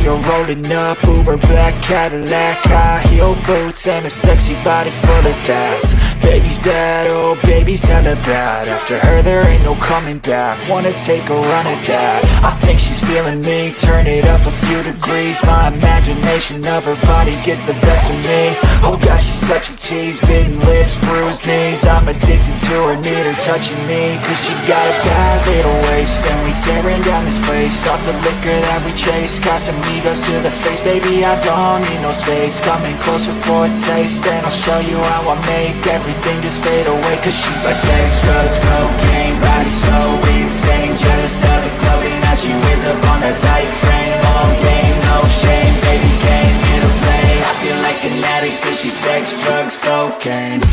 you're rolling up, Uber black Cadillac, high heel boots and a sexy body full of tats. Baby's bad, oh baby's hella bad. After her there ain't no coming back. Wanna take a run at that. I think she's feeling me, turn it up a few degrees. My imagination of her body gets the best of me. Oh gosh, she's such a tease, bitten lips, bruised knees. I'm addicted to her, need her touching me. Cause she got a bad little waist, and we tearing down this place. Off the liquor that we chase, Casamigos to the face. Baby, I don't need no space. Coming closer for a taste, and I'll show you how I make everything just fade away. Cause she's like sex, drugs, cocaine, body so insane. Jealous of the clothing that she wears up on that tight frame. All game, no shame, baby came here to play. I feel like an addict cause she's sex, drugs, cocaine.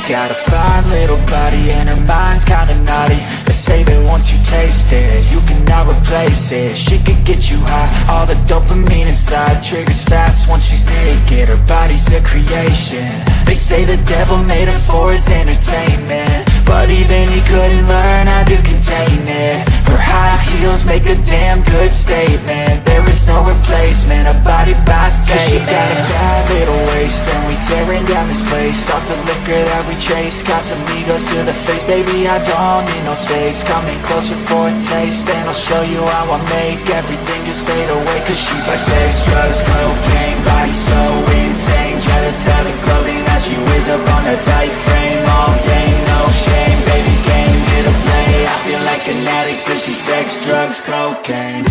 Got a fine little body and her mind's kinda naughty. They say that once you taste it, you cannot replace it. She could get you high, all the dopamine inside triggers fast once she's naked. Her body's a creation. They say the devil made her for his entertainment, but even he couldn't learn how to contain it. Her high heels make a damn good statement. There is no replacement, a body by Satan. She got a bad little waist, and we tearing down this place. Off the liquor that we chase, Casamigos to the face. Baby, I don't need no space. Coming closer for a taste, and I'll show you how I make everything just fade away. Cause she's like sex, drugs, cocaine, body so insane. Jealous of the clothing that she wears up on her tight frame. All game, no shame, baby came here to play. I feel like an addict cause she's sex, drugs, cocaine.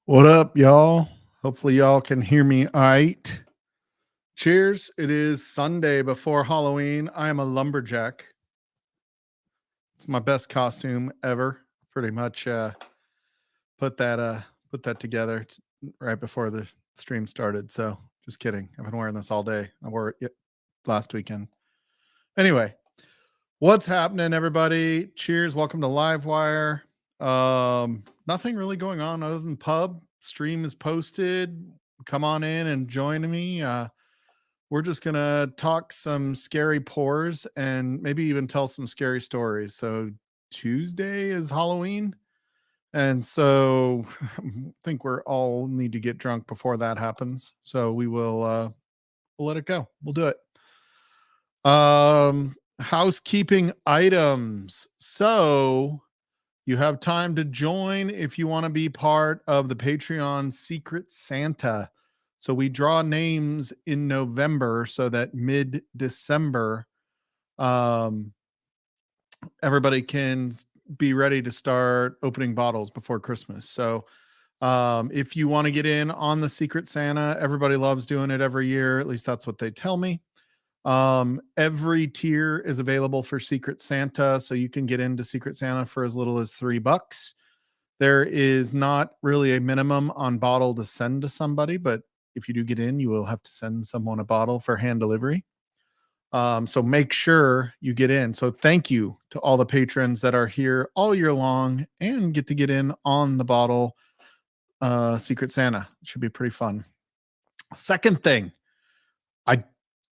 What up, y'all? Hopefully y'all can hear me all right. Cheers. It is Sunday before Halloween. I am a lumberjack. It's my best costume ever. Pretty much put that together right before the stream started. So just kidding. I've been wearing this all day. I wore it last weekend. Anyway, what's happening, everybody? Cheers. Welcome to Livewire. Nothing really going on other than pub. Stream is posted. Come on in and join me. We're just gonna talk some scary pores and maybe even tell some scary stories. So Tuesday is Halloween, and so I think we're all need to get drunk before that happens. So we will we'll let it go. We'll do it. Housekeeping items. So you have time to join if you want to be part of the Patreon Secret Santa. So we draw names in November so that mid-December, everybody can be ready to start opening bottles before Christmas. So if you want to get in on the Secret Santa, everybody loves doing it every year. At least that's what they tell me. Every tier is available for Secret Santa, so you can get into Secret Santa for as little as $3. There is not really a minimum on bottle to send to somebody, but if you do get in, you will have to send someone a bottle for hand delivery. So make sure you get in. So thank you to all the patrons that are here all year long and get to get in on the bottle. Secret Santa. It should be pretty fun. Second thing, I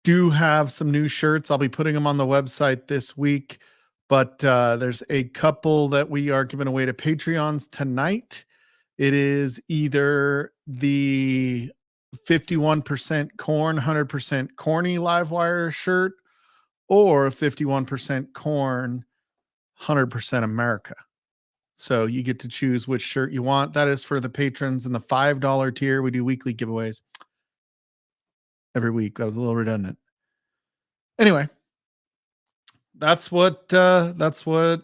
do have some new shirts. I'll be putting them on the website this week, but there's a couple that we are giving away to Patreons tonight. It is either the 51% corn, 100% corny Livewire shirt or 51% corn, 100% America. So you get to choose which shirt you want. That is for the patrons in the $5 tier. We do weekly giveaways every week. That was a little redundant. Anyway, that's what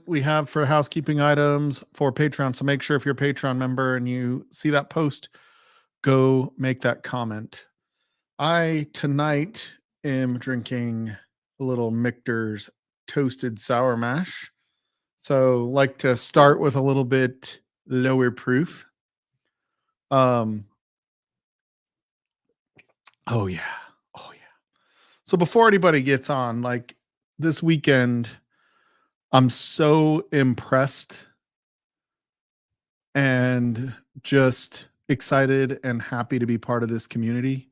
we have for housekeeping items for Patreon. So make sure if you're a Patreon member and you see that post, go make that comment. I tonight am drinking a little Michter's toasted sour mash. So like to start with a little bit lower proof. Oh yeah. So before anybody gets on, like this weekend, I'm so impressed and just excited and happy to be part of this community.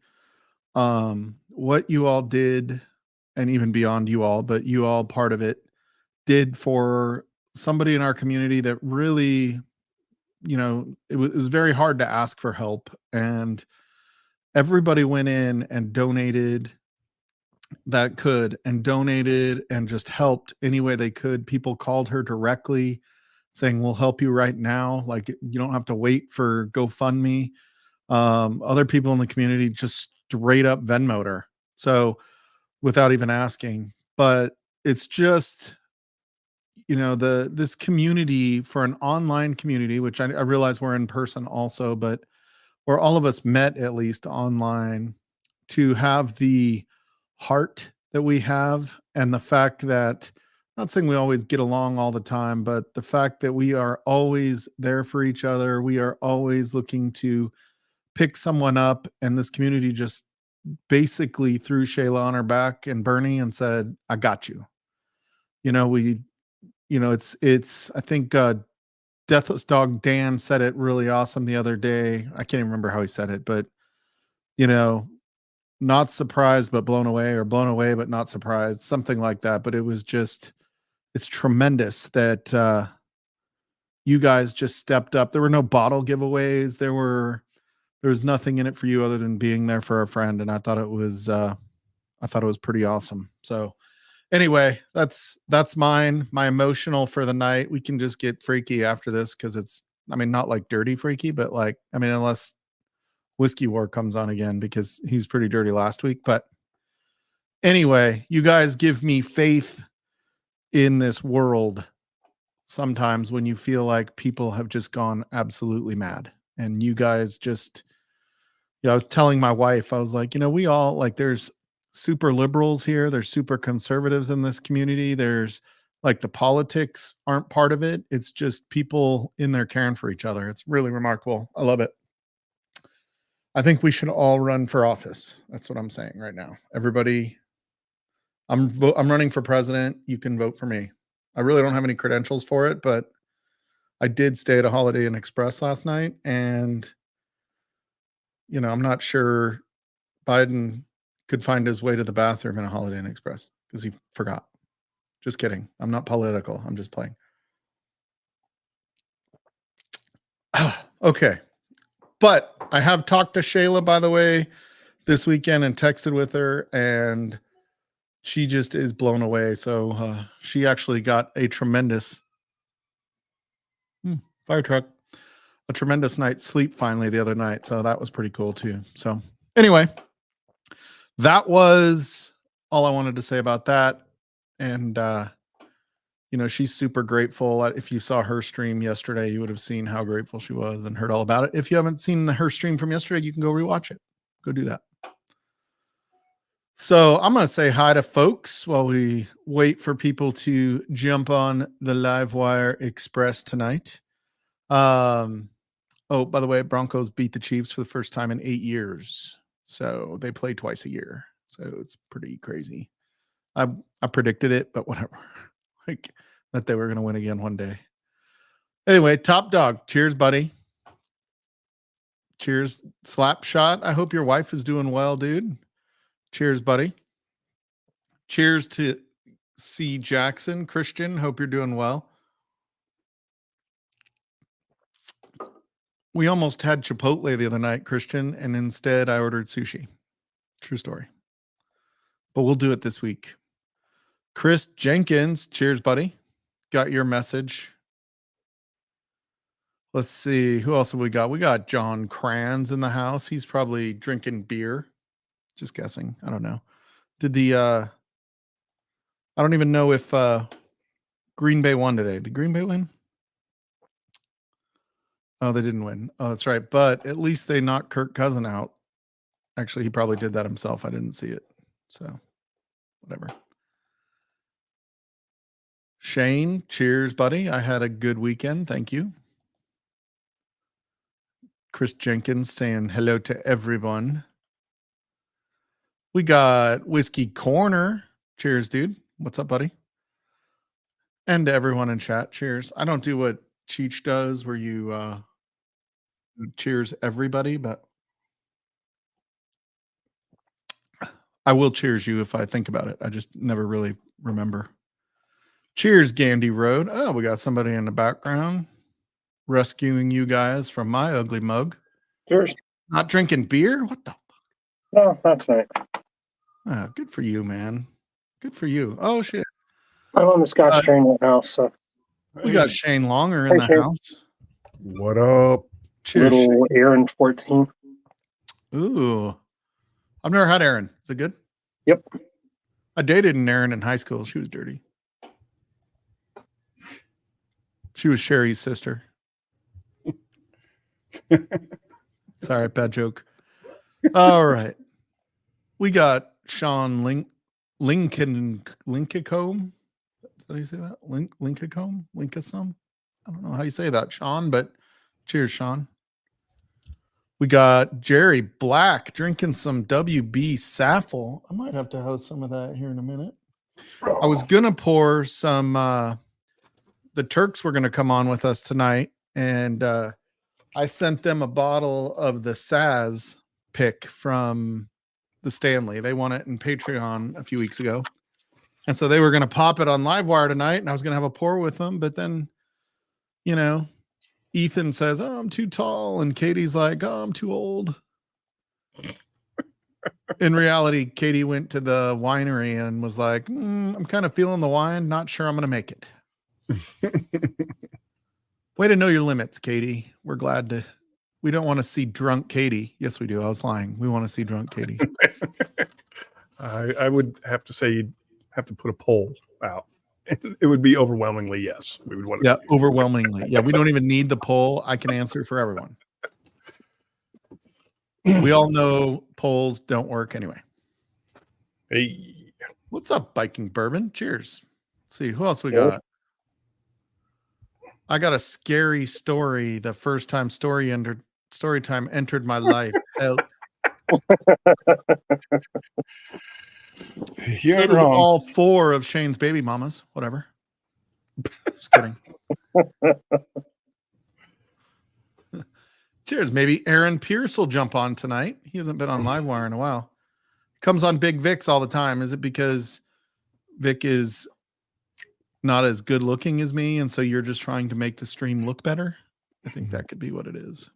What you all did, and even beyond you all, but you all part of it, did for somebody in our community that really, it was very hard to ask for help. And everybody went in and donated that could and donated and just helped any way they could. People called her directly saying, we'll help you right now. Like, you don't have to wait for GoFundMe. Other people in the community just straight up Venmo'd her. So without even asking, but it's just, this community, for an online community, which I realize we're in person also, but where all of us met at least online, to have the heart that we have, and the fact that, not saying we always get along all the time, but the fact that we are always there for each other. We are always looking to pick someone up, and this community just basically threw Shayla on her back and Bernie and said, I got you. I think Deathless Dog Dan said it really awesome the other day. I can't even remember how he said it, but not surprised but blown away, or blown away but not surprised, something like that. But it was just, it's tremendous that you guys just stepped up. There were no bottle giveaways. There was nothing in it for you other than being there for a friend, and I thought it was pretty awesome. So anyway, that's my emotional for the night. We can just get freaky after this, because it's, not like dirty freaky, but like, unless Whiskey War comes on again, because he's pretty dirty last week. But anyway, you guys give me faith in this world sometimes when you feel like people have just gone absolutely mad. And you guys just, I was telling my wife, I was like, we all, like, there's super liberals here, there's super conservatives in this community, there's, like, the politics aren't part of it. It's just people in there caring for each other. It's really remarkable. I love it. I think we should all run for office. That's what I'm saying right now. Everybody, I'm running for president. You can vote for me. I really don't have any credentials for it, but I did stay at a Holiday Inn Express last night, and I'm not sure Biden could find his way to the bathroom in a Holiday Inn Express because he forgot. Just kidding. I'm not political. I'm just playing. Okay. But I have talked to Shayla, by the way, this weekend, and texted with her, and she just is blown away. So she actually got a tremendous fire truck, a tremendous night's sleep finally the other night. So that was pretty cool too. So anyway, that was all I wanted to say about that. And, she's super grateful. If you saw her stream yesterday, you would have seen how grateful she was and heard all about it. If you haven't seen her stream from yesterday, you can go rewatch it. Go do that. So I'm going to say hi to folks while we wait for people to jump on the Livewire Express tonight. Oh, by the way, Broncos beat the Chiefs for the first time in 8 years. So they play twice a year. So it's pretty crazy. I predicted it, but whatever. Like, that they were going to win again one day. Anyway, Top Dog. Cheers, buddy. Cheers, Slapshot. I hope your wife is doing well, dude. Cheers, buddy. Cheers to C. Jackson. Christian, hope you're doing well. We almost had Chipotle the other night, Christian, and instead I ordered sushi. True story. But we'll do it this week. Chris Jenkins, cheers, buddy. Got your message. Let's see. Who else have we got? We got John Kranz in the house. He's probably drinking beer. Just guessing. I don't know. I don't even know if Green Bay won today. Did Green Bay win? Oh, they didn't win. Oh, that's right. But at least they knocked Kirk Cousin out. Actually, he probably did that himself. I didn't see it. So, whatever. Shane, cheers, buddy. I had a good weekend. Thank you. Chris Jenkins saying hello to everyone. We got Whiskey Corner. Cheers, dude. What's up, buddy? And to everyone in chat, cheers. I don't do what Cheech does where you cheers everybody, but I will cheers you if I think about it. I just never really remember. Cheers, Gandy Road. Oh, we got somebody in the background rescuing you guys from my ugly mug. Cheers. Not drinking beer? What the? No, not tonight. Ah, good for you, man. Good for you. Oh, shit. I'm on the Scotch train right now, so. We got Shane Longer in the Shane. house. What up? Cheers. Little Aaron 14. Ooh. I've never had Aaron. Is it good? Yep. I dated an Aaron in high school. She was dirty. She was Sherry's sister. Sorry, bad joke. All right. We got Sean Lincolncombe. How do you say that? Lincolncombe? Lincolncombe? I don't know how you say that, Sean, but cheers, Sean. We got Jerry Black drinking some WB Saffel. I might have to host some of that here in a minute. I was going to pour some, the Turks were going to come on with us tonight, and I sent them a bottle of the Saz pick from the Stanley. They won it in Patreon a few weeks ago. And so they were going to pop it on Livewire tonight, and I was going to have a pour with them. But then, you know, Ethan says, oh, I'm too tall. And Katie's like, oh, I'm too old. In reality, Katie went to the winery and was like, I'm kind of feeling the wine. Not sure I'm going to make it. Way to know your limits, Katie. We're glad to. We don't want to see drunk Katie. Yes, we do. I was lying. We want to see drunk Katie. I would have to say you'd have to put a poll out. It would be overwhelmingly yes. We would want to. Yeah, overwhelmingly. Yeah, we don't even need the poll. I can answer for everyone. We all know polls don't work anyway. Hey, what's up, Biking Bourbon? Cheers. Let's see who else we got. I got a scary story. The first time story time entered my life. Help. You're so wrong. All 4 of Shane's baby mamas. Whatever. Just kidding. Cheers. Maybe Aaron Pierce will jump on tonight. He hasn't been on Livewire in a while. Comes on Big Vic's all the time. Is it because Vic is not as good looking as me, and so you're just trying to make the stream look better? I think that could be what it is.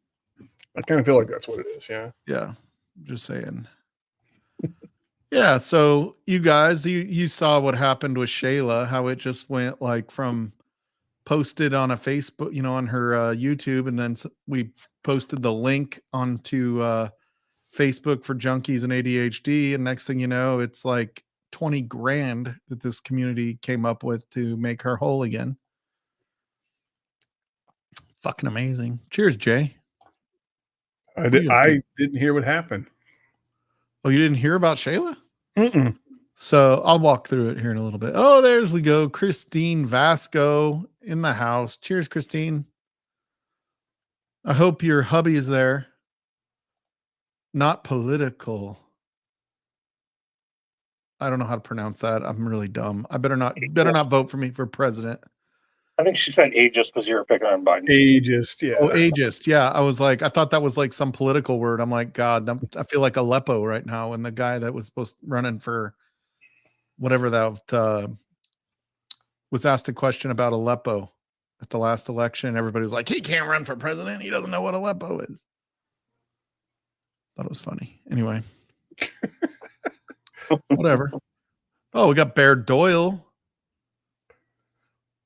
I kind of feel like that's what it is. Yeah. Yeah. Just saying. Yeah. So you guys, you saw what happened with Shayla, how it just went like from posted on a Facebook, you know, on her YouTube, and then we posted the link onto Facebook for junkies and ADHD, and next thing you know, it's like 20 grand that this community came up with to make her whole again. Fucking amazing. Cheers, Jay. I didn't hear what happened. Oh, you didn't hear about Shayla? Mm-mm. So I'll walk through it here in a little bit. Oh, there's we go. Christine Vasco in the house. Cheers, Christine. I hope your hubby is there. Not political. I don't know how to pronounce that. I'm really dumb. I better not vote for me for president. I think she said ageist because you were picking on Biden. Ageist, yeah. Oh, ageist. Yeah. I was like, I thought that was like some political word. I'm like, God, I feel like Aleppo right now. And the guy that was supposed to running for whatever that was asked a question about Aleppo at the last election. Everybody was like, he can't run for president. He doesn't know what Aleppo is. Thought it was funny. Anyway. Whatever. Oh, we got Bear Doyle.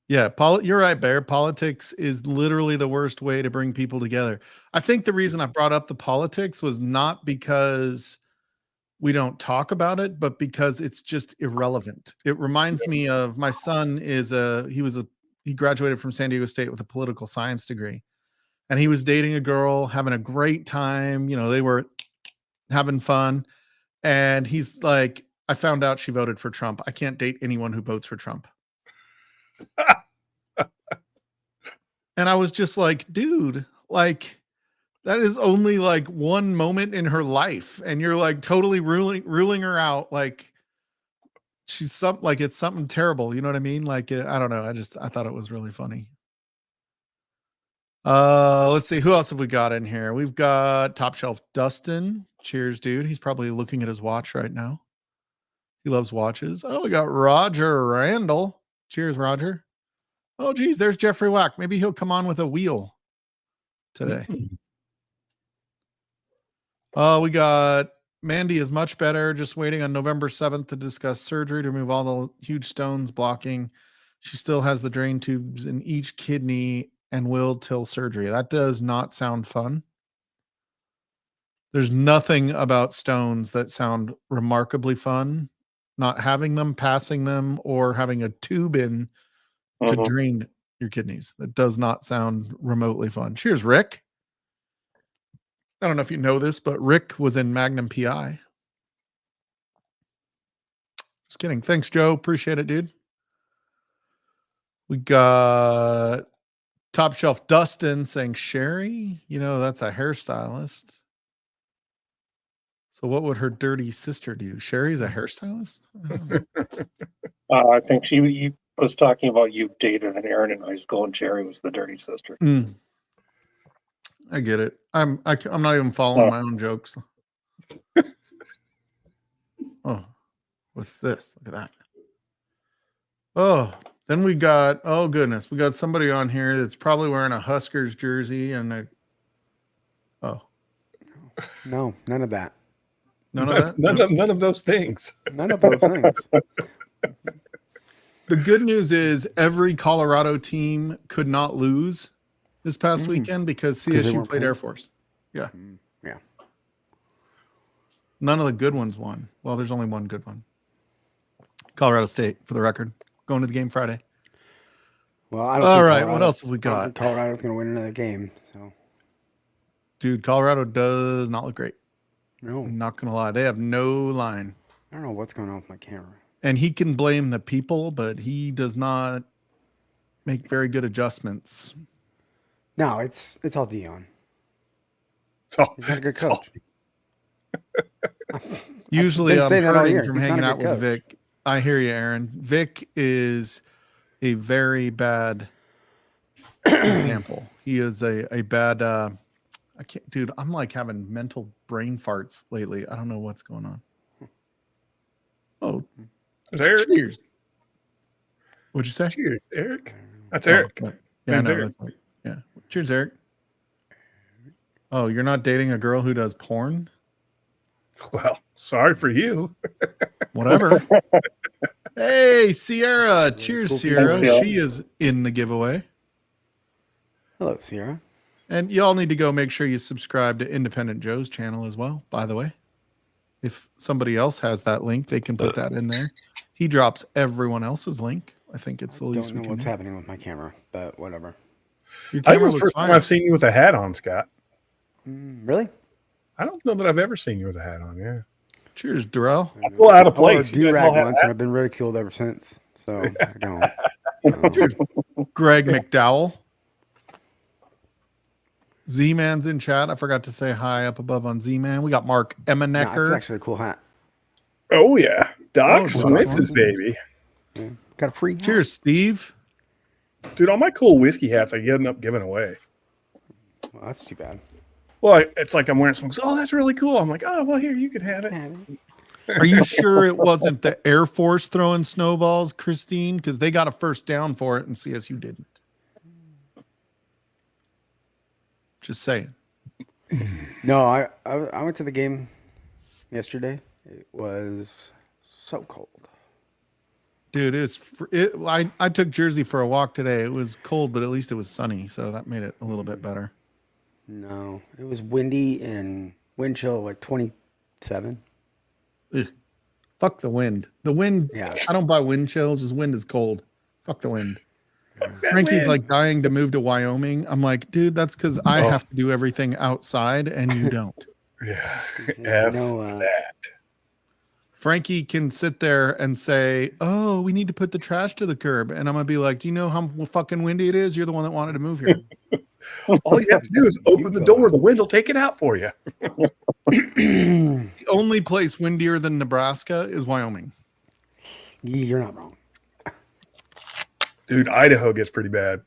Yeah, you're right, Bear. Politics is literally the worst way to bring people together. I think the reason I brought up the politics was not because we don't talk about it, but because it's just irrelevant. It reminds me of my son he graduated from San Diego State with a political science degree. And he was dating a girl, having a great time. You know, they were having fun. And he's like, I found out she voted for Trump. I can't date anyone who votes for Trump. And I was just like, dude, like that is only like one moment in her life. And you're like totally ruling her out. Like she's it's something terrible. You know what I mean? Like, I don't know. I thought it was really funny. Let's see. Who else have we got in here? We've got Top Shelf Dustin. Cheers, dude. He's probably looking at his watch right now. He loves watches. Oh, we got Roger Randall. Cheers, Roger. Oh, geez, there's Jeffrey Wack. Maybe he'll come on with a wheel today. We got Mandy is much better. Just waiting on November 7th to discuss surgery to remove all the huge stones blocking. She still has the drain tubes in each kidney and will till surgery. That does not sound fun. There's nothing about stones that sound remarkably fun. Not having them, passing them, or having a tube in to drain your kidneys. That does not sound remotely fun. Cheers, Rick. I don't know if you know this, but Rick was in Magnum PI. Just kidding. Thanks, Joe. Appreciate it, dude. We got Top Shelf Dustin saying, Sherry, that's a hairstylist. So what would her dirty sister do? Sherry's a hairstylist? I think she was talking about you dated an Aaron in high school, and Jerry was the dirty sister. I get it. I'm not even following my own jokes. Oh, what's this? Look at that. Oh, then we got, oh goodness, we got somebody on here that's probably wearing a Huskers jersey and No, none of that. None of that? None of those things. None of those things. The good news is every Colorado team could not lose this past weekend because CSU played Air Force. Yeah. Yeah. None of the good ones won. Well, there's only one good one. Colorado State, for the record. Going to the game Friday. Well, I don't All think right, Colorado- what else have we I don't got? think Colorado's going to win another game. So, Dude, Colorado does not look great. no, I'm not going to lie. They have no line. I don't know what's going on with my camera. And he can blame the people, but he does not make very good adjustments. No, it's all Dion. So He's not a good coach. Usually been I'm saying that all hurting year. from He's not hanging a out good with coach. Vic. I hear you, Aaron. Vic is a very bad example. He is a bad I can't, dude, I'm like having mental brain farts lately. I don't know what's going on. Oh, there's Eric. cheers. What'd you say? Cheers, Eric. That's Oh, Eric. okay. Yeah, I Name's know. Eric. That's Eric. Yeah. Cheers, Eric. Oh, you're not dating a girl who does porn? Well, sorry for you. Whatever. Hey, Sierra. Cheers, cool Sierra. people. She is in the giveaway. Hello, Sierra. And y'all need to go make sure you subscribe to Independent Joe's channel as well, by the way. If somebody else has that link, they can put that in there. He drops everyone else's link. I think it's the I least don't we know can what's do. happening with my camera, but whatever. Your I think camera it's the looks first time fine. I've seen you with a hat on, Scott. Really? I don't know that I've ever seen you with a hat on. Yeah. Cheers, Darrell. I feel out of I wore a place. You guys all do-rag have once, hats? and I've been ridiculed ever since. So I don't. Cheers. Greg McDowell. Z-Man's in chat. I forgot to say hi up above on Z-Man. We got Mark No, Emanecker. it's actually a cool hat. Oh yeah, Doc Oh, Smith's Doc. baby. Got a free hat. Cheers, Steve. Dude, all my cool whiskey hats I end up giving away. Well, that's too bad. Well, it's like I'm wearing something. Oh, that's really cool. I'm like, oh, well, here, you can have it. Are you sure it wasn't the Air Force throwing snowballs, Christine? Because they got a first down for it and CSU didn't. Just saying. No, I went to the game yesterday. It was so cold. Dude, I took Jersey for a walk today. It was cold, but at least it was sunny, so that made it a little bit better. No, it was windy and wind chill like 27. Ugh. Fuck the wind. The wind, Yeah. I don't buy wind chills. Just wind is cold. Fuck the wind. Frankie's like dying to move to Wyoming. I'm like, dude, that's because I have to do everything outside and you don't. Yeah. You know, that. Frankie can sit there and say, oh, we need to put the trash to the curb. And I'm going to be like, do you know how fucking windy it is? You're the one that wanted to move here. All you have to do is open the door. The wind will take it out for you. The only place windier than Nebraska is Wyoming. You're not wrong. Dude, Idaho gets pretty bad.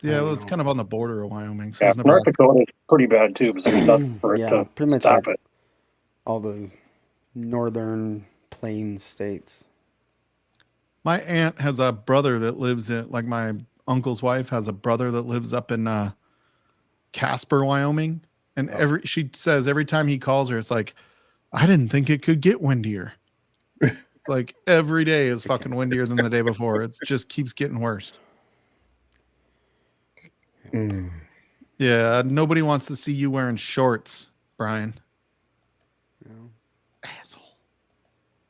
Yeah, well, it's kind of on the border of Wyoming. So Yeah, it's North Nebraska. Dakota is pretty bad too, but there's nothing for it Yeah, to pretty much stop like it. all those northern plains states. My aunt has a brother that lives in, like my uncle's wife has a brother that lives up in Casper, Wyoming. And she says every time he calls her, it's like, I didn't think it could get windier. Like every day is fucking windier than the day before. It just keeps getting worse. Mm. Yeah, nobody wants to see you wearing shorts, Brian. No. Asshole.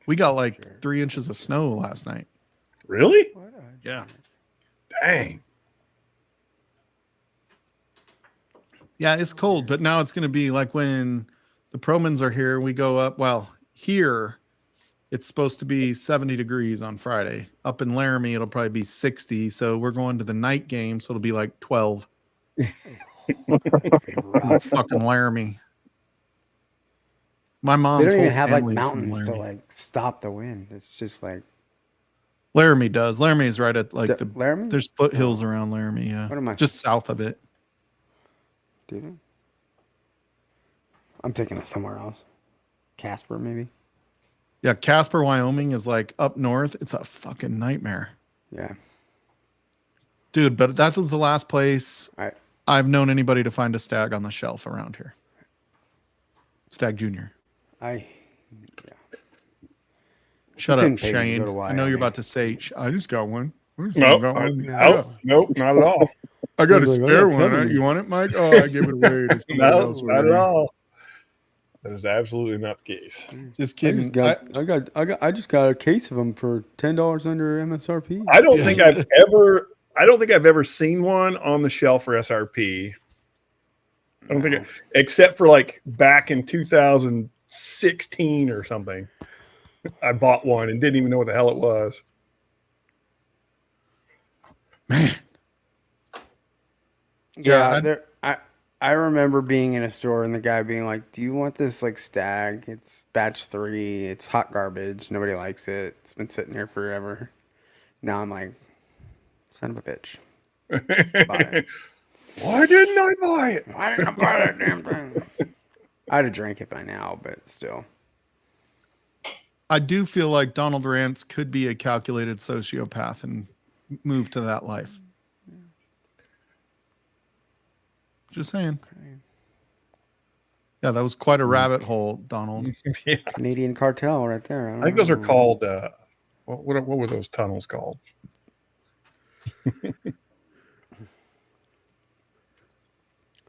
We got like 3 inches of snow last night. Really? Yeah. Dang. Yeah, it's cold, but now it's going to be like when the Promans are here, we go up. Well, here it's supposed to be 70 degrees on Friday. Up in Laramie, it'll probably be 60. So we're going to the night game, so it'll be like 12. It's fucking Laramie. My mom's They don't even whole have like family's from mountains to Laramie. like stop the wind. It's just like Laramie does. Laramie is right at like the Laramie. there's foothills around Laramie, yeah. What am I- Just south of it. Do they? I'm thinking of somewhere else. Casper, maybe. Yeah, Casper, Wyoming is like up north. It's a fucking nightmare. Yeah. Dude, but that was the last place I I've known anybody to find a stag on the shelf around here. Stag Junior. yeah. Shut couldn't up, pay me to Shane. go to I know Wyoming. you're about to say, I just got one. I just Nope. got one. Nope, not at all. I got a He's like, "Oh, spare that's one. heavy." You want it, Mike? Oh, I gave it away to somebody No, else not at already. all. That is absolutely not the case. Just I kidding. I just got a case of them for $10 under MSRP. I don't think I've ever seen one on the shelf for SRP. I don't think except for like back in 2016 or something. I bought one and didn't even know what the hell it was. Man. Yeah, I remember being in a store and the guy being like, "Do you want this like stag? It's batch 3. It's hot garbage. Nobody likes it. It's been sitting here forever." Now I'm like, son of a bitch. Buy it. Why didn't I buy it? Why didn't I buy that damn thing? I'd have drank it by now, but still. I do feel like Donald Rance could be a calculated sociopath and move to that life. Just saying. Yeah, that was quite a rabbit hole, Donald. Yeah. Canadian cartel right there. I think those are called what were those tunnels called?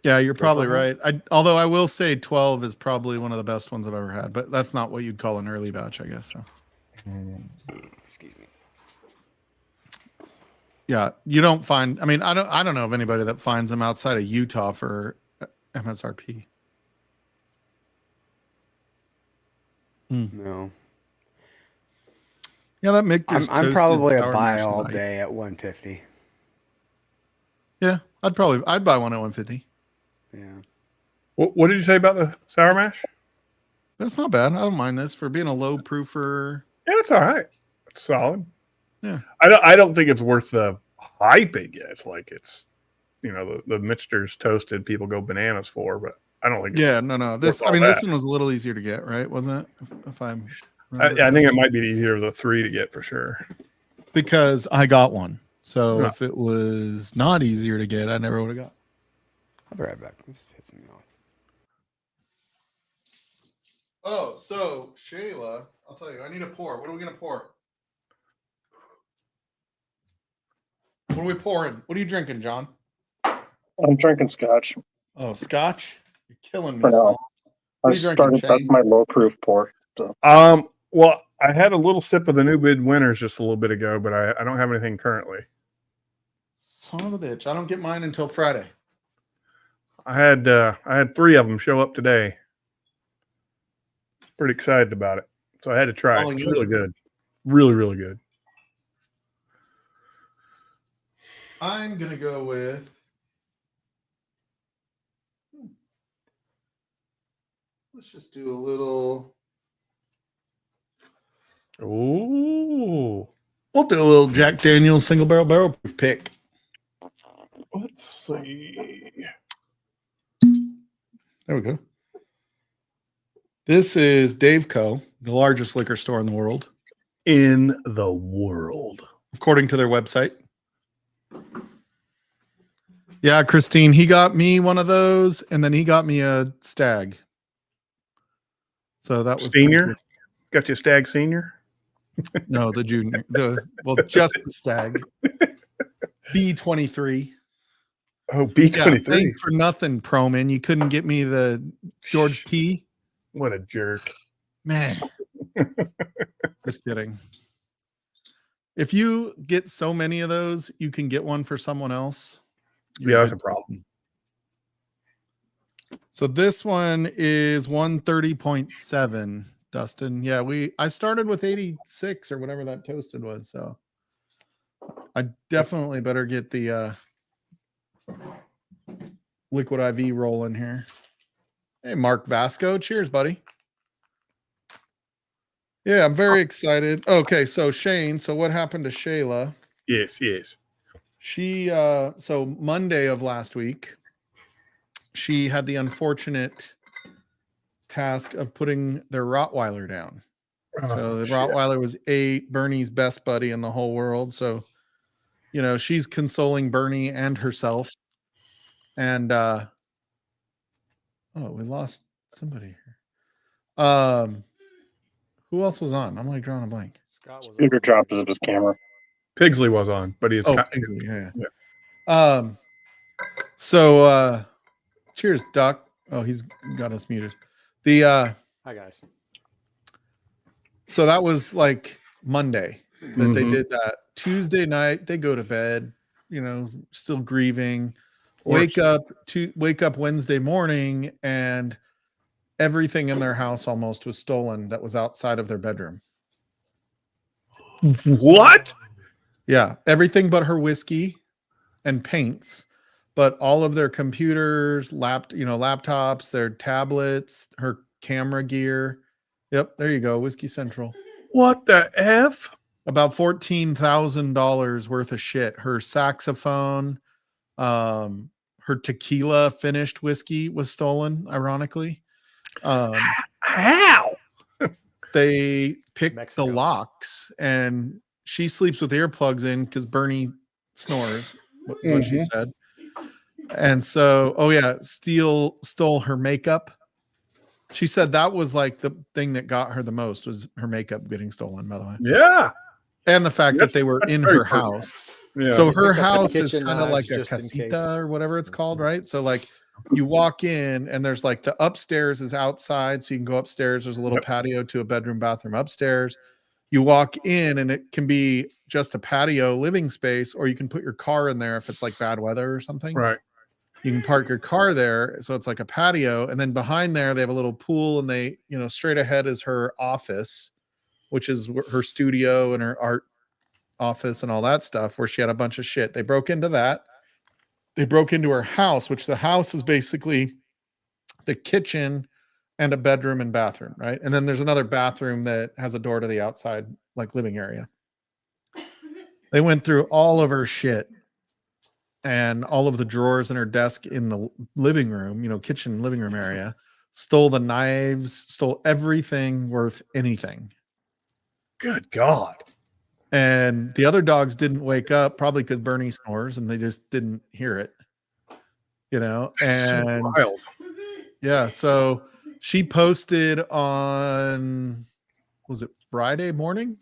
Yeah, you're probably right. Although I will say 12 is probably one of the best ones I've ever had, but that's not what you'd call an early batch, I guess. So. Excuse me. Yeah, you don't find. I mean, I don't know of anybody that finds them outside of Utah for MSRP. No. Yeah, that Mick. I'm probably a Sour buy Mash is all like- day at 150. Yeah, I'd buy one at 150. Yeah. What did you say about the sour mash? That's not bad. I don't mind this for being a low proofer. Yeah, it's all right. It's solid. Yeah. I don't think it's worth the hype it gets. Like it's, the mixture's toasted, people go bananas for, but I don't think it's. Yeah, no. This, all this that. one was a little easier to get, right? Wasn't it? If I'm, I think it might be easier of the 3 to get for sure. because I got one. So Yeah. if it was not easier to get, I never would have got. I'll be right back. This is pissing me off. Oh, so Shayla, I'll tell you, I need a pour. What are we gonna pour? What are we pouring? What are you drinking, John? I'm drinking scotch Oh, scotch. You're killing me. for now. Saul. What I are you drinking, started, that's Shane? my low proof pour. So Well, I had a little sip of the New Bid Winners just a little bit ago, but I don't have anything currently. Son of a bitch! I don't get mine until Friday. I had 3 of them show up today. Pretty excited about it, so I had to try it. It's really good, really, really good. I'm gonna go with. Let's just do a little. Ooh, We'll do a little Jack Daniel's single barrel proof pick. let's see. There we go. This is Dave Co., the largest liquor store in the world, In the world. according to their website. Yeah, Christine, he got me one of those, and then he got me a Stag. So that was pretty Senior? cool. Got you a Stag Senior? No, the junior. Just the Stag. B23. Oh, Yeah, B23. thanks for nothing, Proman. You couldn't get me the George T. What a jerk. Man. Just kidding. If you get so many of those, you can get one for someone else. Yeah, that's a problem. So this one is 130.7, Dustin. Yeah, I started with 86 or whatever that toasted was. So I definitely better get the liquid IV rolling here. Hey, Mark Vasco. Cheers, buddy. Yeah, I'm very excited. Okay, so Shane, so what happened to Shayla? Yes. She so Monday of last week, she had the unfortunate task of putting their Rottweiler down. So the Rottweiler was Bernie's best buddy in the whole world. So, she's consoling Bernie and herself. And we lost somebody here. Who else was on? I'm like drawing a blank. Scott was Peter dropped his camera. Pigsley was on, but he's Paisley, yeah. So cheers, Doc. Oh, he's got us muted. Hi guys. So that was like Monday that they did that. Tuesday night, they go to bed, still grieving. Wake up Wednesday morning, and everything in their house almost was stolen that was outside of their bedroom. What? Yeah, everything but her whiskey and paints, but all of their computers, laptops, their tablets, her camera gear. Yep, there you go, Whiskey Central. What the F? About $14,000 worth of shit. Her saxophone, her tequila finished whiskey was stolen, ironically. How? They picked Mexico. the locks, and she sleeps with earplugs in because Bernie snores. That's what she said. And so, stole her makeup. She said that was like the thing that got her the most was her makeup getting stolen, by the way. Yeah. And the fact that they were in her house. Yeah. So They her picked up the house is kitchen kind of like knives a just in case. casita or whatever it's called, right? So like you walk in and there's like the upstairs is outside, so you can go upstairs. There's a little patio to a bedroom, bathroom upstairs. You walk in and it can be just a patio living space, or you can put your car in there if it's like bad weather or something. Right. You can park your car there. So it's like a patio. And then behind there, they have a little pool, and they, straight ahead is her office, which is her studio and her art office and all that stuff, where she had a bunch of shit. They broke into that. They broke into her house, which the house is basically the kitchen and a bedroom and bathroom, right? And then there's another bathroom that has a door to the outside, like living area. They went through all of her shit and all of the drawers in her desk in the living room, kitchen living room area, stole the knives, stole everything worth anything. Good God. And the other dogs didn't wake up, probably because Bernie snores and they just didn't hear it, and So wild. yeah. So she posted on, was it Friday morning?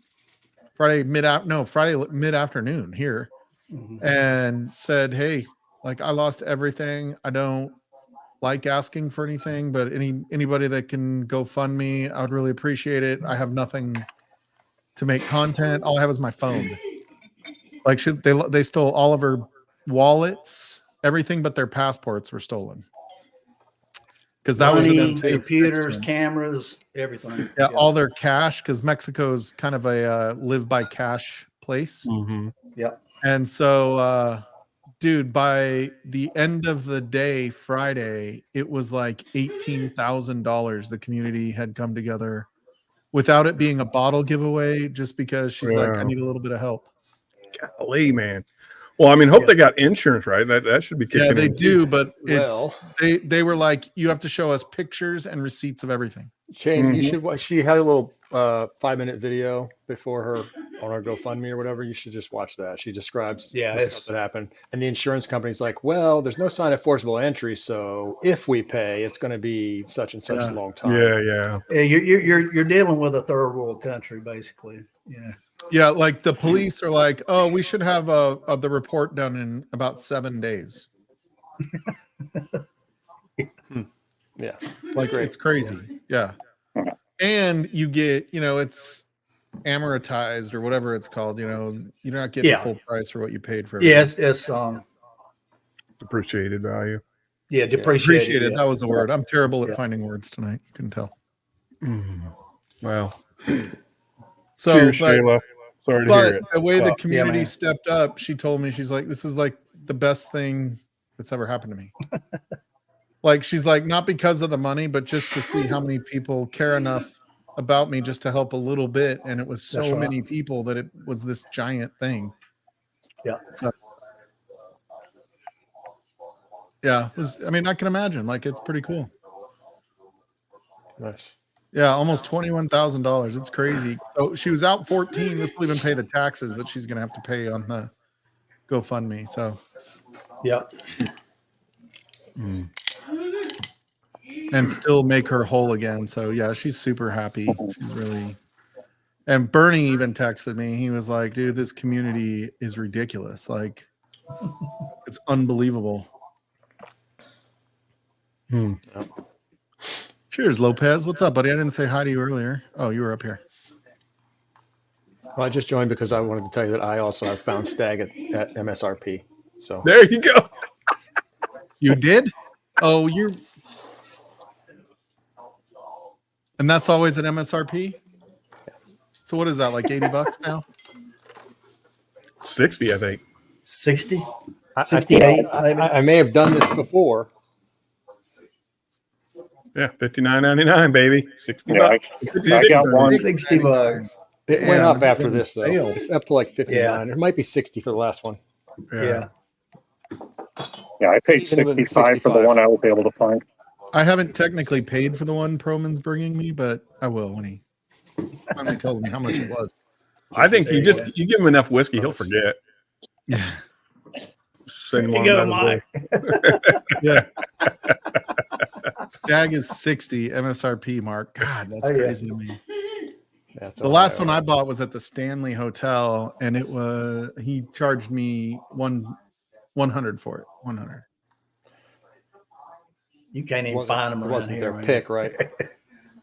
Friday mid-afternoon here, and said, hey, like, I lost everything. I don't like asking for anything, but anybody that can go fund me, I would really appreciate it. I have nothing to make content. All I have is my phone. Like, they stole all of her wallets, everything but their passports were stolen. Because that was Money, an unsafe computers, system. cameras, everything. Yeah, all their cash, because Mexico's kind of a live by cash place. Mm-hmm. Yep. And so, dude, by the end of the day, Friday, it was like $18,000 the community had come together without it being a bottle giveaway, just because she's like, I need a little bit of help. Golly, man. Well, I mean, hope they got insurance, right? That should be kicking in. Yeah, they do, but Well. they were like, you have to show us pictures and receipts of everything. Shane, you should watch. She had a little 5-minute video before her on her GoFundMe or whatever. You should just watch that. She describes the stuff that happened, and the insurance company's like, "Well, there's no sign of forcible entry, so if we pay, it's going to be such and such a long time." Yeah. You're dealing with a third world country, basically. Yeah. Yeah, like the police are like, "Oh, we should have the report done in about 7 days." Yeah, like great. It's crazy. Yeah. And you get, it's amortized or whatever it's called. You're not getting full price for what you paid for. Yeah, it's depreciated value. Yeah, depreciated. That was the word. I'm terrible at finding words tonight. You can tell. Well, so cheers, Shayla. Sorry to hear it. The way the community stepped up, she told me, she's like, this is like the best thing that's ever happened to me. Like, she's like, not because of the money, but just to see how many people care enough about me just to help a little bit. And it was so many people that it was this giant thing. Yeah. So, yeah. I can imagine, like, it's pretty cool. Nice. Yeah. Almost $21,000. It's crazy. So she was out 14. This will even pay the taxes that she's going to have to pay on the GoFundMe. So, yeah. And still make her whole again. So yeah, she's super happy. She's really. And Bernie even texted me. He was like, "Dude, this community is ridiculous. Like, it's unbelievable." Cheers, Lopez. What's up, buddy? I didn't say hi to you earlier. Oh, you were up here. Well, I just joined because I wanted to tell you that I also have found Stag at MSRP. So there you go. You did? Oh, you're. And that's always at MSRP? So what is that, like $80 now? 60, I think. 60? 68, maybe? I may have done this before. Yeah, $59.99, baby. $60. I got one. $60. It went up after this, though. It's up to like 59. Yeah. It might be 60 for the last one. Yeah. Yeah, I paid 65 for the one I was able to find. I haven't technically paid for the one Proman's bringing me, but I will when he finally tells me how much it was. I think you give him enough whiskey, he'll forget. Yeah. Send him on that as well. Yeah. Stag is 60 MSRP, Mark. God, that's crazy to me. The last one I bought was at the Stanley Hotel, and he charged me 100 for it. 100. You can't even find them around It wasn't here, their pick, right?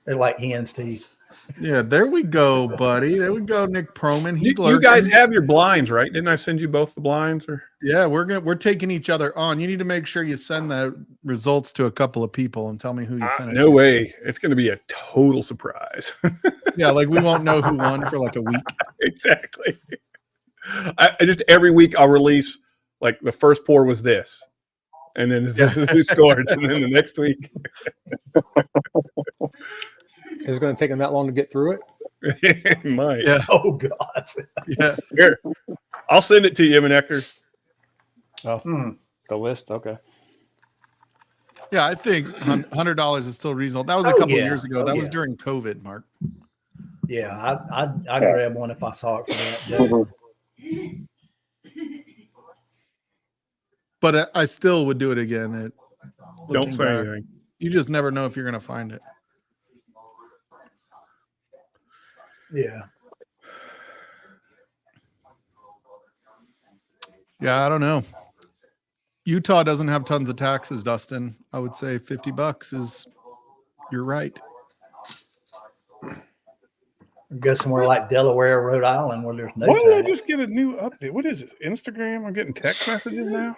They're like hen's teeth. Yeah, there we go, buddy. There we go, Nick Proman. You guys have your blinds, right? Didn't I send you both the blinds? Or yeah, we're taking each other on. You need to make sure you send the results to a couple of people and tell me who you sent it no to. way. It's going to be a total surprise. Yeah, like we won't know who won for like a week. Exactly. I just every week I'll release like the first pour was this. And then who scored, and then the next week. Is it going to take them that long to get through it? It might. Yeah. Oh God. Yeah. Here, I'll send it to you, Manector. Oh, the list. Okay. Yeah, I think $100 is still reasonable. That was a Oh, couple yeah. years ago. Oh, That was yeah. during COVID, Mark. Yeah, I'd grab one if I saw it for that. Mhm. But I still would do it again. Don't Looking say back, anything. you just never know if you're going to find it. Yeah. Yeah, I don't know. Utah doesn't have tons of taxes, Dustin. I would say $50 is. You're right. Go somewhere like Delaware, Rhode Island, where there's no Why did I tax. just get a new update? What is it? Instagram? I'm getting text messages now.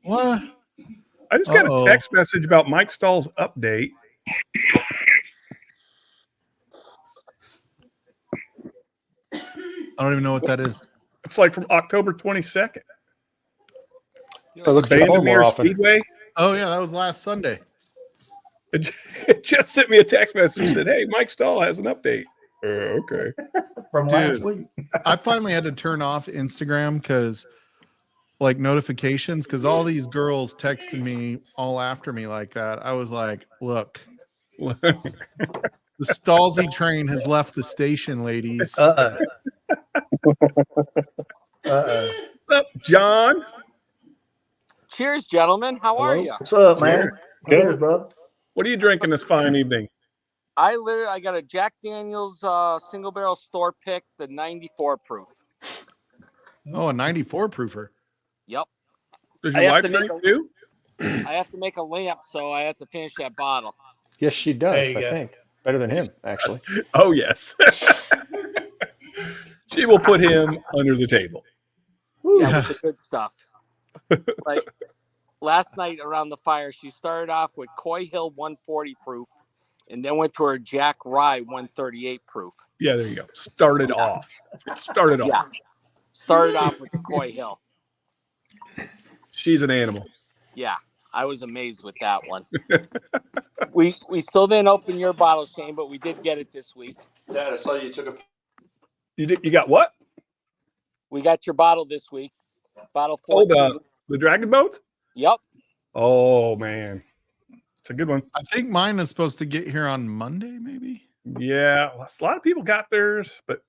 What? I just got a Uh-oh. text message about Mike Stahl's update. I don't even know what that is. It's like from October 22nd. You gotta look at your phone more Bandimere often. Speedway. Oh yeah, that was last Sunday. It just sent me a text message said, "Hey, Mike Stahl has an update." Okay. From last week. I finally had to turn off Instagram because like notifications, because all these girls texted me all after me like that. I was like, look, the Stahlzee train has left the station, ladies. Uh-oh. Uh-oh. What's up, John? Cheers, gentlemen. How are you? What's up, man? Cheers, brother. What are you drinking this fine evening? I got a Jack Daniel's single barrel store pick, the 94 proof. Oh, a 94 proofer. Yep. Does I your have wife to make drink too? I have to make a lamp, so I have to finish that bottle. Yes, she does. There you I go. think better than him, actually. Oh yes. She will put him under the table. Yeah, with the good stuff. Like last night around the fire, she started off with Coy Hill 140 proof, and then went to her Jack Rye 138 proof. Yeah, there you go. Started off. Started off. Yeah. Started off with the Coy Hill. She's an animal. Yeah, I was amazed with that one. We still didn't open your bottle, Shane, but we did get it this week. Dad, I saw you took a. You got what? We got your bottle this week. Bottle Oh, 14. the dragon boat? Yep. Oh man. It's a good one. I think mine is supposed to get here on Monday, maybe. Yeah. A lot of people got theirs, but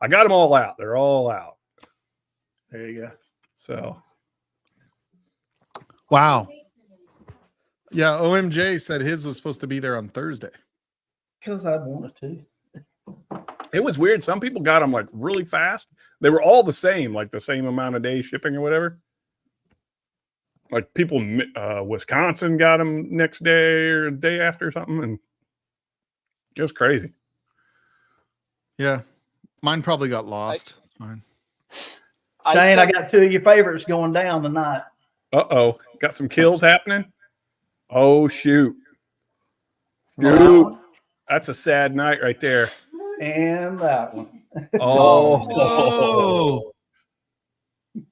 I got them all out. They're all out. There you go. So Wow. Yeah, OMJ said his was supposed to be there on Thursday. Because I wanted to. it was weird. Some people got them like really fast. They were all the same, like the same amount of days shipping or whatever. Like people in Wisconsin got them next day or the day after or something. And it was crazy. Yeah. Mine probably got lost. It's fine. Shane, I got two of your favorites going down tonight. Uh-oh. Got some kills happening? Oh, shoot. That Dude, one that's a sad night right there. and that one. Oh. Oh.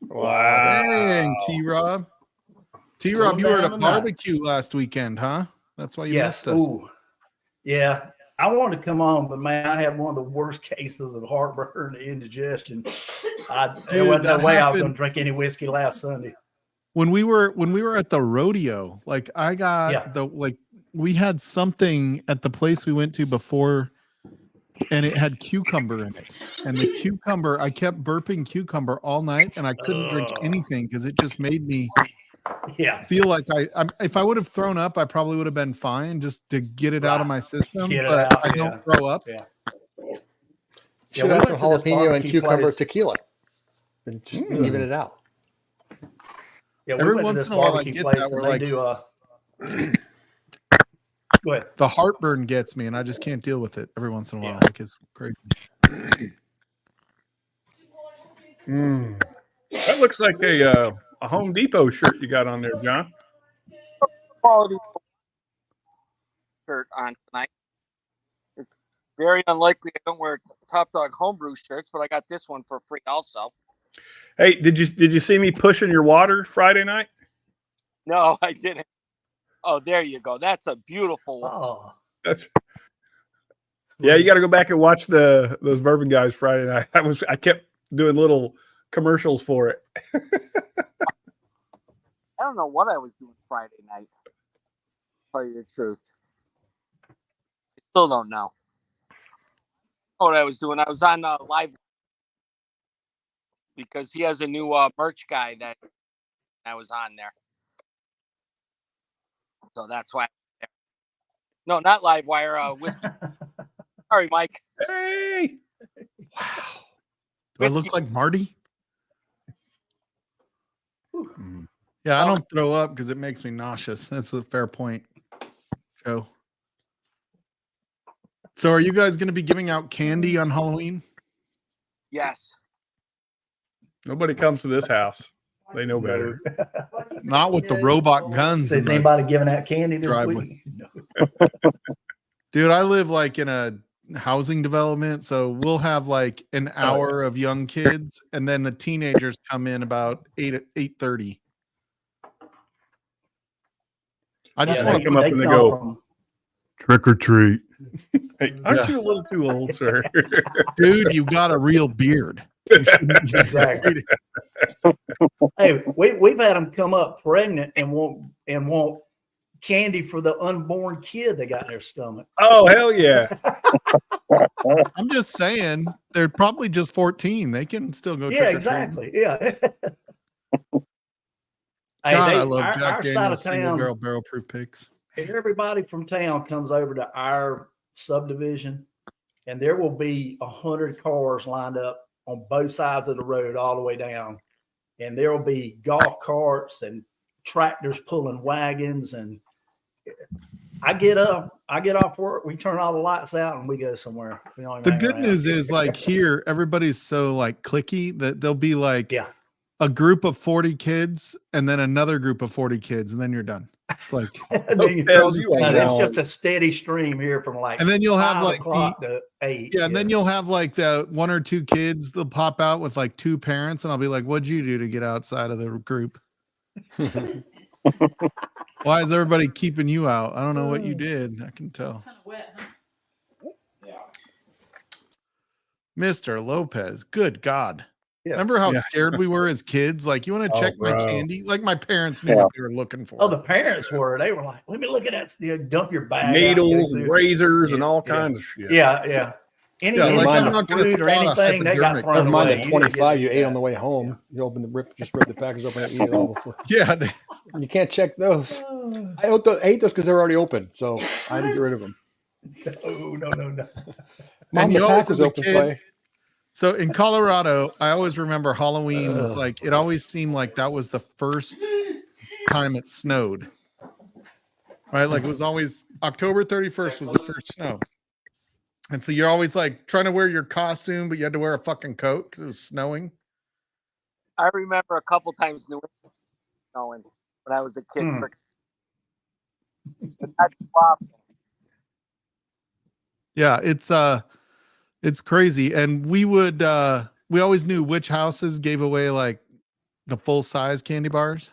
Wow. Dang, T-Rob. T-Rob, you were at a Going down barbecue last weekend, huh? That's why you Yes. missed us. Ooh. Yeah. I wanted to come on, but man, I had one of the worst cases of heartburn and indigestion. There Dude, wasn't no that way I was happened- going to drink any whiskey last Sunday. When we were at the rodeo, like I got we had something at the place we went to before, and it had cucumber in it. And the cucumber, I kept burping cucumber all night, and I couldn't drink anything because it just made me feel like if I would have thrown up, I probably would have been fine just to get it out of my system. Get it But out, I don't throw up. Yeah. Should we have some went to this jalapeno and barbecue cucumber place. tequila, and just even it out. Yeah, Every we went once to this in a while I barbecue get place that, where we're they like- do go ahead. The heartburn gets me, and I just can't deal with it every once in a while. Yeah. Like it's crazy. That looks like a Home Depot shirt you got on there, John. Quality shirt on tonight. It's very unlikely I don't wear Top Dog homebrew shirts, but I got this one for free also. Hey, did you see me pushing your water Friday night? No, I didn't. Oh, there you go. That's a beautiful one. Oh, That's yeah. You got to go back and watch those bourbon guys Friday night. I kept doing little commercials for it. I don't know what I was doing Friday night. To tell you the truth, I still don't know. What I was doing, I was on live because he has a new merch guy that I was on there, so that's why. No, not live wire. Whiskey. Sorry, Mike. Hey, Wow. Do I look like Marty? Yeah, I don't throw up because it makes me nauseous. That's a fair point, Joe. So are you guys going to be giving out candy on Halloween? Yes. nobody comes to this house. They know better. Not with the robot guns. Says in the anybody giving out candy this driveway. week? No. Dude, I live like in a housing development, so we'll have like an hour of young kids, and then the teenagers come in about 8:30. I just Yeah, want they to come up and they go, trick or treat. Hey, aren't you a little too old, sir? dude, you got a real beard. You shouldn't be Exactly. Hey, we've had them come up pregnant and want candy for the unborn kid they got in their stomach. Oh, hell yeah. I'm just saying, they're probably just 14. They can still go. Yeah, trick or exactly. Yeah. God, I love our Jack side of Daniel's single town, barrel barrel proof picks. everybody from town comes over to our subdivision, and there will be 100 cars lined up on both sides of the road all the way down, and there will be golf carts and tractors pulling wagons. And I get off work, we turn all the lights out, and we go somewhere. We don't even The hang good around. news is, like, here, everybody's so like clicky that they'll be like Yeah. a group of 40 kids and then another group of 40 kids, and then you're done. It's like, And then you- Tells you and like it's that. just a steady stream here from like and then you'll have 5 like o'clock to 8. yeah, and then you'll have like the 1 or 2 kids they'll pop out with like 2 parents, and I'll be like, "What'd you do to get outside of the group? Why is everybody keeping you out? I don't know what you did. I can tell." Kind of wet, huh? Mr. Lopez, good God. Yeah. Remember how Yeah. scared we were as kids? Like, you want to Oh, check my bro. candy? Like, my parents knew Yeah. what they were looking for. Oh, the parents were. They were like, "Let me look at that. You know, dump your bag, out Needles and and go razors and Yeah, all yeah. kinds of shit. Yeah, yeah. Any Yeah, like, kind I'm not of gonna fruit or spot a anything, they got hypodermic. thrown Never mind away. at You didn't get 25, you to ate eat on the that. way home. You open just rip the package open and eat it all before. Yeah, You can't check those. I ate those because they were already open, so I had to get rid of them. No. Mom, And the you always, pack was as a open, kid, so in Colorado, I always remember Halloween was like, it always seemed like that was the first time it snowed. Right? Like, it was always October 31st was the first snow. And so you're always like trying to wear your costume, but you had to wear a fucking coat because it was snowing. I remember a couple times snowing when I was a kid. Hmm. But not too often. Yeah, it's crazy. And we always knew which houses gave away like the full size candy bars.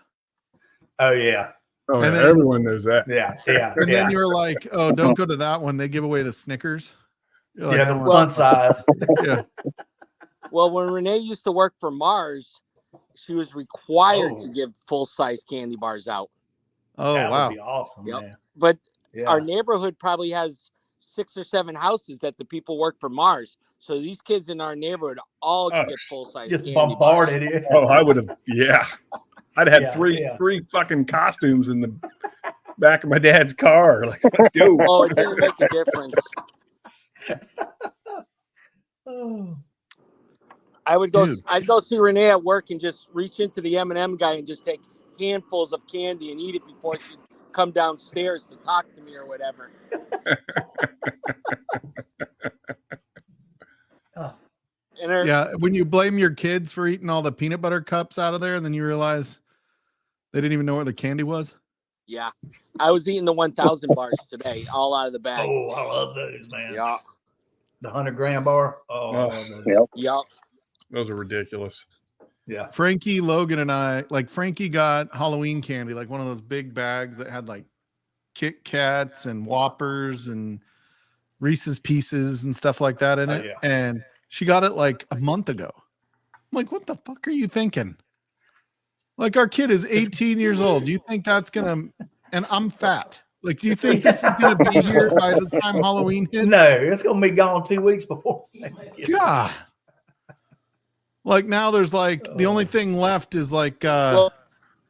Oh yeah, Oh, And yeah, then- everyone knows that. yeah. And then you're like, "Oh, don't go to that one. They give away the Snickers." You're like, yeah, "I the don't fun want-" size. yeah. Well, when Renee used to work for Mars, she was required to give full-size candy bars out. Oh, That wow. would be awesome, Yep. man. But Yeah. our neighborhood probably has 6 or 7 houses that the people work for Mars. So these kids in our neighborhood all Oh, get full-size Just candy bombarded bars. it. Oh, I would have. Yeah, I'd have Yeah, three yeah. fucking costumes in the back of my dad's car. Like, let's go. Oh, it didn't make a difference. Oh. I'd go see Renee at work and just reach into the M&M guy and just take handfuls of candy and eat it before she'd come downstairs to talk to me or whatever. Oh. And her, Yeah, when you blame your kids for eating all the peanut butter cups out of there, and then you realize they didn't even know where the candy was. yeah, I was eating the 1,000 bars today, all out of the bag. Oh, I love those, man. Yeah, The 100-gram bar. Oh, I Oh, love those. Yep. yeah. Those are ridiculous. Yeah. Frankie, Logan, and I, like, Frankie got Halloween candy, like one of those big bags that had like Kit Kats and Whoppers and Reese's Pieces and stuff like that in Oh, it. yeah. And she got it like a month ago. I'm like, what the fuck are you thinking? Like our kid is 18 years old. Do you think that's gonna? And I'm fat. Like, do you think this is gonna be here by the time Halloween hits? No, it's gonna be gone 2 weeks before Thanksgiving. God. Like now, there's like the only thing left is like. Well,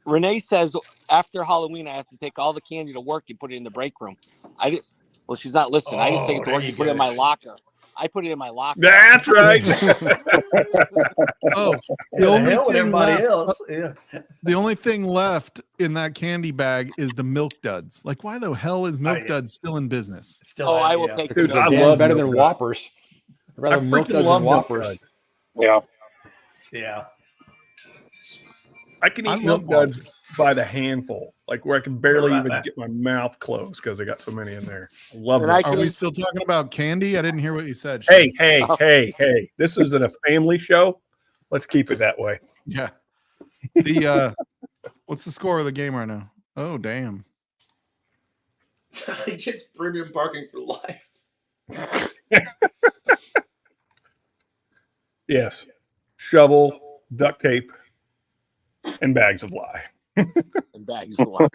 Renee says after Halloween, I have to take all the candy to work and put it in the break room. Well, she's not listening. I just take it to work and put it in my locker. I put it in my locker. That's right. Oh, the only hell with thing everybody left. else. Yeah. The only thing left in that candy bag is the Milk Duds. Like, why the hell is Milk Duds still in business? Still, I will take Because the they're I damn love better Milk than Duds. Whoppers. I'd rather Milk freaking Duds love than Milk Whoppers. Duds. Yeah. Yeah. I can I eat love Milk Duds Whoppers. by the handful, like where I can barely Right even back. get my mouth closed because I got so many in there. I love And them. I Are can we eat- still talking about candy? I didn't hear what you said. Hey, Shane. hey! This isn't a family show. Let's keep it that way. Yeah. The what's the score of the game right now? Oh, damn. He gets premium parking for life. Yes, shovel, duct tape, and bags of lye. and bags of lye.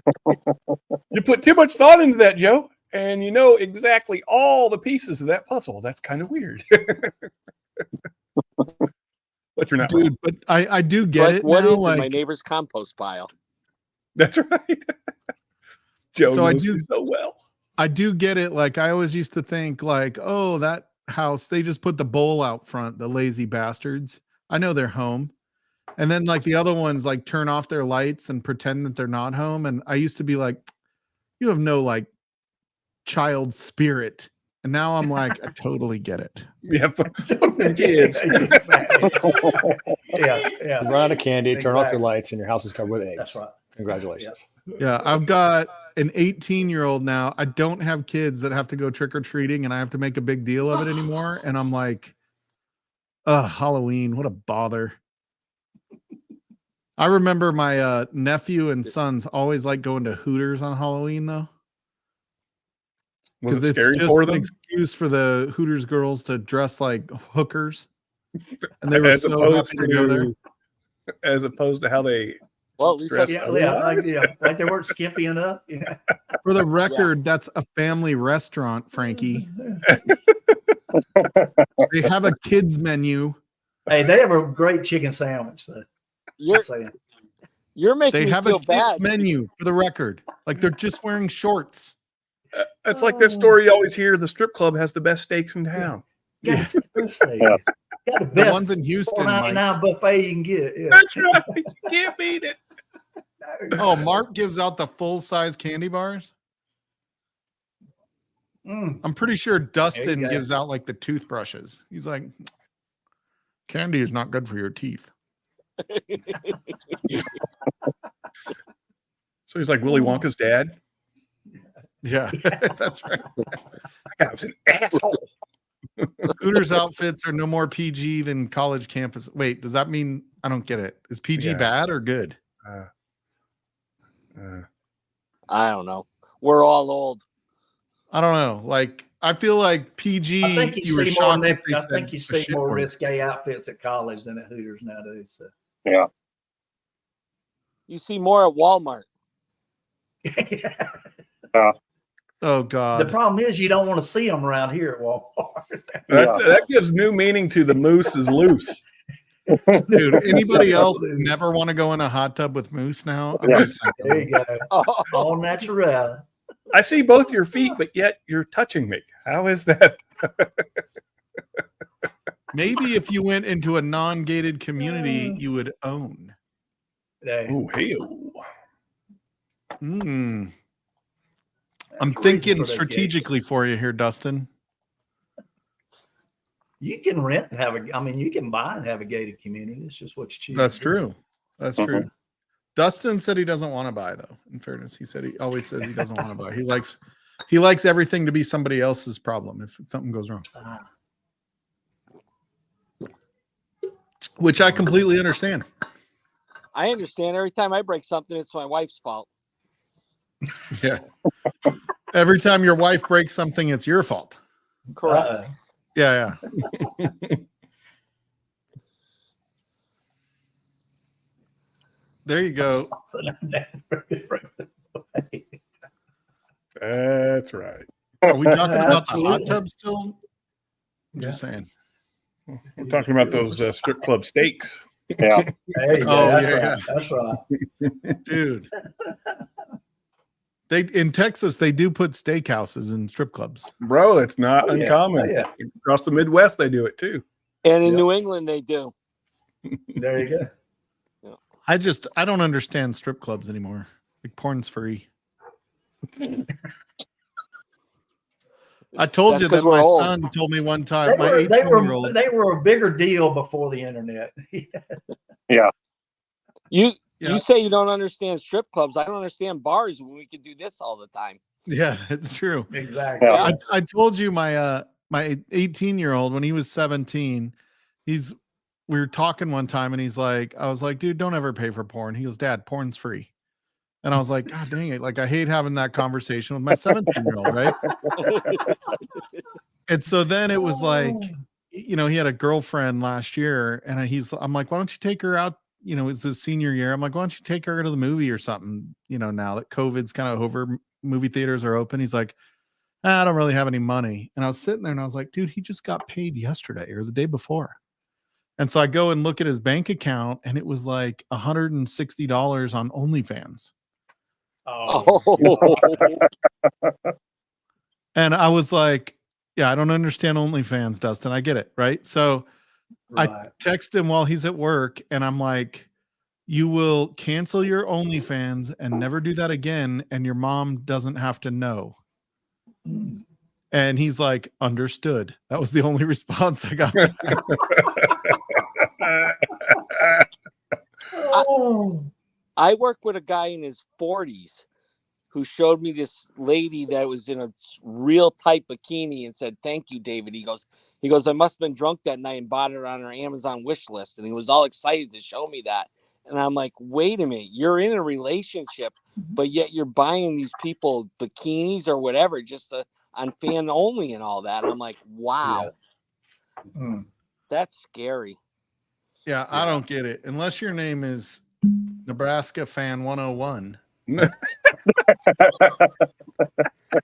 You put too much thought into that, Joe, and you know exactly all the pieces of that puzzle. That's kind of weird. But you're not wrong. Dude, but I do It's get like, it what now. is in my Like, neighbor's compost pile? That's right. Joe So I knows do- me so well. I do get it. Like, I always used to think, like, oh, that house, they just put the bowl out front, the lazy bastards. I know they're home. And then, like, the other ones, like, turn off their lights and pretend that they're not home. And I used to be like, you have no, like, child spirit. And now I'm like, I totally get it. Yeah, fucking kids. Yeah. You run out of candy, turn off your Exactly. lights, and your house is covered with eggs. That's right. Congratulations. Yeah, I've got an 18-year-old now. I don't have kids that have to go trick-or-treating and I have to make a big deal of it anymore. And I'm like, Halloween, what a bother. I remember my nephew and sons always like going to Hooters on Halloween, though. Was Because it it's scary just for an them? excuse for the Hooters girls to dress like hookers. And they were As so opposed happy to go there. As opposed to how they Well, at least dress. that's, Like they weren't skimpy enough. Yeah. For the record, that's a family restaurant, Frankie. They have a kids menu. Hey, they have a great chicken sandwich. So you're, just saying. you're making They me have a feel kids bad. menu, for the record. Like they're just wearing shorts. It's like that story you always hear: the strip club has the best steaks in town. Got the best steak. Yeah. Got the The best ones in Houston, Mike. $4.99 buffet you can get. Yeah. That's right. You can't beat it. Oh, Mark gives out the full-size candy bars. Mm. I'm pretty sure Dustin go. gives out like the toothbrushes. He's like, candy is not good for your teeth. So he's like Willy Wonka's dad. Yeah, that's right. That guy was an asshole. Hooters outfits are no more PG than college campus. Wait, does that mean I don't get it? Is PG Yeah. bad or good? I don't know. We're all old. I don't know. Like, I feel like PG. I think you were see more. shocked if they I said think you a see shit more word. risque outfits at college than at Hooters nowadays. So. Yeah. You see more at Walmart. Oh The God. problem is you don't want to see them around here at Walmart. That gives new meaning to the moose is loose. Dude, anybody else Loose. never want to go in a hot tub with Moose now? I'm Yeah. just saying. There you go. Oh, All natural. I see both your feet, but yet you're touching me. How is that? Maybe if you went into a non-gated community, you would own. There. Oh, hey. I'm Reason thinking for those strategically for you here, Dustin. You can rent and have a. I mean, you can buy and have a gated community. It's just what you choose. That's to do. true. That's true. Dustin said he doesn't want to buy, though. In fairness, he said he always says he doesn't want to buy. He likes everything to be somebody else's problem if something goes wrong, Ah, which I completely understand. I understand. Every time I break something, it's my wife's fault. Yeah. Every time your wife breaks something, it's your fault. Correct. uh-oh. Yeah, There you go. That's right. Are we talking about the hot Absolutely. tub still? I'm Yeah. just saying. We're talking about those strip club steaks. Yeah. There you go. Oh, That's yeah, right. That's right. Dude. They in Texas, they do put steakhouses in strip clubs. Bro, it's not Oh, yeah. uncommon. Oh, yeah. Across the Midwest, they do it too. And in Yep. New England, they do. There you go. I don't understand strip clubs anymore. Like porn's free. I told That's you 'cause that we're my old. son told me one They time, my were, 18-year-old. they were a bigger deal before the internet. Yeah. You Yeah. say you don't understand strip clubs. I don't understand bars when we could do this all the time. Yeah, it's true. Exactly. Yeah. I told you my 18-year-old when he was 17, we were talking one time and I was like, dude, don't ever pay for porn. He goes, Dad, porn's free. And I was like, God dang it. Like I hate having that conversation with my 17-year-old, right? And so then it was like, he had a girlfriend last year and I'm like, why don't you take her out? It's his senior year. I'm like, why don't you take her to the movie or something? Now that COVID's kind of over, movie theaters are open. He's like, I don't really have any money. And I was sitting there and I was like, dude, he just got paid yesterday or the day before. And so I go and look at his bank account and it was like $160 on OnlyFans. Oh, And I was like, yeah, I don't understand OnlyFans, Dustin. I get it. Right. So right. I text him while he's at work and I'm like, you will cancel your OnlyFans and never do that again. And your mom doesn't have to know. And he's like, understood. That was the only response I got. I work with a guy in his 40s who showed me this lady that was in a real tight bikini and said, thank you, David. He goes, I must have been drunk that night and bought it on her Amazon wish list. And he was all excited to show me that. And I'm like, wait a minute, you're in a relationship, but yet you're buying these people bikinis or whatever, just on fan only and all that. I'm like, wow, that's scary. Yeah, I don't get it. Unless your name is Nebraska Fan 101.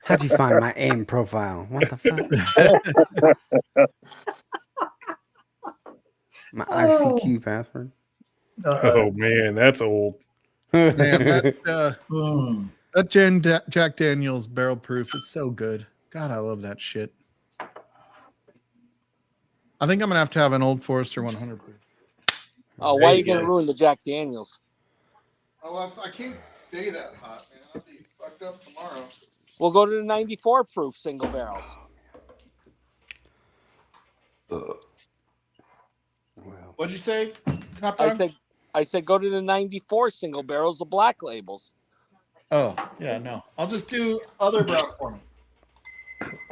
How'd you find my AIM profile? What the fuck? My ICQ password. Oh man, that's old. Man, that Jack Daniels barrel proof is so good. God, I love that shit. I think I'm gonna have to have an Old Forester 100 proof. Oh, why are you gonna ruin the Jack Daniels? Oh, I can't stay that hot, man. I'll be fucked up tomorrow. We'll go to the 94 proof single barrels. What'd you say? Top I Dog? said go to the 94 single barrels, the black labels. Oh, yeah, no. I'll just do other brown for me.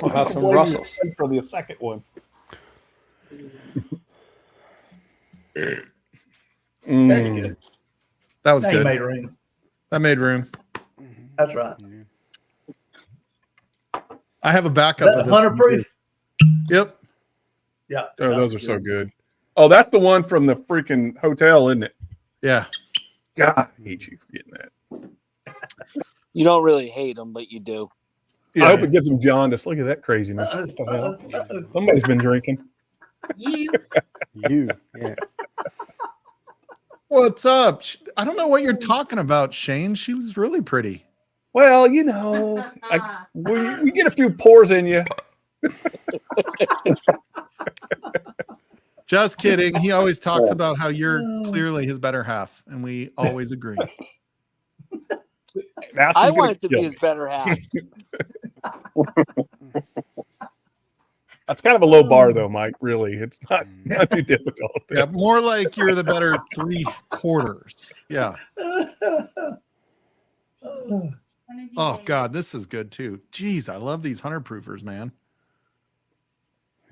I'll have some Russells. For the second one. That was That good. made room. That made room. That's right. I have a Is backup that of this. 100 one, proof? too. Yep. Yeah. Oh, those are so good. Oh, that's the one from the freaking hotel, isn't it? Yeah. God, I hate you for getting that. You don't really hate them, but you do. Yeah. I hope it gives them jaundice. Look at that craziness. What the hell? Somebody's been drinking. You. Yeah. What's up? I don't know what you're talking about, Shane. She's really pretty. Well, we get a few pores in you. Just kidding. He always talks about how you're clearly his better half, and we always agree. I want it to be his better half. That's kind of a low bar, though, Mike. Really, it's not too difficult. Yeah, more like you're the better 3/4. Yeah. Oh God, this is good too. Jeez, I love these 100 proofers, man.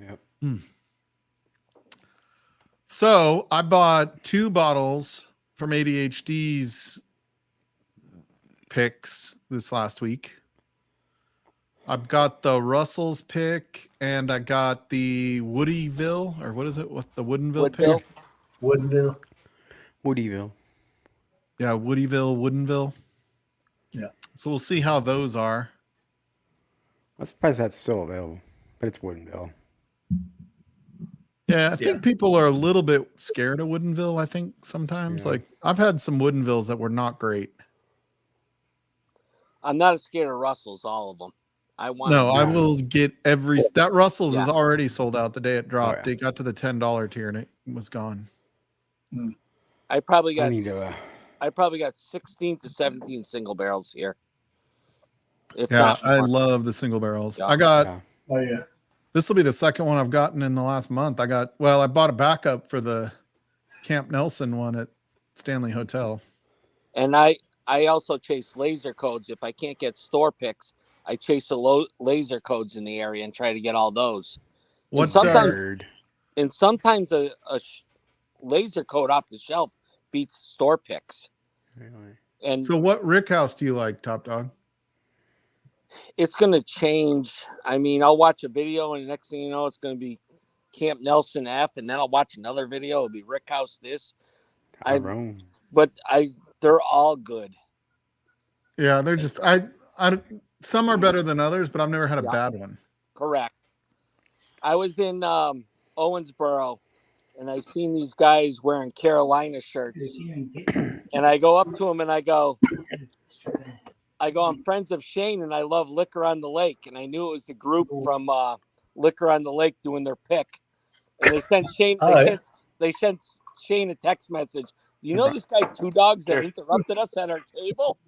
Yep. So I bought 2 bottles from ADHD's picks this last week. I've got the Russell's pick and I got the Woodyville, or what is it? What the Woodenville Woodville. pick? Woodenville. Woodyville. Yeah, Woodyville, Woodenville. Yeah. So we'll see how those are. I'm surprised that's still available, but it's Woodenville. Yeah, I think people are a little bit scared of Woodenville. I think sometimes, Yeah. like I've had some Woodenvilles that were not great. I'm not as scared of Russells, all of them. I want. No, I No. will get every that Russell's Yeah. is already sold out the day it dropped. yeah. It got to the $10 tier and it was gone. I probably I got. need to. I probably got 16 to 17 single barrels here. If Yeah, not I more. love the single barrels. Yeah. I got Yeah. Oh yeah. this will be the second one I've gotten in the last month. I bought a backup for the Camp Nelson one at Stanley Hotel. And I also chase laser codes. If I can't get store picks, I chase the laser codes in the area and try to get all those. What and sometimes, Bird. and sometimes a laser code off the shelf beats store picks. Really? And So what Rick House do you like, Top Dog? it's going to change. I mean, I'll watch a video, and the next thing you know, it's going to be Camp Nelson F, and then I'll watch another video. It'll be Rick House this. Tyrone. They're all good. Yeah, they're just some are better than others, but I've never had a bad one. Correct. I was in Owensboro, and I seen these guys wearing Carolina shirts, and I go up to them and I go, I'm friends of Shane, and I love Liquor on the Lake, and I knew it was the group from Liquor on the Lake doing their pick, and they sent Shane. They sent Shane a text message. Do you know this guy Two Dogs that interrupted us at our table?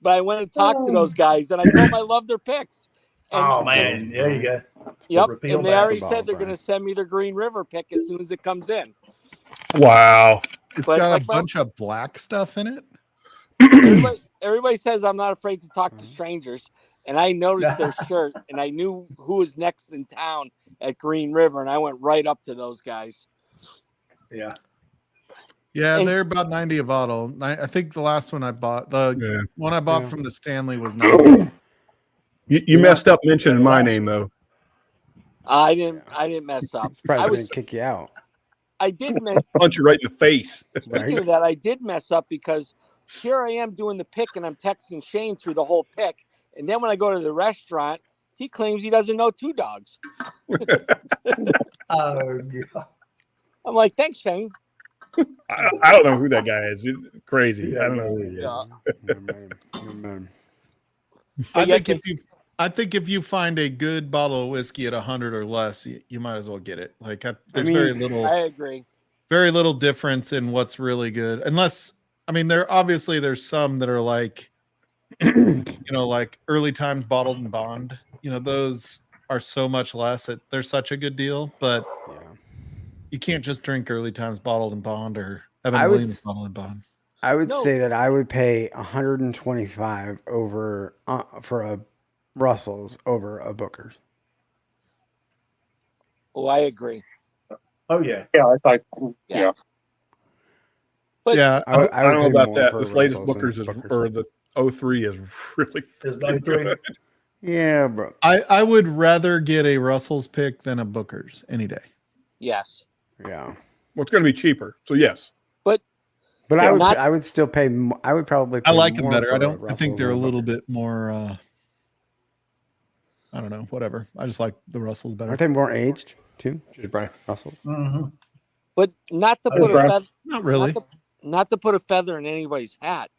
But I went and talked to those guys, and I told them I love their picks. And, man, there you go. Yep, Repeal and they that. already said they're going to send me their Green River pick as soon as it comes in. Wow. It's But got like a bunch of black stuff in it. Everybody says I'm not afraid to talk to strangers, and I noticed their shirt, and I knew who was next in town at Green River, and I went right up to those guys. Yeah. Yeah, And- they're about 90 a bottle. I think the last one I bought, the one I bought from the Stanley was 90. You messed up mentioning my name though. I didn't mess up. Surprised they didn't kick you out. I did punch you right in the face. Speaking of that, I did mess up because here I am doing the pick, and I'm texting Shane through the whole pick, and then when I go to the restaurant, he claims he doesn't know Two Dogs. Oh God. I'm like, thanks, Shane. I don't know who that guy is. It's crazy. I don't know who he is. I think if you find a good bottle of whiskey at 100 or less, you might as well get it. Like there's very little. I agree. Very little difference in what's really good, unless there's some that are like, like Early Times Bottled and Bond. Those are so much less. They're such a good deal, but you can't just drink Early Times Bottled and Bond or Evan Williams Bottled and Bond. I would say that I would pay $125 over for a Russell's over a Booker's. Oh, I agree. Oh yeah. Yeah, I thought. Yeah. But I don't know about that. This latest Russell's Booker's or the 03 is really good. Yeah, bro. I would rather get a Russell's pick than a Booker's any day. Yes. Yeah. Well, it's going to be cheaper. So yes. But I would still pay. I would probably. Pay I like them more better. for I think they're a Russell's little bit more. I don't know. Whatever. I just like the Russells better. Aren't they more aged too? Cheers, Brian. Russells. Mm-hmm. But not to put a feather. Not really. Not to put a feather in anybody's hat.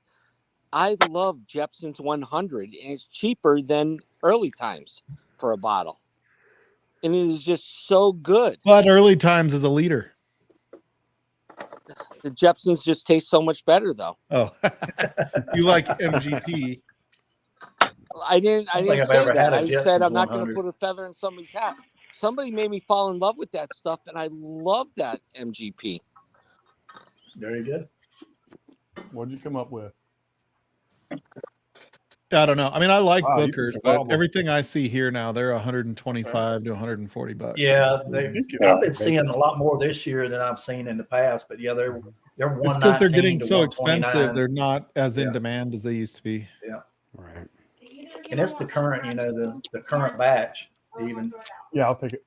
I love Jepson's 100, and it's cheaper than Early Times for a bottle, and it is just so good. But Early Times is a leader. The Jepsons just taste so much better, though. Oh, you like MGP? I didn't I've say ever had that. a I said Jepson's I'm not going to 100. put a feather in somebody's hat. Somebody made me fall in love with that stuff, and I love that MGP. Very good. What did you come up with? I don't know. I mean, I like Wow, you Booker's, picked a but problem. everything I see here now, they're 125 to 140 bucks. Yeah, I've been seeing a lot more this year than I've seen in the past. But yeah, they're 119. It's because they're getting to so 129. expensive. They're not as in Yeah. demand as they used to be. Yeah, Right. and it's the current, the current batch. Even Yeah, I'll take it.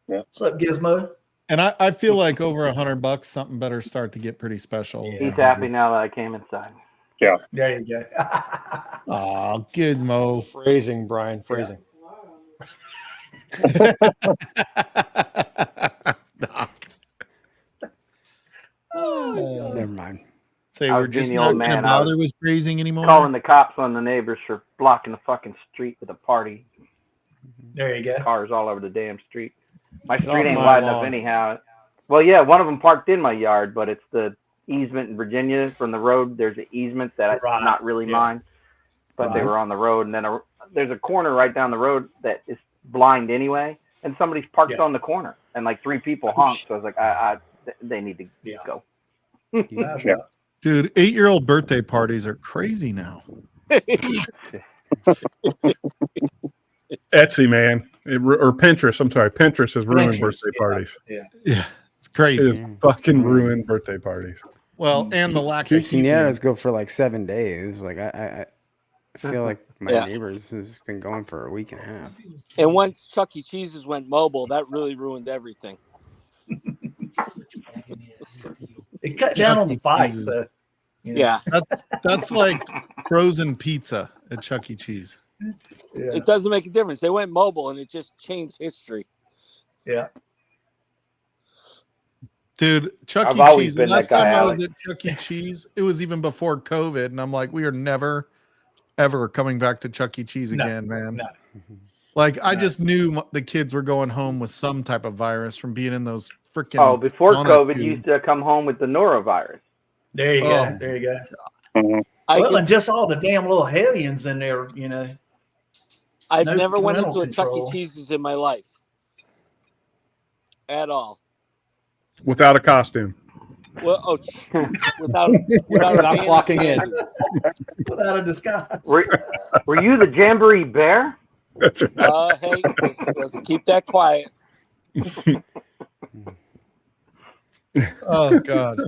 what's up, Gizmo? And I feel like over $100, something better start to get pretty special. Yeah. He's happy now that I came inside. Yeah. There you go. Oh, gizmo. Phrasing, Brian. Phrasing. Doc. Never mind. Say I we're was being just the not old going to man. I bother was with phrasing anymore. calling the cops on the neighbors for blocking the fucking street with a party. There you go. Cars all over the damn street. My Get off street ain't my wide enough lawn. anyhow. Well, yeah, one of them parked in my yard, but it's the easement in Virginia from the road. There's an easement that's Right. not really Yeah. mine, but they Right. were on the road. And then there's a corner right down the road that is blind anyway, and somebody's parked Yeah. on the corner, and like 3 people honked. So I was like, they need to Yeah. go. That's Yeah. right. Dude, 8-year-old birthday parties are crazy now. Etsy, man, or Pinterest. I'm sorry, Pinterest has ruined Pinterest, birthday yeah. parties. Yeah. Yeah, it's crazy. It has fucking ruined birthday parties. Well, and the lack of Quinceañeras go for like 7 days. Like I feel like my Yeah. neighbors has been going for a week and a half. And once Chuck E. Cheese's went mobile, that really ruined everything. It cut down on the Chuck E. fight, Cheese's. so you know. Yeah. That's like frozen pizza at Chuck E. Cheese. Yeah. It doesn't make a difference. They went mobile and it just changed history. Yeah. Dude, Chuck I've E. always Cheese. been that Last time guy, I was Alex. at Chuck E. Cheese, it was even before COVID, and I'm like, we are never, ever coming back to Chuck E. Cheese No, again, man. no. Like, I No. just knew the kids were going home with some type of virus from being in those freaking. Oh, before sauna COVID, you tubes. used to come home with the norovirus. There you Oh. go. There you go. Mhm. Well, and just all the damn little hellions in there, you know. I've No never went parental into a Chuck E. control. Cheese's in my life. At all. Without a costume. Well, without Without a band clocking in. behind me. Without a disguise. Were you the Jamboree Bear? That's right. Hey, let's keep that quiet. Oh God.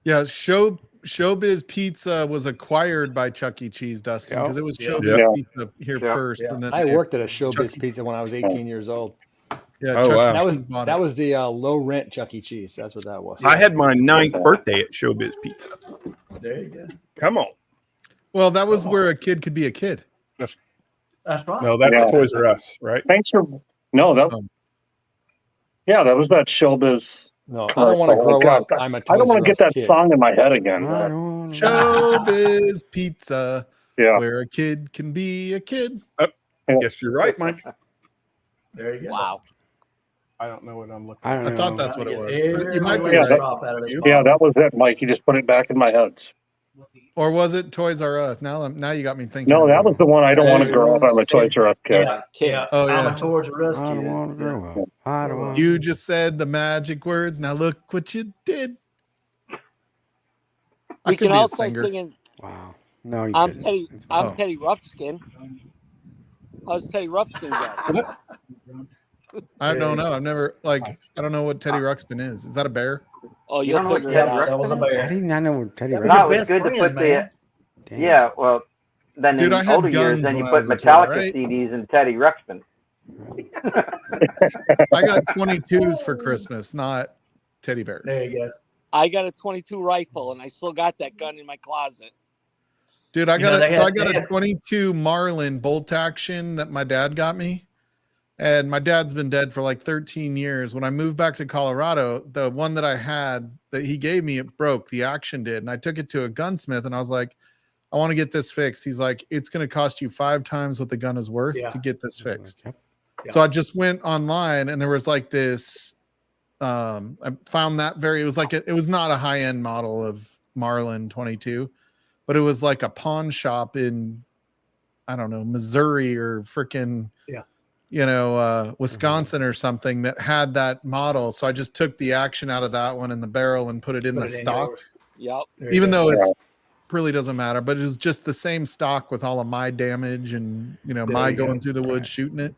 Yeah, Showbiz Pizza was acquired by Chuck E. Cheese, Dustin, because it was Yeah. Showbiz Yeah. Pizza here Yeah. first, Yeah. and then I they- worked at a Chuck Showbiz E. Pizza when I was 18 years old. Yeah, Oh, Chuck wow. E. That was Cheese bought that it. was the low rent Chuck E. Cheese. That's what that was. I had my 9th birthday at Showbiz Pizza. There you go. Come on. Well, that was where a kid could be a kid. That's right. No, that's Yeah. Toys R Us, right? Thanks for no that. Oh. Yeah, that was that Showbiz. No, I don't want to commercial. grow Oh, up. God, I'm a I don't Toys want R to get Us that kid. song in my head again. I don't Showbiz Pizza, Yeah. where a kid can be a kid. Yes, you're right, Mike. There you go. Wow. I don't know what I'm looking I don't know. I thought that's what it was. But Every you might be Yeah, right. that- drop out of this Yeah, bottle. that was it, Mike. You just put it back in my head. Or was it Toys R Us? Now you got me thinking. No, it that was the one. I don't want to Toys grow R up. I'm a Us. Toys R Us kid. Yeah, Kid. yeah. Oh, I'm yeah. a Toys R Us I kid. don't want to grow up. I don't want. You just said the magic words. Now look what you did. I We could can be a all start singer. singing Wow. No, you I'm couldn't. Teddy It's I'm Oh. Teddy Ruffskin. How's Teddy Ruffskin go? I don't know. I've never I don't know what Teddy Ruxpin is. Is that a bear? Oh, You you'll don't know what figure it Teddy out. That was a I bear. did not know what Teddy That Ruxpin. was No, your it was best good to friend, put man. the Damn. yeah. Well, then Dude, I in had older years, guns then you when I put was a kid, Metallica right? CDs and Teddy Ruxpin. I got 22s for Christmas, not teddy bears. There you go. I got a 22 rifle and I still got that gun in my closet. Dude, I You got know, it. So I they got a had- 22 Marlin bolt action that my dad got me. And my dad's been dead for like 13 years. When I moved back to Colorado, the one that I had that he gave me, it broke. The action did. And I took it to a gunsmith and I was like, I want to get this fixed. He's like, it's going to cost you 5 times what the gun is worth Yeah. to get this fixed. Yep. Yeah. So I just went online and there was like this. I found that it was like it was not a high end model of Marlin 22, but it was like a pawn shop in, I don't know, Missouri or freaking, Wisconsin or something that had that model. So I just took the action out of that one in the barrel and put it in Put the it in stock, yours. Yep. There you even go. though it's really doesn't matter, but it was just the same stock with all of my damage and, my you go. going through the woods shooting it.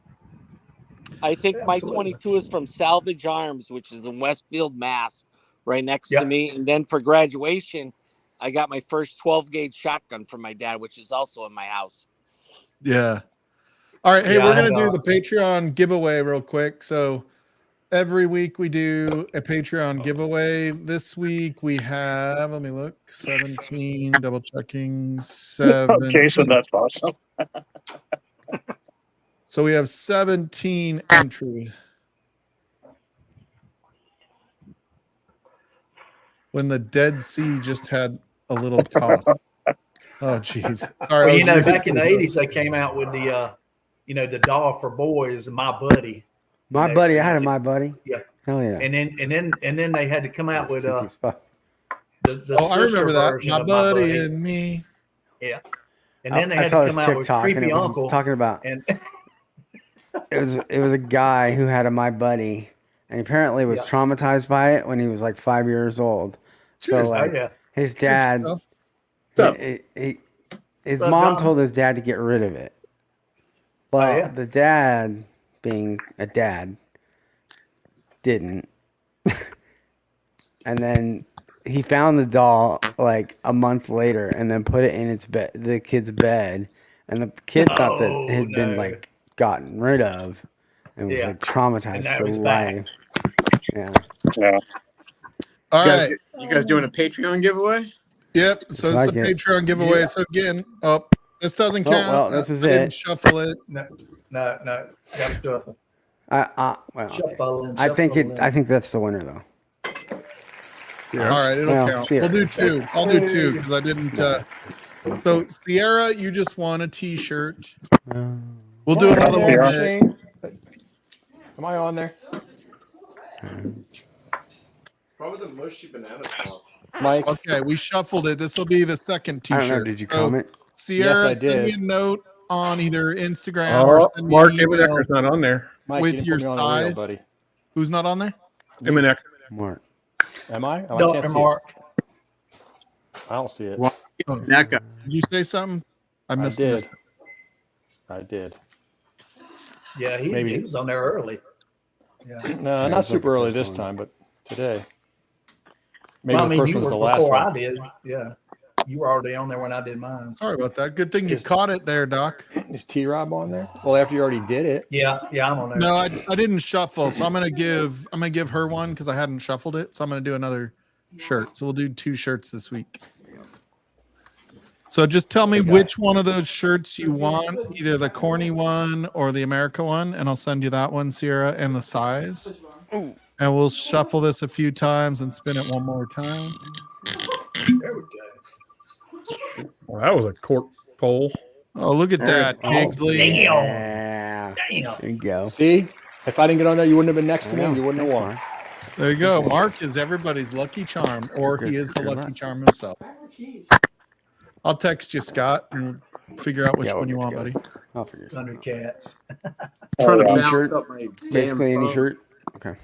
I think my Absolutely. 22 is from Salvage Arms, which is in Westfield, Mass, right next Yep. to me. And then for graduation, I got my first 12 gauge shotgun from my dad, which is also in my house. Yeah. All right. Hey, Yeah, we're I going to had, do the Patreon giveaway real quick. So every week we do a Patreon giveaway. This week we have, let me look, 17, double checking, 7. Jason, that's awesome. So we have 17 entries. When the Dead Sea just had a little cough. Oh, geez. Sorry. Well, you know, back in the 80s, they came out with the, you know, the doll for boys, My Buddy. My buddy, I had a My Buddy. Yeah. Hell yeah. And then they had to come out with the I remember that. version My of buddy and me. Yeah. And then they I had saw to this come out with TikTok and Creepy it was Uncle. talking about And it was a guy who had a My Buddy and apparently was traumatized by it when he was like 5 years old. Cheers. So like yeah. his dad, his What's up, mom John? told his dad to get rid of it. But yeah. the dad, being a dad, didn't. And then he found the doll like a month later and then put it in its bed, the kid's bed. And the kid thought that it had been like gotten rid of and was like traumatized for life. Yeah. Yeah. All right. You guys doing a Patreon giveaway? Yep. So this is a Patreon giveaway. Yeah. So again, this doesn't count. well, this is I didn't it. Shuffle it. No. Got to shuffle. Well, Shuffle and I think shuffle I think that's the winner though. All right, it'll Well, count. Sierra. We'll do 2. I'll do 2 because I didn't. So Sierra, you just won a T-shirt. We'll do another one. Shane? Am I on there? Probably the mushy banana pop. Mike? Okay, we shuffled it. This will be the second I T-shirt. don't know. Did you comment? Sierra, Yes, I send me did. a note on either Instagram or send me Mark an email Emaneker's not on there. Mike, with you didn't your put me on the wheel, size. buddy. Who's not on there? Emaneker. Mark. Am I? Oh, I Dr. can't see Mark. it. I don't see it. That guy. Did you say something? I missed did. it. I did. Yeah, he Maybe. was on there early. Yeah. No, Yeah, not it's not super the early first this one. time, but today. Maybe Well, I the mean, first you one's were the last before one. I did. Yeah. You were already on there when I did mine. Sorry about that. Good thing you caught it there, Doc. Is T-Rob on there? Well, after you already did it. Yeah, I'm on there. No, I didn't shuffle, so I'm gonna give her one because I hadn't shuffled it. So I'm gonna do another shirt. So we'll do 2 shirts this week. So just tell me which one of those shirts you want, either the corny one or the America one, and I'll send you that one, Sierra, and the size. And we'll shuffle this a few times and spin it one more time. There we go. Well, that was a cork poll. Oh, look at that, Kingsley. Yeah. Damn. There you go. See? If I didn't get on there, you wouldn't have been next to me. I know. You wouldn't have Thanks, won. Mark. There you go. Mark is everybody's lucky charm, or he is the lucky charm himself. I'll text you, Scott, and figure out which Yeah, we'll one you get want, together. buddy. I'll figure it out. Thundercats. Trying to T-shirt. balance up my Basically damn any phone. shirt. Okay.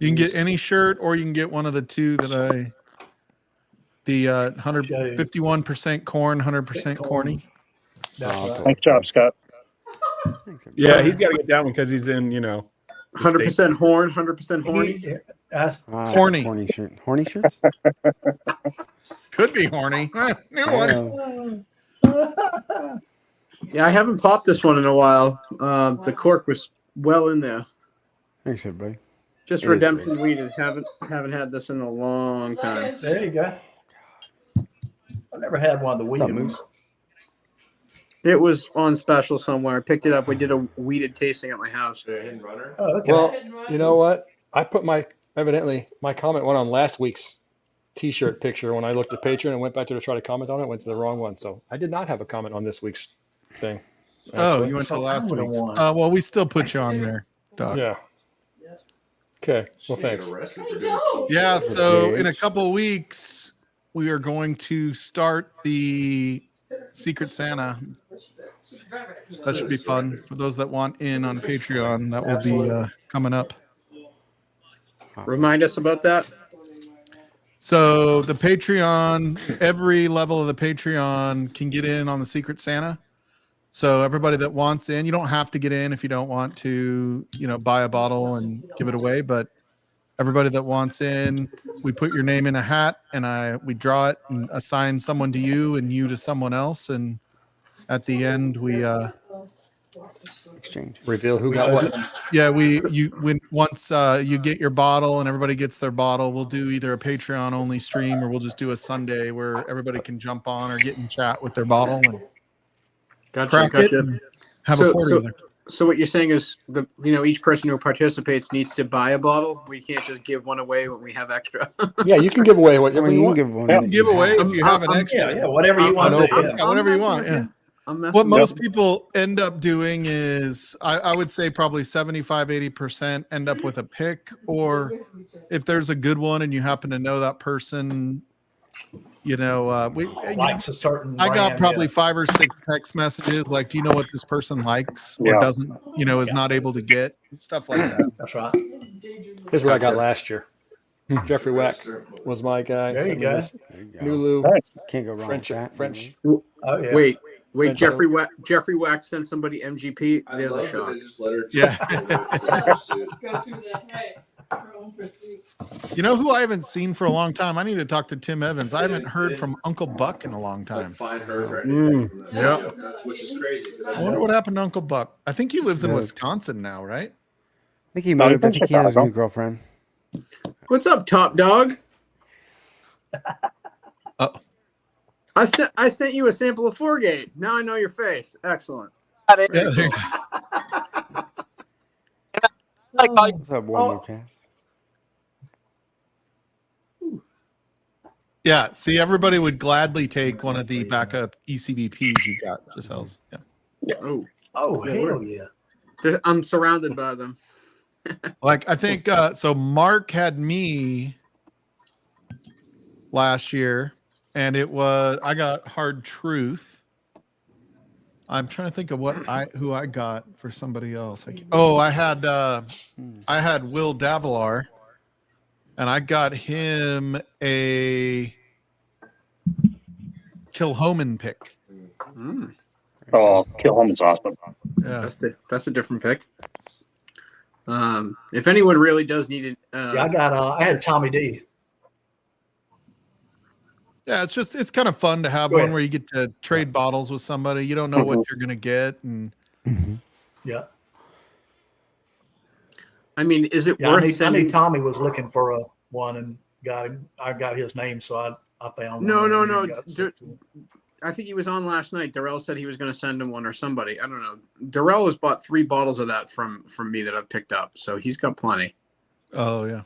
You can get any shirt, or you can get one of the 2 that the 151% corn, 100% corny. That's right. Nice job, Scott. Yeah, he's got to get that one because he's in, 100% horn, 100% horny. That's Corny. Horny shirt. Horny shirts? Could be horny. New one. Yeah, I haven't popped this one in a while. The cork was well in there. Thanks, everybody. Just It is redemption weeded. Haven't had this in a long time. there you go. I never had one of the What's up, weed Moose? ones. It was on special somewhere. I picked it up. We did a weeded tasting at my house. Oh, okay. Well, you know what? I put my comment went on last week's T-shirt picture when I looked at Patreon and went back to try to comment on it. Went to the wrong one, so I did not have a comment on this week's thing. Oh, actually. you went to So last I would've week's. won. Well, we still put you on there, Doc. Yeah. Okay. Well, thanks. Yeah, so in a couple of weeks, we are going to start the Secret Santa. That should be fun for those that want in on Patreon. That will be coming up. Remind us about that. So the Patreon, every level of the Patreon can get in on the Secret Santa. So everybody that wants in, you don't have to get in if you don't want to, buy a bottle and give it away. But everybody that wants in, we put your name in a hat and we draw it and assign someone to you and you to someone else. And at the end, we Exchange. Reveal who got what. Yeah, once you get your bottle and everybody gets their bottle, we'll do either a Patreon only stream or we'll just do a Sunday where everybody can jump on or get in chat with their bottle and crack it and have a pour together. So what you're saying is each person who participates needs to buy a bottle. We can't just give one away when we have extra. Yeah, you can give away whatever you want. You can give away if you have an extra. Yeah, whatever you want. Whatever you want. Yeah. What most people end up doing is, I would say probably 75-80% end up with a pick, or if there's a good one and you happen to know that person, likes a certain. I got probably 5 or 6 text messages like, "Do you know what this person likes or doesn't? Is not able to get stuff like that." That's right. Here's what I got last year. Jeffrey Wack was my guy. There you go. Nulu. Nice. Can't go wrong with that. French. Oh, yeah. Wait. French Jeffrey Wack sent somebody MGP. There's a shot. Yeah. You know who I haven't seen for a long time? I need to talk to Tim Evans. I haven't heard from Uncle Buck in a long time. Yeah. Which is crazy. I wonder what happened to Uncle Buck. I think he lives in Wisconsin now, right? I think he moved. I think he has a new girlfriend. What's up, top dog? Oh. I sent you a sample of Fourgate. Now I know your face. Excellent. Yeah, there you go. What's up, Warm Cast? Yeah, see, everybody would gladly take one of the backup ECBPs you got, Giselle's. Yeah. Oh, hell yeah. I'm surrounded by them. Like, I think, so Mark had me last year, and I got Hard Truth. I'm trying to think of who I got for somebody else. I had Will Davilar, and I got him a Kilhoman pick. Oh, Kilhoman's awesome. Yeah, that's a different pick. If anyone really does need it, I had Tommy D. Yeah, it's kind of fun to have one where you get to trade bottles with somebody. You don't know what you're gonna get, and yeah. I mean, is it worth? I knew Tommy was looking for one and got him. I got his name, so I found. No. I think he was on last night. Darrell said he was going to send him one, or somebody. I don't know. Darrell has bought 3 bottles of that from me that I've picked up, so he's got plenty. Oh yeah.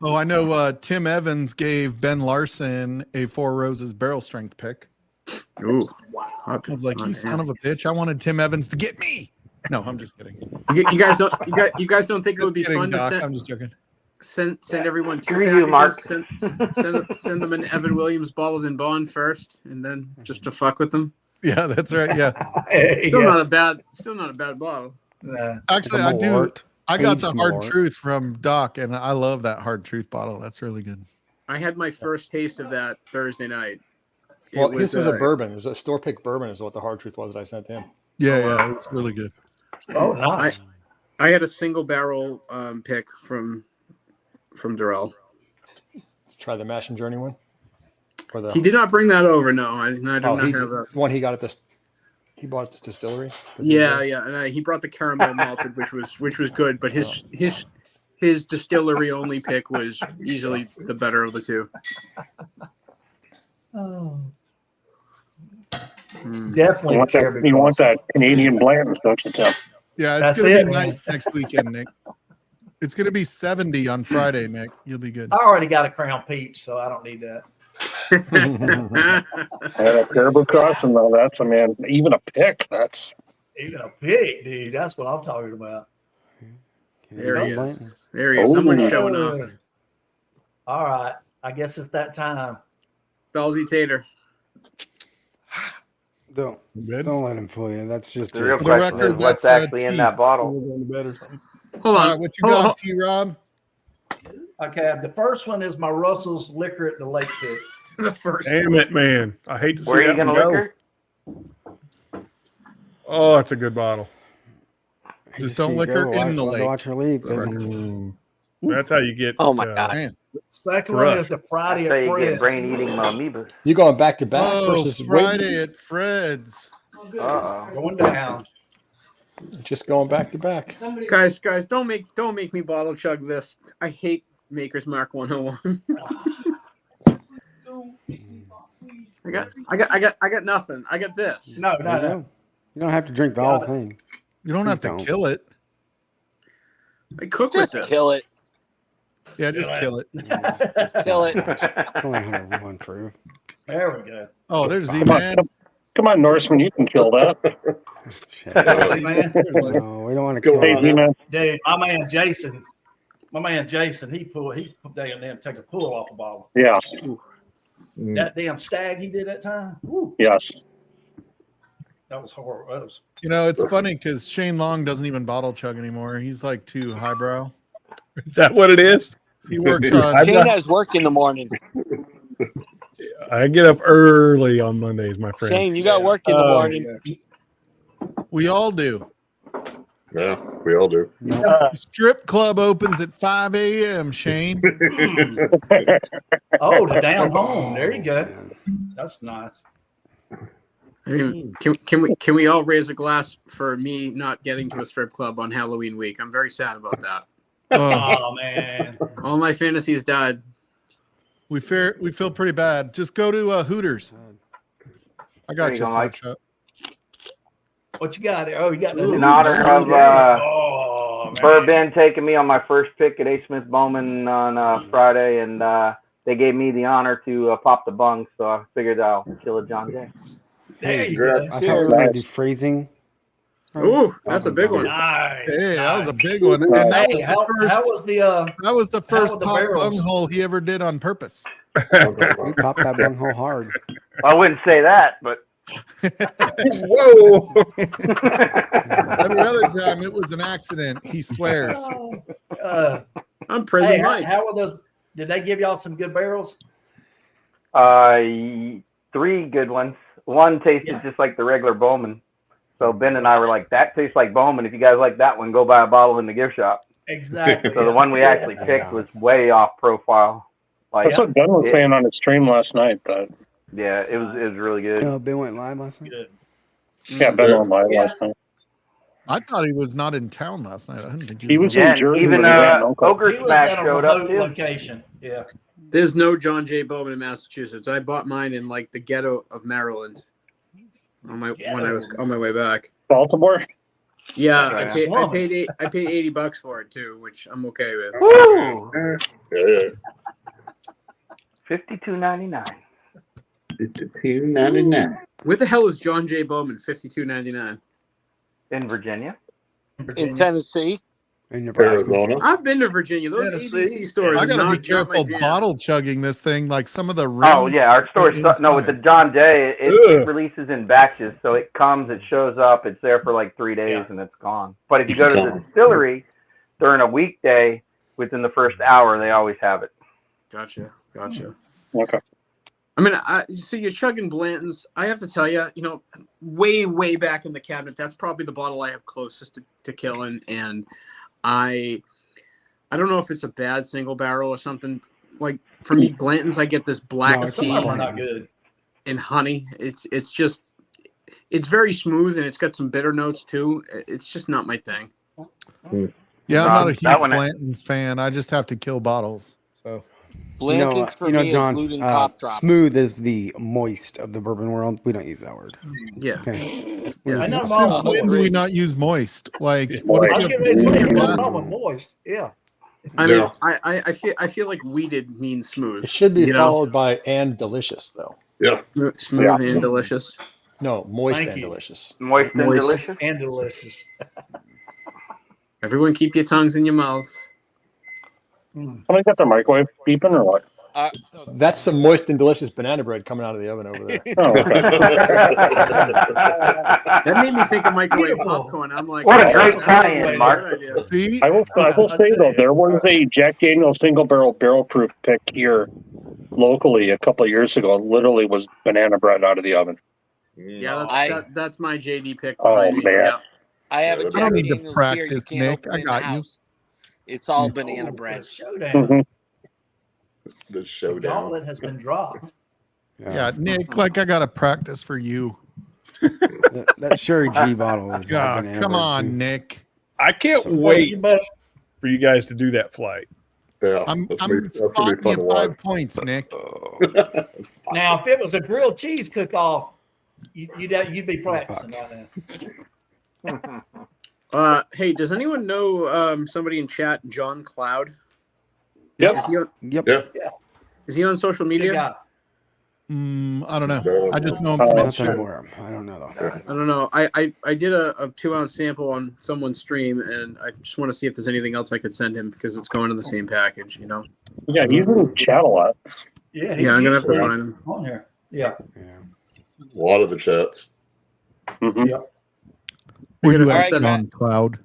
I know Tim Evans gave Ben Larson a 4 Roses barrel strength pick. Ooh, wow. I was like, you son of a bitch. I wanted Tim Evans to get me. No, I'm just kidding. You guys don't think it would be fun Doc, to I'm just joking. Send everyone 2 you, Mark. packages, send them an Evan Williams bottled in bond first, and then just to fuck with them. Yeah, that's right. Yeah. Still not a bad bottle. Actually, I got the Hard Truth from Doc, and I love that Hard Truth bottle. That's really good. I had my first taste of that Thursday night. This was a bourbon. It was a store pick bourbon is what the Hard Truth was that I sent him. Yeah, it's really good. Oh, nice. I had a single barrel pick from Darrell. Try the Mash and Journey one? He did not bring that over, no. I did not have that. One he got at this. He bought at this distillery. Yeah, and he brought the caramel malted, which was good, but his distillery only pick was easily the better of the two. Oh. Definitely. You want that Canadian blend, don't you, Tim? Yeah, it's going to be nice next weekend, Nick. It's going to be 70 on Friday, Nick. You'll be good. I already got a Crown Peach, so I don't need that. A Caribou Cross and all that's even a pick. That's even a pick, dude. That's what I'm talking about. There he is. Someone's showing up. All right. I guess it's that time. Stahlzee Tater. Don't let him fool you. That's just the real question is what's actually in that bottle. Hold on. What you got, T-Rob? Okay, the first one is my Russell's Liquor at the Lake Pit. The first. Damn it, man! I hate to see Where are you that gonna one liquor? Oh, it's a good bottle. Just don't liquor in the lake. Watch her leave. That's how you get. Oh my god! Second one is the Friday at Fred's. Brain-eating amoebas. You going back to back versus Friday at Fred's. Uh-oh. Going down. Just going back to back. Guys, don't make me bottle chug this. I hate Maker's Mark 101. I got nothing. I got this. No. You don't have to drink the whole thing. You don't have to kill it. I cook Just with this. kill it. Yeah, just kill it. Kill it. Only 101 proof. There we go. Oh, there's Z-Man. Come on, Norseman, you can kill that. Man. No, we don't want to kill Hey, it. Z-Man. Dude, my man Jason, he put down there and take a pull off a bottle. Yeah. That damn stag he did that time. Woo, Yes. that was horrible. That was, You know, it's funny because Shane Long doesn't even bottle chug anymore. He's like too highbrow. Is that what it is? He works on. Shane has work in the morning. I get up early on Mondays, my friend. Shane, you got work in the morning. We all do. Yeah, we all do. Strip club opens at 5 a.m. Shane. oh, the down home. There you go. That's nice. I mean, can we all raise a glass for me not getting to a strip club on Halloween week? I'm very sad about that. Oh man, all my fantasies died. We feel pretty bad. Just go to Hooters. I got you, Slapshot. What you got there? Oh, you got the in honor of Bourbon taking me on my first pick at A. Smith Bowman on Friday, and they gave me the honor to pop the bung, so I figured I'll kill a John Jay. There you go. I thought we were going to do phrasing. Ooh, that's a big one. Nice. Hey, nice. that was a big one. And that was how was the first the pop barrels? bunghole he ever did on purpose. We popped that bunghole hard. I wouldn't say that, but Whoa! Every other time it was an accident. He swears. I'm Prison Hey, Mike. how were those? Did they give y'all some good barrels? 3 good ones. One tasted just like the regular Bowman. So Ben and I were like, that tastes like Bowman. If you guys like that one, go buy a bottle in the gift shop. Exactly. So the one we actually picked was way off profile. Like, That's what Ben was saying on his stream last night. That yeah, it was really good. Ben went live last night? Yeah, Ben went live last night. I thought he was not in town last night. I didn't think He was in in Jersey. Even Ogre He was Smash at a showed up remote too. location. Yeah. There's no John J. Bowman in Massachusetts. I bought mine in like the ghetto of Maryland. When I was on my way back. Baltimore. Yeah, Okay. I paid $80 for it too, which I'm okay with. Woo! Yeah. $52.99. $52.99. Where the hell is John J. Bowman? $52.99 In Virginia. In Tennessee. In Nebraska. Arizona. I've been to Virginia. Those Tennessee. ABC stores. I gotta not, be careful not my jam. bottle chugging this thing. Like some of the Oh yeah, our store. No, with the John Jay, it releases in batches. So it comes, it shows up, it's there for like 3 days, and it's gone. But if you go to the distillery during a weekday, within the first hour, they always have it. Gotcha. Okay. I mean, so you're chugging Blanton's. I have to tell you, way back in the cabinet, that's probably the bottle I have closest to killing. And I don't know if it's a bad single barrel or something. Like for me, Blanton's, I get this black tea not good. and honey. It's very smooth and it's got some bitter notes too. It's just not my thing. Yeah, I'm not a that huge one- Blanton's fan. I just have to kill bottles. So Blanton's for me John, is gluten cough drops. smooth is the moist of the bourbon world. We don't use that word. Yeah. Okay. Yeah. I know since Mom when do we not use moist? Like, what I was if getting ready to say you no have problem with moist. Yeah. I mean, Yeah. I feel like weeded means smooth. It should be followed by and delicious though. Yeah. Smooth and delicious. No, moist Thank and you. delicious. Moist and Moist. delicious. And delicious. Everyone keep your tongues in your mouths. Somebody got the microwave beeping or what? That's some moist and delicious banana bread coming out of the oven over there. Oh. That made me think of microwave Beautiful. popcorn. I'm like, What a oh, great that's tie-in, good Mark. idea. See, I will say though, there was a Jack Daniel's single barrel proof pick here locally a couple of years ago. It literally was banana bread out of the oven. Yeah, that's my JD pick. Oh, behind me. man. Yeah. I have a I Jack don't need to Daniel's practice, here. You can't Nick. open I in got the you. house. It's all banana bread. Showdown. Mhm. The The showdown. gauntlet has been dropped. yeah, Nick, like I gotta practice for you. That Sherry G bottle is God, come on, Nick. I can't wait for you guys to do that flight. Yeah, I'm that's gonna be spotting fun you to 5 watch. points, Nick. Now, if it was a grilled cheese cook-off, you'd be practicing right now. Hey, does anyone know somebody in chat, John Cloud? Yep. Is he on, Yeah. is he on social media? I don't know. I just know him from Nothing Instagram. more. I don't know though. I don't know. I did a 2-ounce sample on someone's stream, and I just want to see if there's anything else I could send him because it's going in the same package, you know? Yeah, he's in chat a lot. Yeah, I'm gonna have to find him on here. Yeah. A lot of the chats. Mm-hmm. Yep. Where you All at, right, John Cloud?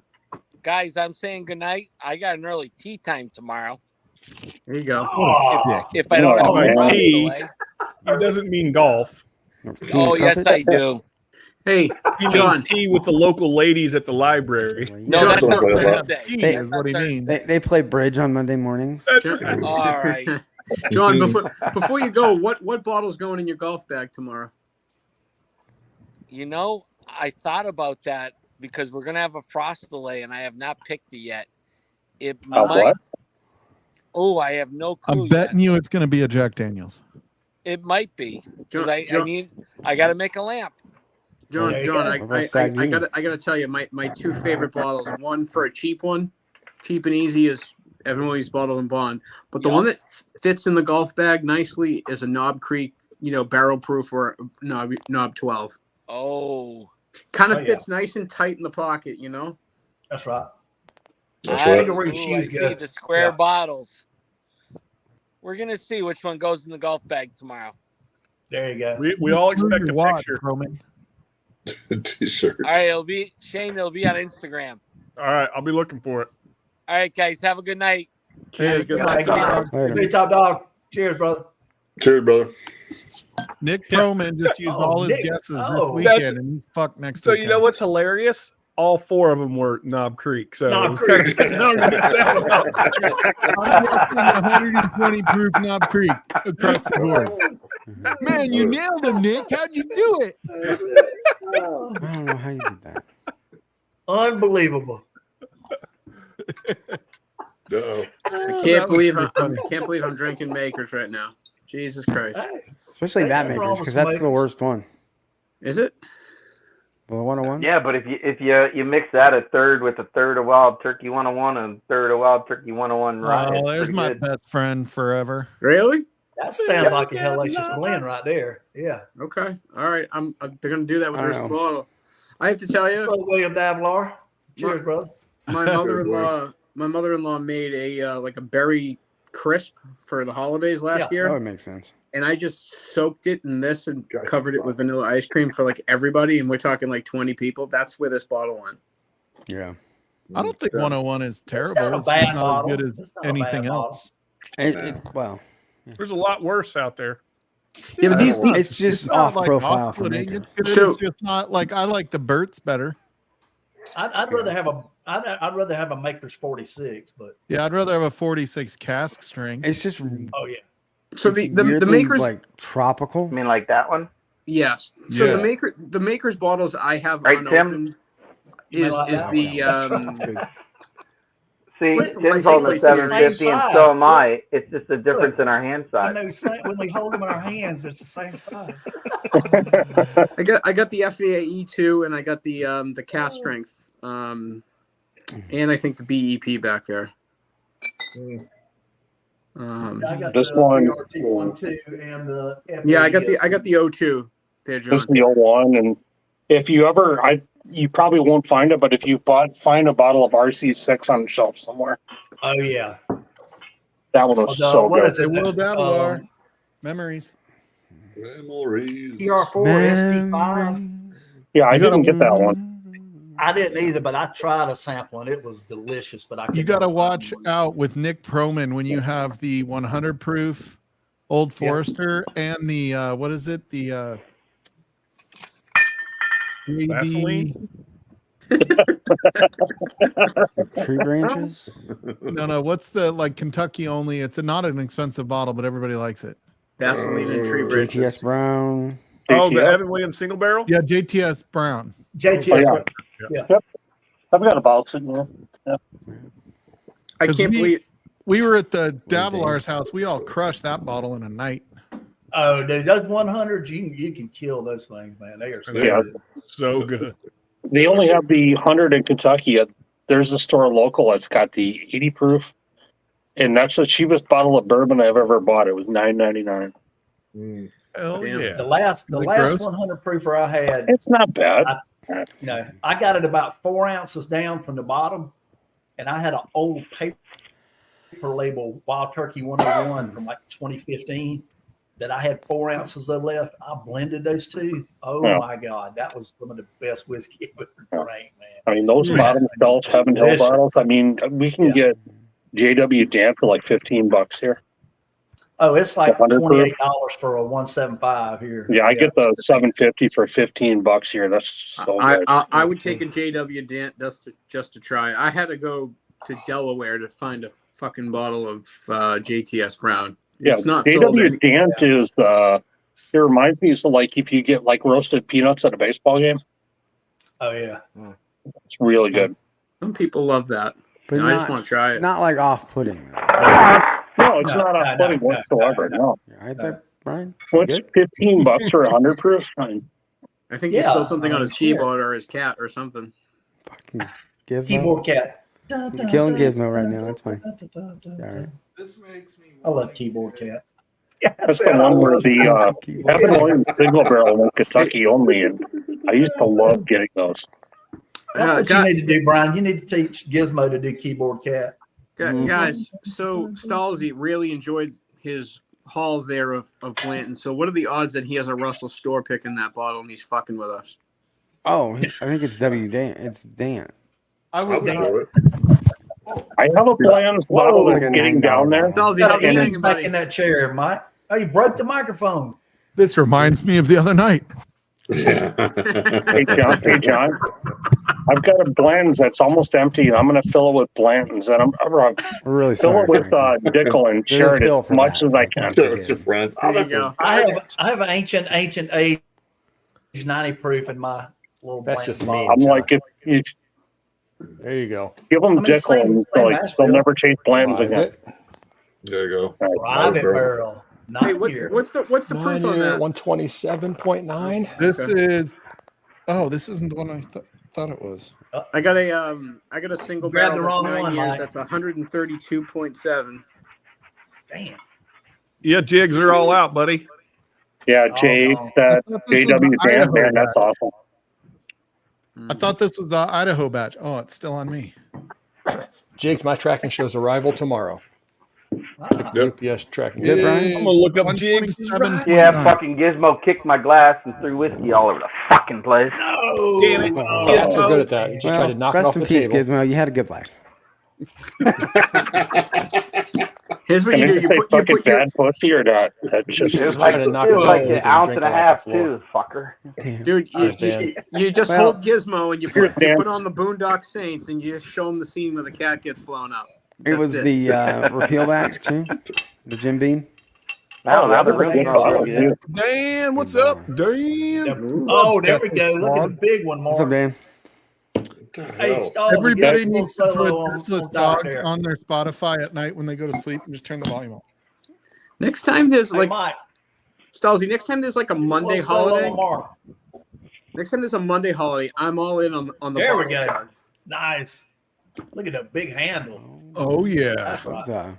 Guys, I'm saying goodnight. I got an early tea time tomorrow. There you go. If I don't have By a frost tea, delay. he doesn't mean golf. Oh, yes, I do. Hey, He John. means tea with the local ladies at the library. No, John, that's on John, Thursday. Tea Hey, is what he means. They play bridge on Monday mornings. That's Sure. right. All right. John, before you go, what bottle's going in your golf bag tomorrow? You know, I thought about that because we're going to have a frost delay, and I have not picked it yet. It might. What? Oh, I have no clue I'm betting you it's going to be a Jack Daniels. It might be because John- I got to make a lamp. John, I Stagnoon? gotta tell you, my two favorite bottles. One for a cheap and easy is Evan Williams Bottle and Bond. But the one that fits in the golf bag nicely is a Knob Creek, barrel proof or Knob 12. Oh, kind of fits nice and tight in the pocket, That's right. That's I right. see the square bottles. We're gonna see which one goes in the golf bag tomorrow. There you go. We all expect a Watch, picture. Roman. T-shirt. All right, it'll be on Instagram. All right, I'll be looking for it. All right, guys, have a good night. Cheers. Good luck, Thank you. dog. Later. Good top dog. Cheers, brother. Cheers, brother. Nick Proman just used all his Nick. guesses Oh. this That's- weekend, and he's fucked next So to you know what's hilarious? All four of them were Knob Creek. So it was kind of I'm guessing 120 proof Knob Creek across the board. Man, you nailed him, Nick. How'd you do it? I don't know how you did that. Unbelievable. No. I can't believe I'm drinking Makers right now. Jesus Christ. Especially that Nothing wrong makers, with because that's the Makers. worst one. Is it? Well, the 101? Yeah, but if you mix that a third with a third of Wild Turkey 101 and a third of Wild Turkey 101 rye, Oh, it's there's pretty my good. best friend forever. Really? That sounds like a hellacious blend right there. Yeah. Okay. All right. They're gonna do that with I their know. bottle. I have to tell you, So, William Davlar. Cheers, brother. my mother-in-law made a like a berry crisp for the holidays last That year, would make sense. and I just soaked it in this and covered it with vanilla ice cream for like everybody, and we're talking like 20 people. That's where this bottle went. Yeah. I don't think 101 is terrible. not a It's bad just not bottle. as good as It's not a anything bad bottle. else. Well, There's a lot worse out there. Yeah, but these it's just not off like profile for off-putting. maker. It's good. So- It's just not like I like the Burt's better. I'd rather have a Maker's 46, but Yeah, I'd rather have a 46 cask strength. It's just oh yeah. So it's the weirdly, makers, like tropical. I mean, like that one. yes. So Yeah. the makers bottles I have Right, unopened You is might like the that Good. See, What's the Tim's license holding plate? a 750 and Same so am size. I. It's just a difference in our hand size. When we hold them in our hands, it's the same size. I got the FAE 2 and I got the cast strength. And I think the BEP back there. I got This the one- BRT 1-2 and the Yeah, I got the O2 there, John. This is the old one, and if you ever, you probably won't find it, but if you find a bottle of RC6 on the shelf somewhere, Oh yeah. that one was so What good. is it? Will Davlar. Memories. Memories. PR4 SP5. Yeah, I You gotta- didn't get that one. I didn't either, but I tried a sample and it was delicious. But You got to watch out with Nick Proman when you have the 100 proof Old Forester and the what is it? The Vaseline? Tree branches. No. What's the like Kentucky only? It's not an expensive bottle, but everybody likes it. Vaseline and tree JTS branches. Brown. Oh, the JTF? Evan Williams single barrel? Yeah, JTS Brown. JTF. Oh, Yeah. Yep. I've got a bottle sitting there. Yeah. I 'Cause can't believe we were at the Davilar's house. We all crushed that bottle in a night. Oh, dude, those 100s, you can kill those things, man. They are so Yeah. good. So good. They only have the 100 in Kentucky. There's a store local that's got the 80 proof, and that's the cheapest bottle of bourbon I've ever bought. It was $9.99. Hell Damn. yeah. The last gross? 100 proofer I had, It's not bad. I got it about 4 ounces down from the bottom, and I had an old paper label Wild Turkey 101 from like 2015 that I had 4 ounces of left. I blended those two. Oh Yeah. my God, that was some of the best whiskey I've ever drank, man. I mean, those bottom shelf Heaven Hill Delicious. bottles. I mean, we can get JW Dan for like $15 here. Oh, it's like 100 proof? $28 for a 175 here. Yeah, I get the 750 for $15 here. That's so good. I would take a JW Dant just to try. I had to go to Delaware to find a fucking bottle of JTS Brown. Yeah, It's not sold JW any- Dant is it reminds me of like if you get like roasted peanuts at a baseball game. Oh yeah. It's really good. Some people love that. But I just want to try it. Not like off-putting. No, it's No, not no, off-putting no, whatsoever. No. Right there, Brian? What's $15 for 100 proof? Fine. I think he Yeah, spilled something I on mean, his shit. keyboard or his cat or something. Fucking Gizmo. Keyboard cat. He's killing Gizmo right now. That's fine. All right. This makes me. I love keyboard cat. Yeah, That's the one where the Evan Williams single barrel in Kentucky only, and I used to love getting those. That's what you need to do, Brian. You need to teach Gizmo to do keyboard cat. Guys, so Stahlzee really enjoyed his hauls there of Blanton. So what are the odds that he has a Russell store pick in that bottle and he's fucking with us? Oh, I think it's W. Dan. It's Dan. I would know it. I have a Bland's bottle that's Like a getting down there. Stahlzee, how's Get it him hanging, back buddy? in that chair, Mike. Oh, you broke the microphone. This reminds me of the other night. Yeah. Hey John, I've got a Bland's that's almost empty, and I'm going to fill it with Blanton's, and I'm We're really fill sorry. it with Frankie. Dickel and There's a share it pill as for much that. as I can. So it's your friends. Oh, There this you is go. I have an ancient age 90 proof in my little That's Blanton's just bottle. mean. I'm like, if you There you go. give them I mean, Dickel, same and they'll Asheville. never chase Blanton's Buys again. it. there you go. Private barrel. Not Hey, here. what's the proof on that? 127.9. This is. Oh, this isn't the one I thought it was. I got a single Grabbed barrel the wrong that's 9 one, years. Mike. That's 132.7. Damn. Yeah, jigs are all out, buddy. Yeah, Oh, J8 no. that I thought this was JW the Dan, Idaho man, that's awesome. I thought this was the Idaho batch. Oh, it's still on me. Jigs, my tracking shows arrival tomorrow. Ah. Yep. UPS tracking. Good, Brian? is I'm gonna look up jigs. 127.9. Yeah, fucking Gizmo kicked my glass and threw whiskey all over the fucking place. No. Damn it. You're good at that. You just tried to knock it rest off in the peace, table. Gizmo. You had a good life. Here's what Can you it do. say You fucking put your bad pussy or not? That's just It was trying like, to knock it it was off like so an you can ounce drink and a it off half the floor. too, fucker. Damn. dude. You just Well- hold Gizmo and you Here's Dan. put on the Boondock Saints and you just show him the scene where the cat gets blown up. It was the repeal batch, too? The Jim Beam? Now the that's room's a not bad so good. Dan, what's up? Dan. Oh, there we go. Look at the big one, What's up, Mark. Dan? What the Hey, hell? Stahlzee, Everybody get a needs to little put solo Toothless on Doc Dogs there. on their Spotify at night when they go to sleep and just turn the volume off. Next time there's Hey, like Mike, Stahlzee, next time there's like a Monday little solo holiday. on Mark. Next time there's a Monday holiday, I'm all in on the. There we bottle go. charge. Nice. Look at the big handle. Oh, yeah. That's right. What's, Bam.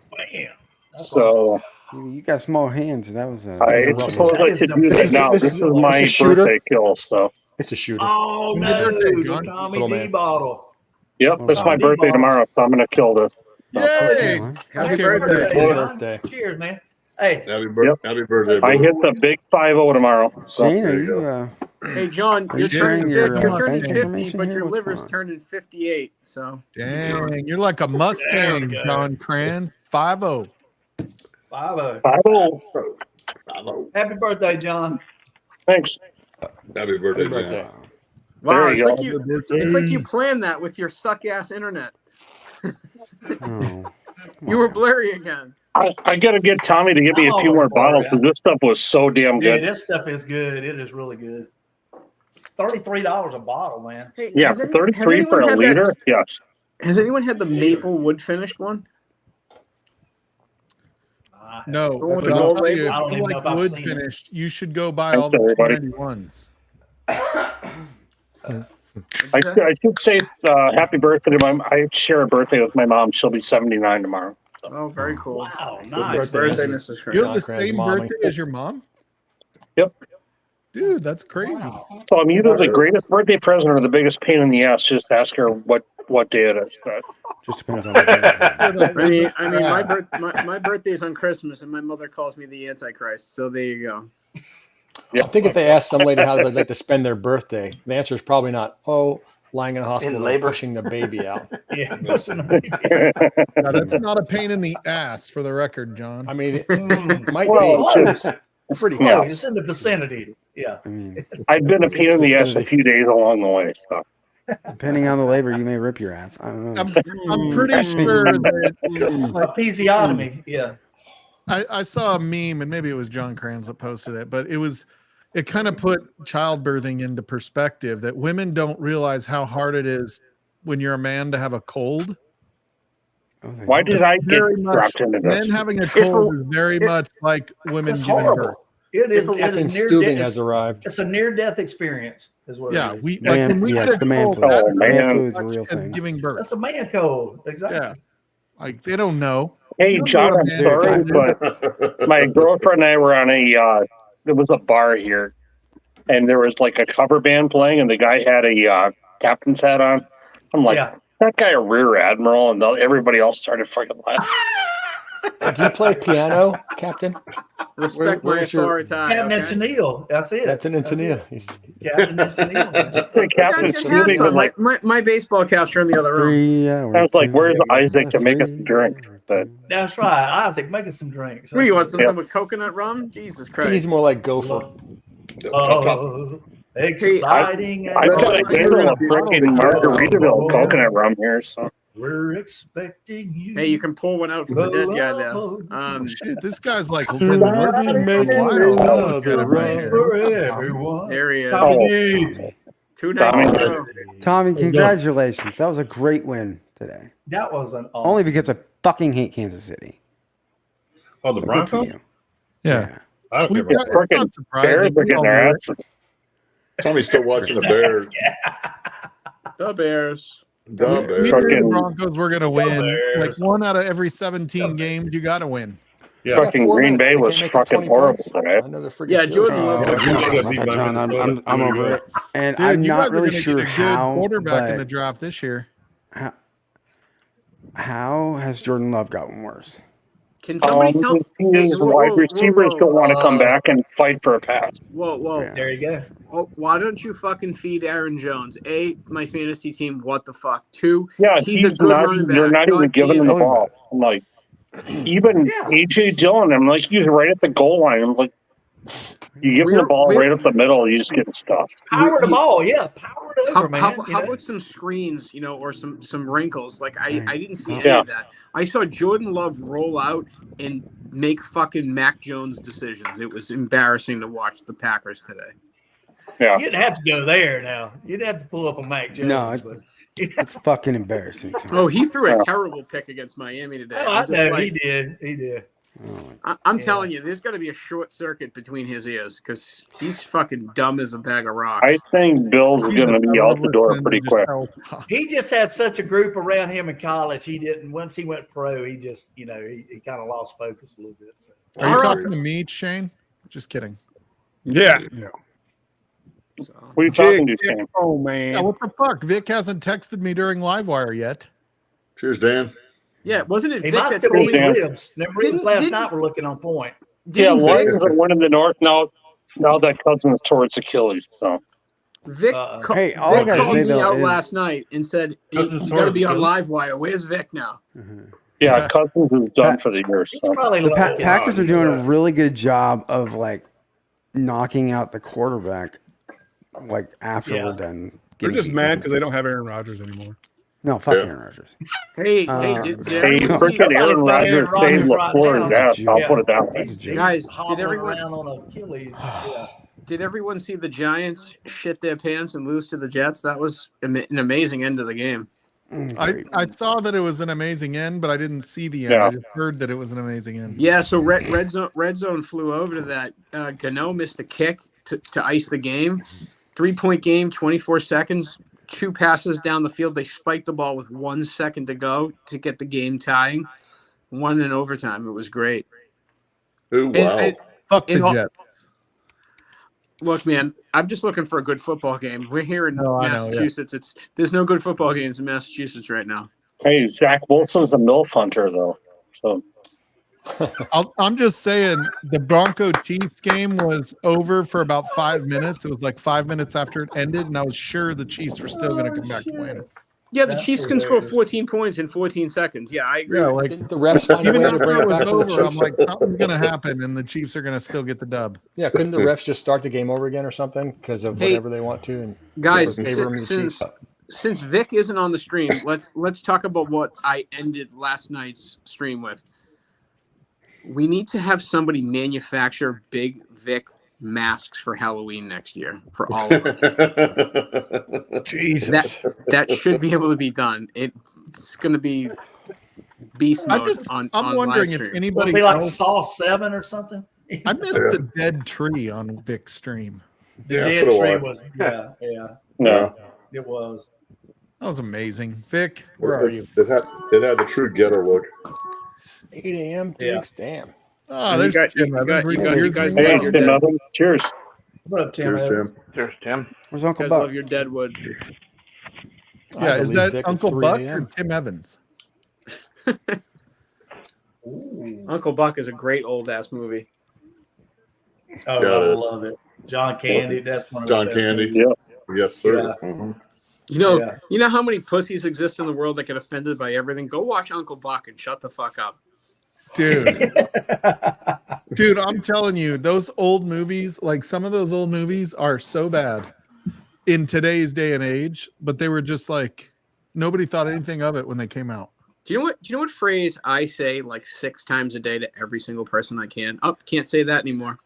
That's so. you got small hands. That was I suppose I should do that now. This is my It's a shooter. birthday kill, so. It's a shooter. Oh, When's your no. birthday, The John? Tommy Little D man. bottle. Yep, it's my Tommy D birthday bottle. tomorrow, so I'm gonna kill this. Yay! Happy Okay, birthday. Happy John. birthday. Cheers, man. Hey, Happy birthday, I buddy. hit the big 5-0 tomorrow. So Shane, are there you you, Hey John, Are you're you turning sharing your, you're bank turning 50, information but here? your What's liver's going on? turning 58. So Dang, you're like a Mustang, go. John Kranz. 5-0. 5-0. 5-0. Hello. Happy birthday, John. Thanks. Happy birthday, Happy birthday. John. wow, There you it's go. like you planned that with your suck ass internet. Oh, You were blurry again. I got to get Tommy to give me a few more bottles because this stuff was so damn Yeah, good. this stuff is good. It is really good. $33 a bottle, man. Hey, Yeah, has for any- 33 for a had liter. that- Yes. Has anyone had the maple wood finished one? No, The one with but the I'll gold tell you, label? I if don't you even know like if I've wood seen it. finished, you should go buy Thanks, all the everybody. 291s. I should say happy birthday to my. I share a birthday with my mom. She'll be 79 tomorrow. So. Oh, very cool. Wow, Good nice. birthday, Birthday, Mrs. Mrs. You have John the Cran's same mommy. birthday as your mom? Yep. Dude, that's crazy. So I'm either the greatest birthday present or the biggest pain in the ass. Just ask her what day it is. Just depends on the day. My birthday is on Christmas, and my mother calls me the Antichrist. So there you go. Yeah. I think if they ask some lady how they'd like to spend their birthday, the answer is probably not, lying in a hospital and labor. pushing the baby out. Yeah, Now, that's not a pain in the ass, for the record, John. I mean, it might Well, be. Close. It's Pretty close. Yeah. It's in the vicinity. Yeah. I mean, I've been a pain in the ass a few days along the way. So depending on the labor, you may rip your ass. I don't know. I'm pretty sure that A episiotomy. Yeah. I saw a meme, and maybe it was John Kranz that posted it, but it kind of put childbirthing into perspective that women don't realize how hard it is when you're a man to have a cold. why did I get Very much, dropped into this? men having a cold is very much like women It's giving horrible. birth. It is. Captain It is Stugin near has arrived. It's a near-death experience, is what Yeah, it is. we Man- when we yeah, get it's a the man cold, flu. that's Oh, man. as Flu is a much real as thing. giving birth. That's a man cold. Exactly. Yeah, like they don't know. Hey, You don't John, know what a I'm man sorry, cold is. but my girlfriend and I were on there was a bar here, and there was like a cover band playing, and the guy had a captain's hat on. I'm like, Yeah. that guy a rear admiral, and everybody else started fucking laughing. Do you play piano, Captain? Respect my where's your- authority. Captain okay? Tennille. That's it. Captain That's Antonia. it. Captain Tennille. man. The captain Got stood your hats there on. like, My baseball caps are in the other room. 3 hours. I was like, where's Isaac to make us a drink? But That's right. Isaac, make us some drinks. What do you want? That's Something Yeah. with coconut rum? Jesus He's Christ. more like Gopher. Exciting. I've got a handle of freaking Margaritaville Oh. coconut rum here, so We're expecting you. Hey, you can pull one out for the dead guy there. Shit, this guy's like Somebody been working for a making while. love Look at to him right here. For everyone. There he is. Tommy. 2 nights in a Tommy. row. Tommy, congratulations. That was a great win today. That was an awesome. Only because I fucking hate Kansas City. Oh, the So good for Broncos? you. Yeah. I don't We care about got- that. it's not Bears surprising. are We getting all their knew it. ass. Tommy's still watching the Bears. The Bears. The We Bears. knew the Fucking- Broncos were going to win. Bears. Like 1 out of every 17 games, you got to win. Yeah. Fucking Four Green minutes. Bay They was can't make it fucking 20 horrible points. today. I know they're freaking Yeah, Steelers. Jordan Oh, Love. Yeah, I'm Green Bay got about beat that, by John. Minnesota. I'm over it. And Dude, I'm you not guys are really gonna sure get a good how, quarterback in the but draft this year. how has Jordan Love gotten worse? Can somebody tell? His team's wide receivers don't want to come back and fight for a pass. Whoa. Yeah. There you go. Oh, why don't you fucking feed Aaron Jones? A, my fantasy team, what the fuck? 2, Yeah, he's a good not. running back. You're not even God giving him damn the it. ball. I'm like, even Yeah. AJ Dillon. I'm like, he's right at the goal line. I'm like, you give him the ball right up the middle, you just getting stuffed. Power the ball. Yeah. Power it over, man. How you know? about some screens, or some wrinkles? Like I didn't see any Yeah. of that. I saw Jordan Love roll out and make fucking Mac Jones decisions. It was embarrassing to watch the Packers today. Yeah. You'd have to go there now. You'd have to pull up a Mac Jones. No, but- It's fucking embarrassing. Tom. Oh, he threw a Yeah. terrible pick against Miami today. Oh, I I'm just know like- he did. He did. I'm Yeah. telling you, there's got to be a short circuit between his ears because he's fucking dumb as a bag of rocks. I think Bill's He's going to a be out the door listening pretty to quick. just He just had such a group around him in college. He didn't. Once he went pro, he just, he kind of lost focus a little bit. So. Are you All right. talking to me, Shane? Just kidding. Yeah. What are you talking to, Shane? Oh, Yeah, man. what the fuck? Vic hasn't texted me during Livewire yet. Cheers, Dan. Yeah, wasn't it He Vic might that still be told Dan. you? ribs. Them ribs last night were looking on point. Yeah, Didn't Lions are winning the North now. Now that Cousins towards Achilles. So Vic, Hey, all I Vic gotta called say me though out is last night and said, "You Cousins got to be on Torres, Livewire. Where's Vic now?" yeah, Cousins is done for the year. He's So probably the looking. Packers are doing a really good job of like knocking out the quarterback like after Yeah. we're done. They're getting just people. mad because they don't have Aaron Rodgers anymore. No, fuck Yeah. Aaron Rodgers. Hey, Um, did Hey, everyone see, freaking Aaron Rodgers saved LaFleur's ass. I'll Yeah. put it that way. He's Guys, hobbling around on Achilles. Yeah. did everyone see the Giants shit their pants and lose to the Jets? That was an amazing end of the game. I saw that it was an amazing end, but I didn't see the end. Yeah. I just heard that it was an amazing end. Yeah, so red zone flew over to that. Gano missed a kick to ice the game. 3-point game, 24 seconds, 2 passes down the field. They spiked the ball with 1 second to go to get the game tying. Won in overtime. It was great. Ooh, wow. Fuck the Jets. Look, man, I'm just looking for a good football game. We're here in No, I know, Massachusetts. There's no good football games in Massachusetts right now. Hey, Zach Wilson's a MILF hunter, though. So I'm just saying the Bronco-Chiefs game was over for about 5 minutes. It was like 5 minutes after it ended, and I was sure the Chiefs were still going to come back to win. Yeah, the Chiefs can score 14 points in 14 seconds. Yeah, I agree. Yeah, with like you. Didn't the refs find a even way to after bring it it was back for the over, I'm Chiefs? like, something's going to happen, and the Chiefs are going to still get the dub. Yeah, couldn't the refs just start the game over again or something because of whatever they want to? And Guys, favor them the Chiefs? since Vic isn't on the stream, let's talk about what I ended last night's stream with. We need to have somebody manufacture big Vic masks for Halloween next year for all of us. Jesus. That should be able to be done. It's going to be beast mode I'm on wondering live if stream. anybody It'll be like else. Saw 7 or something. I missed the dead tree on Vic's stream. The Yeah, dead so do tree I. was, no. it was. That was amazing. Vic, where are you? It had the true ghetto look. 8 a.m. Dukes, damn. Oh, there's Tim Evans. you guys Hey, love your Tim dead. Evans. Cheers. What up, Tim? Cheers, Tim. Cheers, Tim. Where's You Uncle guys Buck? love your Deadwood. Yeah, is that Vic at Uncle 3 Buck a.m. or Tim Evans? Uncle Buck is a great old ass movie. Oh, Yeah, I it is. love it. John Candy. That's one of John the best Candy. movies. Yeah. Yes, sir. Yeah. Mhm. You know how many pussies exist in the world that get offended by everything? Go watch Uncle Buck and shut the fuck up. Dude, I'm telling you, those old movies, like some of those old movies are so bad in today's day and age, but they were just like nobody thought anything of it when they came out. Do you know what phrase I say like 6 times a day to every single person I can? Oh, can't say that anymore.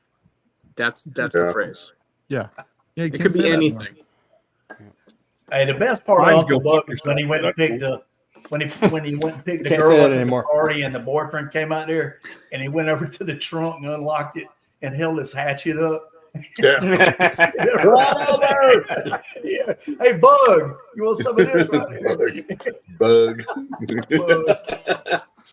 That's the phrase. Yeah. Yeah, It could be anything. Hey, the best part Mine's of Uncle go Buck fuck is when he went and yourself. picked the when he went and picked the Can't girl say up that at the anymore. party and the boyfriend came out there and he went over to the trunk and unlocked it and held his hatchet up. Yeah. Right over. Yeah. Hey, Bug, you want some of this right here? Bug. Bug.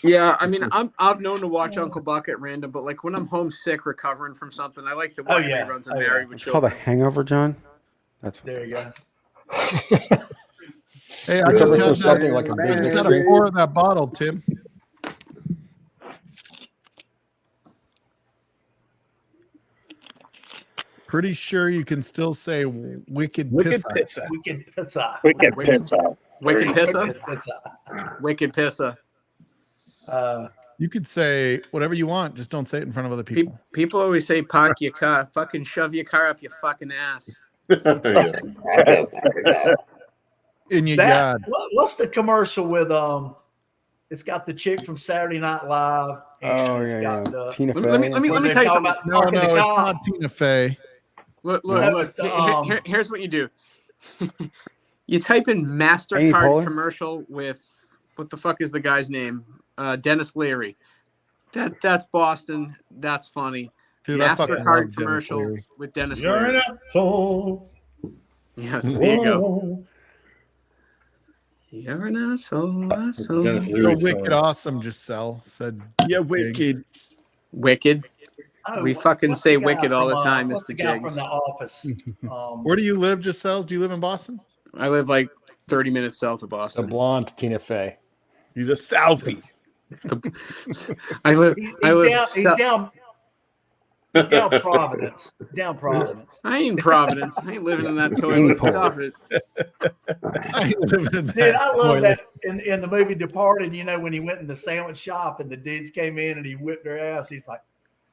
Yeah, I mean, I've known to watch Uncle Buck at random, but like when I'm homesick recovering from something, I like to watch reruns of Married with It's called a Children. hangover, John. That's what There you go. Hey, I You're just looking had for something like a I big just Vic had a stream. pour of that bottle, Tim. Pretty sure you can still say wicked pissa. pizza. Wicked pizza. Wicked pizza. Wicked Pissa. Wicked pizza. Wicked Pissa. You could say whatever you want, just don't say it in front of other people. People always say park your car. Fucking shove your car up your fucking ass. In your That, god. what's the commercial with it's got the chick from Saturday Night Live and Oh, it's yeah, got yeah. Tina Let me Fey. let me when tell they you talk something. about No, parking no, the it's car. not Tina Fey. Look, No, look. it's Here's what you do. You type in Amy MasterCard Poehler? commercial with what the fuck is the guy's name? Dennis Leary. That's Boston. That's funny. Dude, I fucking love MasterCard Dennis commercial Leary. with Dennis You're Leary. an asshole. Yeah, there you go. Whoa. You're an asshole. Dennis You're Leary wicked song. awesome, Giselle said. Yeah, wicked. Wicked. Oh, We fucking what's say the guy wicked all the from, time, what's Mr. the guy Jiggs. from The Office? Where do you live, Giselle? Do you live in Boston? I live like 30 minutes south of The Boston. blonde Tina Fey. He's a Southie. I live. He's I live. down. He's down. Down Providence. Down Providence. I ain't in Providence. I ain't living in that toilet. Stop it. I live in that Dude, I love toilet. that in the movie Departed, you know, when he went in the sandwich shop and the dudes came in and he whipped their ass. He's like,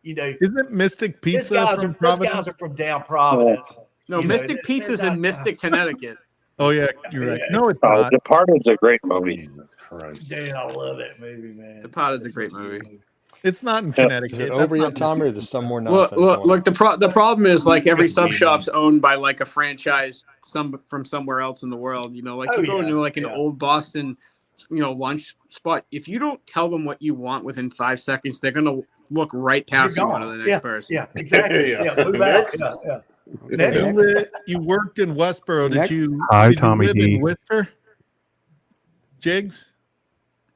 you know, Isn't Mystic these Pizza guys from are Providence? from down Providence. No, You know, Mystic they're Pizza's not in Mystic, Connecticut. Oh yeah, you're right. No, it's Oh, not. Departed's a great movie. Jesus Christ. Dude, I love that movie, man. Departed's a great movie. It's not in Connecticut. Is it That's over not yet, Tommy, or there's some more Look, nonsense going on? look. The problem is like every sub shop's owned by like a franchise, from somewhere else in the world. You know, like you go into like an old Boston, lunch spot. If you don't tell them what you want within 5 seconds, they're gonna look right past you onto the next person. Yeah, exactly. Yeah. Yeah, move out. Yeah. You worked in Westboro. Next. Did you? Hi, did you Tommy live D. in Worcester? Jigs.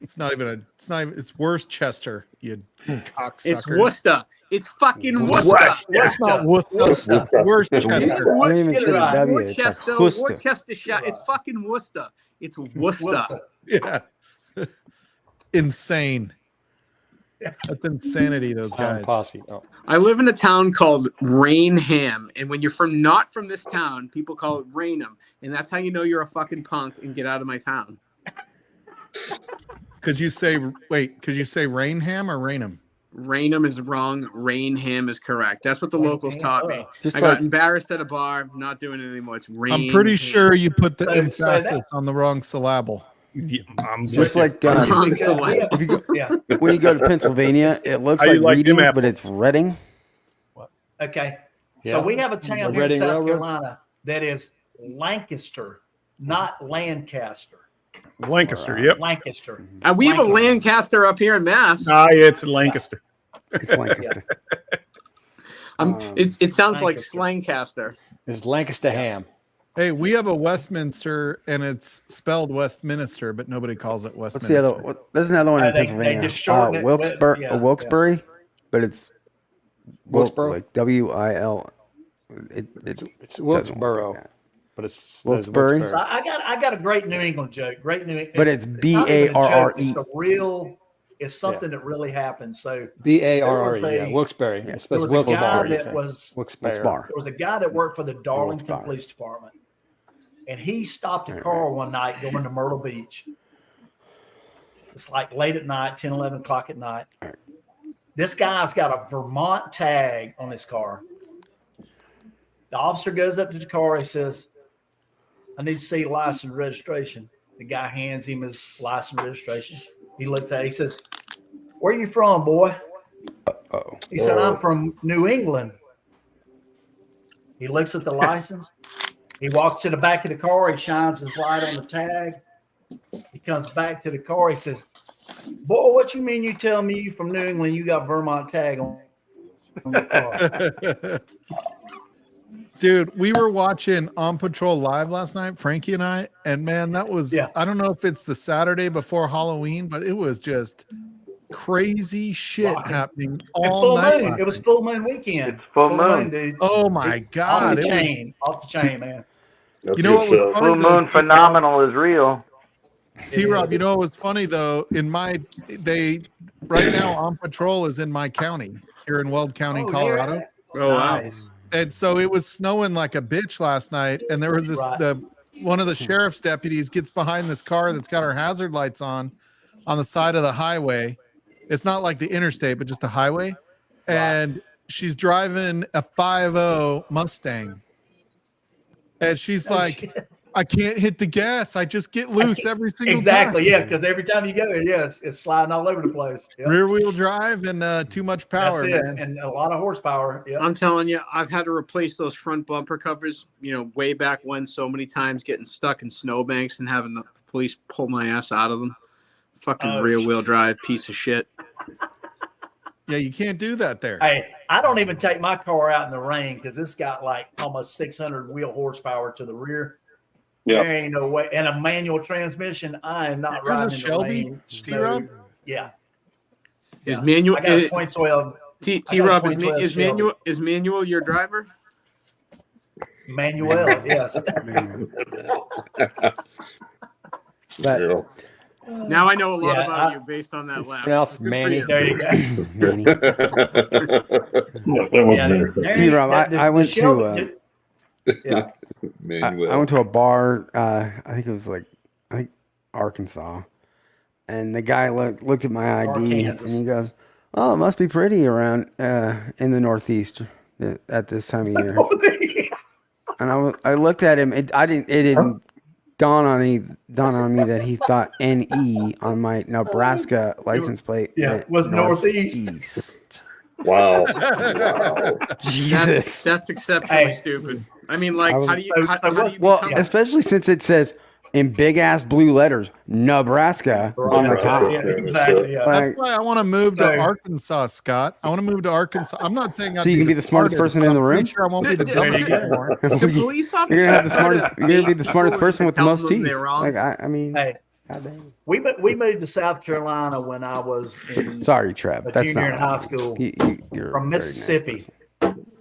It's not even a. It's not. Even, it's Worcester. You cocksucker. It's Worcester. It's fucking Worcester. Worcester. It's not Worcester. Worcester. I don't even say the W. It's like Worcester. Worcestershire. It's fucking Worcester. It's Worcester. Yeah. Insane. That's insanity. Those Town guys. posse. Oh. I live in a town called Rainham, and when you're not from this town, people call it Rainham, and that's how you know you're a fucking punk and get out of my town. Could you say Rainham or Rainham? Rainham is wrong. Rainham is correct. That's what the locals taught me. Just I got embarrassed at a bar. I'm not doing it anymore. It's Rainham. I'm pretty sure you put the So emphasis on the wrong syllable. Yeah, I'm Just like Wrong if you go, Yeah. when you go to Pennsylvania, it looks How you like like them Reading, apples? but it's Reading. Okay. Yeah. So we have a town The here in Reading South Railroad? Carolina that is Lancaster, not Lancaster. Lancaster. Yep. Lancaster. We have a Lancaster up here in Mass. It's Lancaster. It's Lancaster. It sounds like Lancaster. Lancaster. It's Lancaster ham. Hey, we have a Westminster, and it's spelled Westminster, but nobody calls it What's Westminster. the other? There's another one in They Pennsylvania. just shorten it with- Wilkes-Barre, yeah, Wilkes-Barre, but it's Wilkesboro? like W-I-L. It's doesn't work Wilkesboro, like that. but it's Wilkes-Barre? So I got a great New England joke. Great New England. But it's not even a joke, B-A-R-R-E. It's a real. It's something that really happened. So B-A-R-R-E. there was Yeah, a- Wilkes-Barre. there It's supposed was to a be guy Wilkes-Barre. that was Wilkes-Barre. Wilkes-Barre. there was a guy that worked for the Darlington Wilkes-Barre. Police Department, and he stopped a car one night going to Myrtle Beach. It's like late at night, 10, 11 o'clock at night. This guy's got a Vermont tag on his car. The officer goes up to the car. He says, I need to see license and registration. The guy hands him his license and registration. He looks at it. He says, where you from, boy? Uh-oh. He said, I'm from New England. He looks at the license. He walks to the back of the car. He shines his light on the tag. He comes back to the car. He says, boy, what you mean you tell me you from New England, you got Vermont tag on your car? Dude, we were watching On Patrol Live last night, Frankie and I, and man, that was, I don't know if it's the Saturday before Halloween, but it was just crazy shit happening all full night. moon. It was full moon weekend. It's full moon. dude. Oh my God. Off the It was- chain. Off the chain, man. That's You know what good was stuff. funny Full though, moon phenomenal is real. T-Rob, you know what was funny though? Right now On Patrol is in my county, here in Weld County, Colorado. Oh, wow. Nice. And so it was snowing like a bitch last night, and there was one of the sheriff's deputies gets behind this car that's got her hazard lights on the side of the highway. It's not like the interstate, but just a highway. And she's driving a 5.0 Mustang. And she's like, I can't hit the gas. I just get loose every single Exactly, time. yeah, because every time you go, it's sliding all over the place. Yep. Rear wheel drive and too much power. That's it, man. and a lot of horsepower. Yep. I'm telling you, I've had to replace those front bumper covers, way back when so many times getting stuck in snowbanks and having the police pull my ass out of them. Fucking rear wheel drive piece of shit. Yeah, you can't do that there. Hey, I don't even take my car out in the rain because it's got like almost 600 wheel horsepower to the rear. Yep. There ain't no way. And a manual transmission, I am not There's a riding in the Shelby, rain. T-Rob? snow. Yeah. Is manual I got a 2012 T-Rob, is 2012 is manual your driver? Manuel, yes. That, Now I know a lot Yeah, about you based on that laugh. pronounced Good for Manny. you. There you go. Manny. That was Yeah, there. T-Rob, I went Shelby- to yeah. Manuel. I went to a bar. I think it was Arkansas, and the guy looked at my ID Arkansas. and he goes, "Oh, it must be pretty around in the Northeast at this time of year." And I looked at him. It dawn on me that he thought NE on my Nebraska license plate was northeast. East. Wow. Wow. Jesus. That's exceptionally stupid. I mean, like, how do you well, especially since it says in big ass blue letters, Nebraska on the top. Yeah, exactly. Yeah. That's why I want to move to Arkansas, Scott. I want to move to Arkansas. I'm not saying so you can be the smartest person in the room. I'm sure I won't be the dumbest anymore. The police officer. You're gonna have the smartest. You're gonna be the smartest person with the most teeth. Like I mean, hey, we moved to South Carolina when I was in Trev. That's junior not in high school. You're from Mississippi.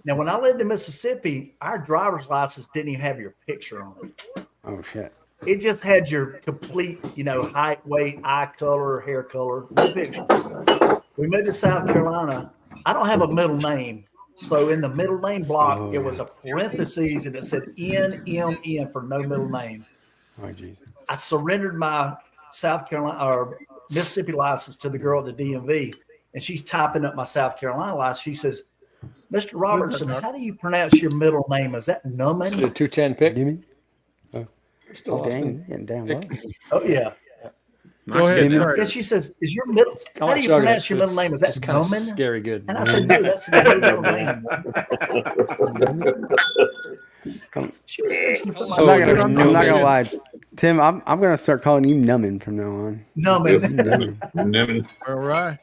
Now, when I lived in Mississippi, our driver's license didn't even have your picture on it. Oh shit! It just had your complete, height, weight, eye color, hair color, no picture. We moved to South Carolina. I don't have a middle name. So in the middle name block, it was a parentheses and it said NMN for no middle name. Oh, geez. I surrendered my South Carolina or Mississippi license to the girl at the DMV, and she's typing up my South Carolina license. She says, Mr. Robertson, how do you pronounce your middle name? Is that Numan? 210 pick? Oh, dang. Getting down low. Oh, yeah. Go ahead. And she says, "Is your middle? How do you pronounce your middle name? Is that Numan?" Scary good. And I said, "No, that's the middle name." I'm not gonna lie, Tim. I'm gonna start calling you Numbin from now on. Numbin. All right.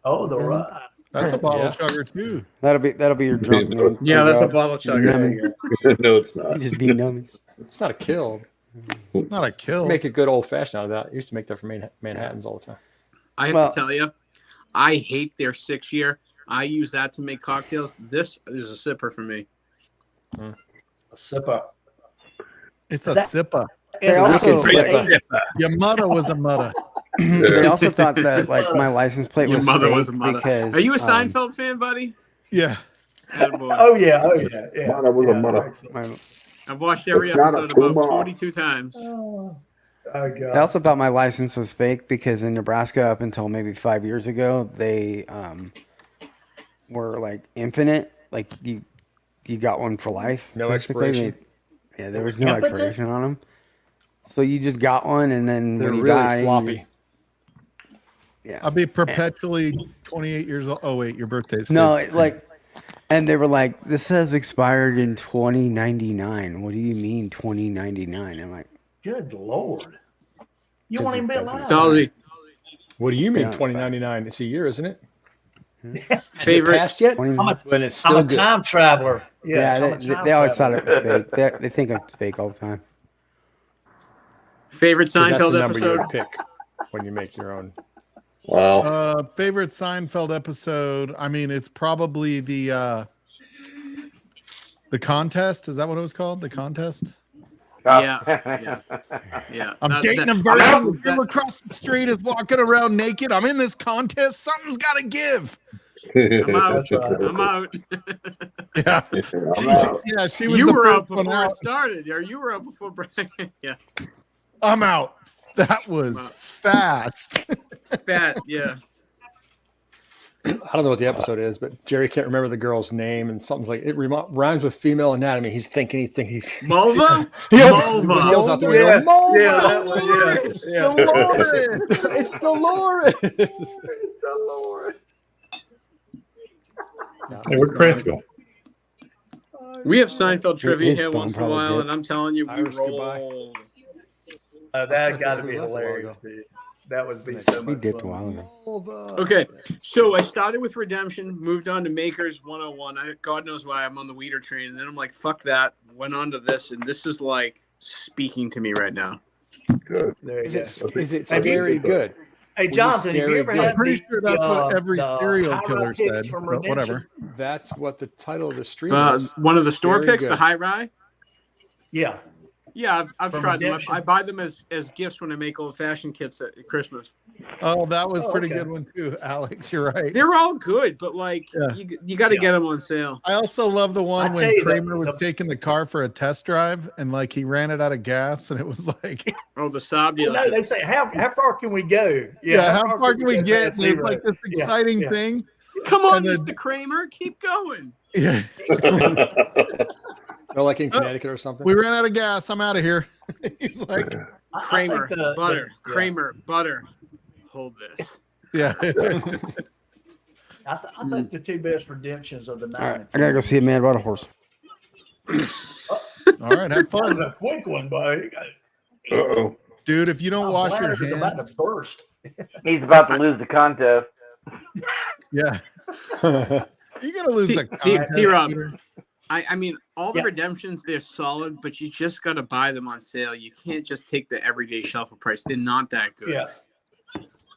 Oh, the right. That's a bottle chugger too. That'll be your drunk name. Yeah, that's a bottle chugger. No, it's not. You just be Numbin. It's not a kill. Not a kill. Make a good old fashioned out of that. I used to make that for Manhattans all the time. I have to tell you, I hate their 6-year. I use that to make cocktails. This is a sipper for me. A sipper. It's a sipper. They also, your mother was a mother. They also thought that like my license plate was fake because. Are you a Seinfeld fan, buddy? Yeah. Oh yeah. Mother was a mother. I've watched every episode about 42 times. Oh, God. They also thought my license was fake because in Nebraska, up until maybe 5 years ago, they were like infinite. Like you got one for life. No expiration. There was no expiration on them. So you just got one, and then They're when you really die, floppy. I'll be perpetually 28 years old. Oh wait, your birthday's and they were like, "This has expired in 2099." What do you mean 2099? I'm like, "Good Lord, you won't even be alive." Stahlzee. What do you mean 2099? It's a year, isn't it? Favorite passed yet? When it's still I'm a time traveler. Yeah, they always thought it was fake. They think it's fake all the time. Favorite Seinfeld that's the number episode? you would pick when you make your own. Wow. Favorite Seinfeld episode? I mean, it's probably the contest. Is that what it was called? The contest? Yeah. I'm dating a virgin. The girl across the street is walking around naked. I'm in this contest. Something's got to give. I'm out. I'm out. Yeah. She was. You the were first out before one out. it started, or you were out before Brian. Yeah. I'm out. That was fast. Fat, yeah. I don't know what the episode is, but Jerry can't remember the girl's name, and something's like it rhymes with female anatomy. He's thinking. Mulva? Mulva. Yells out the window, Mulva! Dolores. It's Dolores. It's Dolores. Hey, where'd Prince go? We have Seinfeld trivia His here phone once in a probably while, did. and I'm telling you, we Irish roll. That got to be hilarious, dude. That would be so We much dipped a fun. while ago. Okay, so I started with Redemption, moved on to Makers 101. God knows why I'm on the Weeder train, and then I'm like, fuck that. Went on to this, and this is like speaking to me right now. Good. There you Is go. it scary good? Hey, Jonathan, have you ever had I'm pretty sure that's what every the serial high killer rock picks said. from But whatever. That's what the title of the stream is. One of the store Very picks, good. the high rye. Yeah. Yeah, I've From tried them. Redemption. I buy them as gifts when I make old fashioned kits at Christmas. Oh, that was pretty okay. good one too, Alex. You're right. They're all good, but like Yeah. you got to get them on sale. I also love the one I tell when you, Kramer was taking the car for a test drive and like he ran it out of gas and it was like, Oh, the Saab Well, no, dealership. they say how far can we go? how far can we get? past And it's zero? like this Yeah, exciting yeah. thing. Come on, and then- Mr. Kramer, keep going. Yeah. No, like in Connecticut or something. We ran out of gas. I'm out of here. He's like Kramer, butter, yeah. Kramer, butter. Hold this. Yeah. I think the two best redemptions are the 9 All right, and I gotta 10 go see a man about a horse. All right, have That was fun, a quick one, boy. Uh-oh. dude. If you don't wash your Bladder is about hands, to burst. He's about to lose the contest. yeah, you're gonna lose the contest. T-Rob, Peter. I mean, all the Yeah. redemptions, they're solid, but you just got to buy them on sale. You can't just take the everyday shelf price. They're not that good. Yeah.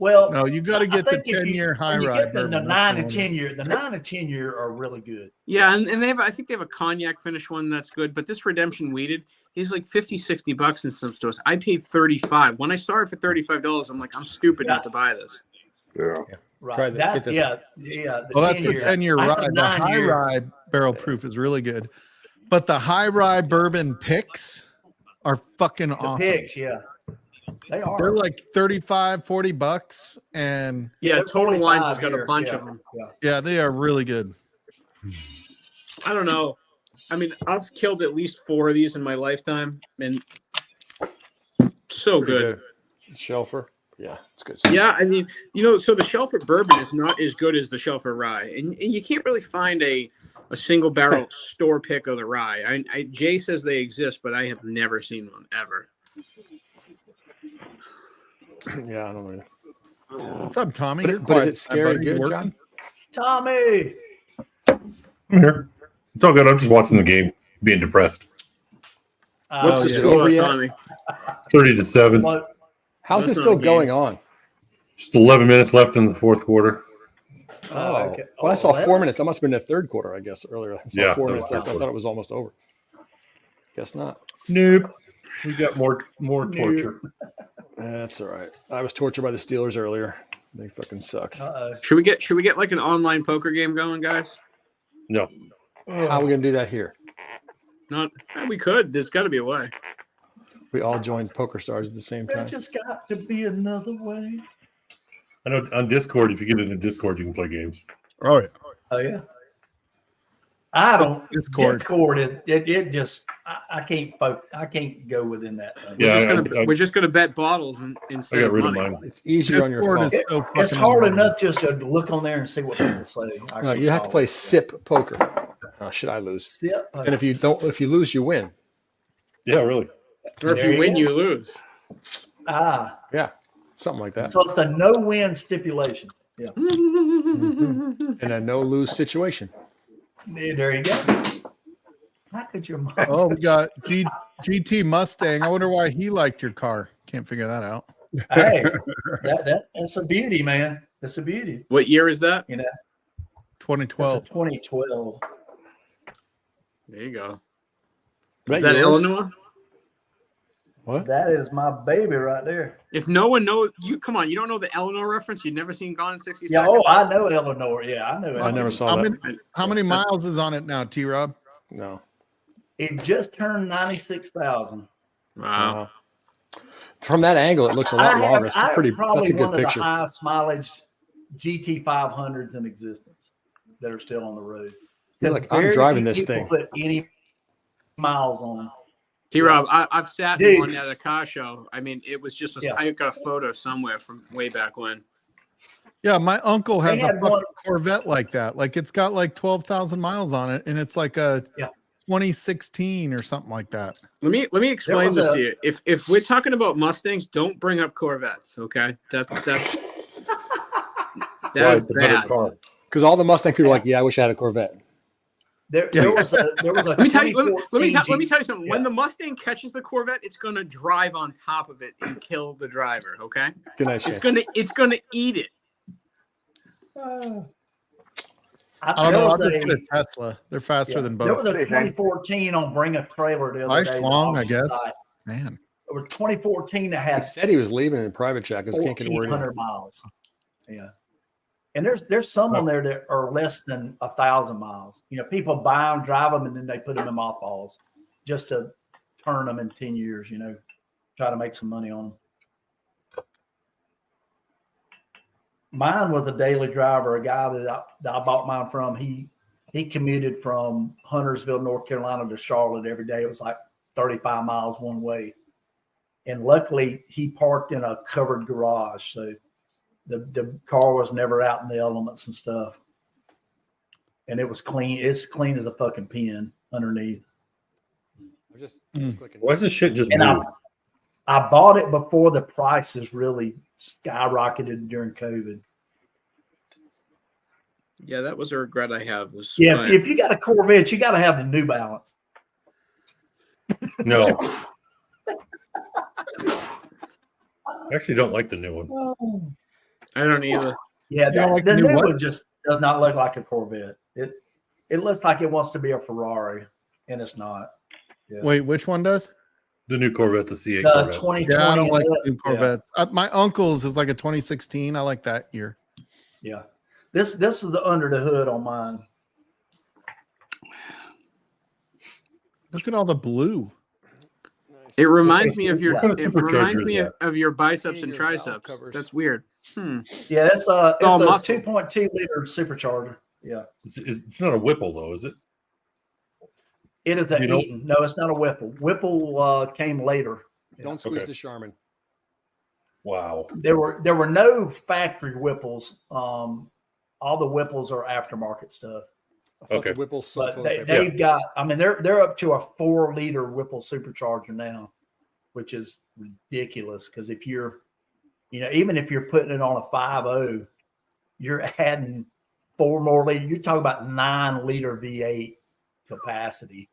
Well, No, you got to get the think if 10-year high when you ride get the bourbon. 9 and 10 year, the 9 and 10 year are really good. Yeah, and they have, I think they have a cognac finish one that's good, but this redemption weeded is like $50-$60 in some stores. I paid $35. When I saw it for $35, I'm like, I'm stupid not to buy this. Yeah. Right. Try the- That's get this- yeah. The Well, that's the 10-year. 10-year I have ride. a The high 9-year. ride barrel proof is really good, but the high ride bourbon picks are fucking The awesome. picks, yeah. They are. They're like $35-$40, and Yeah, they're Total Wines has 45 got a here. bunch Yeah. of them. Yeah. yeah, they are really good. I don't know. I mean, I've killed at least 4 of these in my lifetime, and so Pretty good. Shelfer. Yeah, it's good. Yeah, I mean, so the Shelfer bourbon is not as good as the Shelfer rye, and you can't really find a single barrel store pick of the rye. Jay says they exist, but I have never seen one ever. Yeah, I don't know. What's up, Tommy? But, You're but is quiet, it scary buddy. good, You John? Tommy. I'm here. It's all good. I'm just watching the game, being depressed. What's the yeah. score, Over yet? Tommy? 30-7. Well, How's That's it not still a game. going on? Just 11 minutes left in the fourth quarter. Oh, okay. Well, I saw 4 11? minutes. That must have been the third quarter, I guess, earlier. I saw Yeah, 4 that was minutes left. I third thought it was almost over. Guess not. Nope. We got more torture. That's all right. I was tortured by the Steelers earlier. They fucking suck. Uh-oh. Should we get like an online poker game going, guys? No. How are we gonna do that here? Not. We could. There's got to be a way. We all joined Poker Stars at the same There time. just got to be another way. I know on Discord, if you get into Discord, you can play games. Oh, yeah. Oh yeah. I don't. Discord. Discord is it just I can't I can't go within that thing. Yeah, We're just gonna bet bottles I instead got of rid of money. mine. It's easier on your Discord phone. is so It's fucking hard annoying. enough just to look on there and see what people say. I No, can't you have to follow play it. SIP poker. Oh, should I lose? Sip. And if you lose, you win. Yeah, really. Or if There you you win, go. you lose. Yeah, something like that. So it's the no-win stipulation. Yeah. In a no-lose situation. Yeah, there you go. How could your mom? Oh, we got GT Mustang. I wonder why he liked your car. Can't figure that out. Hey, that's a beauty, man. That's a beauty. What year is that? You know, it's a 2012. 2012. There you go. Is Is that yours? Eleanor? What? That is my baby right there. If no one knows, you come on. You don't know the Eleanor reference. You've never seen Gone in 60 Yeah. Seconds. Oh, I know Eleanor. Yeah, I know. I Eleanor. never saw that. How many miles is on it now, T-Rob? No. It just turned 96,000. Wow. From that angle, it looks a lot longer. It's I pretty. probably That's a good one of picture. the highest mileage GT 500s in existence that are still on the road. You're like, I'm Very driving few this people thing. Put any miles on them. T-Rob, I've sat Dude. in one at a car show. I mean, it was just Yeah. I got a photo somewhere from way back when. Yeah, my uncle has They a had fucking one- Corvette like that. Like it's got like 12,000 miles on it, and it's like a 2016 or something like that. Let me explain was this a- to you. If we're talking about Mustangs, don't bring up Corvettes. Okay, that's Why that's it's a better bad. car. Because all the Mustang people are like, yeah, I wish I had a Corvette. There was a Let me tell you. Let me 2014 tell you something. When Yeah. the Mustang catches the Corvette, it's gonna drive on top of it and kill the driver. Okay, Good night, Shane. it's gonna eat it. I don't know. I'll There was just get a Tesla. They're faster than There was both. a 2014 on Bring a Trailer the other Nice day. the long, I auction guess. site. Man, It was 2014 that He had said he was leaving in private chat because can't get a word in. 1,400 miles. Yeah. And there's some on there that are less than 1,000 miles. You know, people buy them, drive them, and then they put them in mothballs just to turn them in 10 years, you know, try to make some money on them. Mine was a daily driver, a guy that I bought mine from. He commuted from Huntersville, North Carolina to Charlotte every day. It was like 35 miles one way. And luckily, he parked in a covered garage, so the car was never out in the elements and stuff. And it was clean. It's clean as a fucking pin underneath. Why is this shit just And moved? I bought it before the prices really skyrocketed during COVID. Yeah, that was a regret I have. Was Yeah, if you got a Corvette, you got to have the New Balance. No. I actually don't like the new one. I don't either. Yeah, like the the new new what? one just does not look like a Corvette. It looks like it wants to be a Ferrari, and it's not. Yeah. Wait, which one does? The new Corvette, the C8 The Corvette. 2020. Yeah, I don't like and new Corvettes. My uncle's is like a 2016. I like that year. Yeah. This is the under the hood on mine. Look at all the blue. It reminds me of your. What kind of It reminds supercharger me is of your biceps and Your valve triceps. covers. That's weird. Yeah, it's all the muscle. 2.2 liter supercharger. Yeah. It's not a Whipple though, is it? It is an You know- Eaton. No, it's not a Whipple. Whipple came later. Don't squeeze Okay. the Charmin. Wow. There were no factory Whipples. All the Whipples are aftermarket stuff. I thought Okay. the Whipple's so But toilet paper. they've got. I mean, they're up to a 4-liter Whipple supercharger now, which is ridiculous. Because if you're, even if you're putting it on a 5.0, you're adding 4 more liters. You're talking about 9-liter V8 capacity.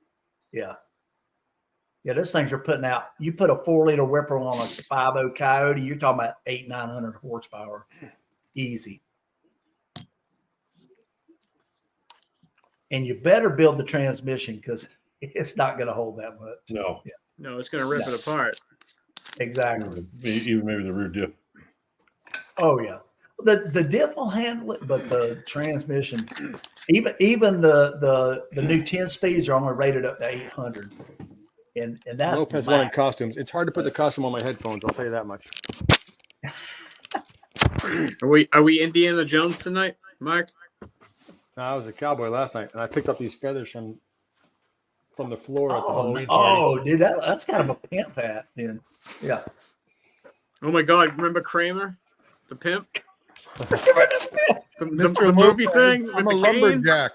Yeah. Yeah, those things are putting out. You put a 4-liter Whipper on a 5.0 Coyote, you're talking about 800-900 horsepower, easy. And you better build the transmission because it's not going to hold that much. No. Yeah, No, it's gonna rip it apart. exactly. Even maybe the rear diff. Oh yeah, the diff will handle it, but the transmission, even the new 10 speeds are only rated up to 800, and that's Lopez max. wanted costumes. It's hard to put the costume on my headphones. I'll tell you that much. Are we Indiana Jones tonight, Mark? No, I was a cowboy last night, and I picked up these feathers from the floor at the Halloween party. Oh, dude, that's kind of a pimp hat. Then, yeah. Oh my God! Remember Kramer, the pimp? the Mr. movie Lopez, thing with I'm the a cane? lumberjack.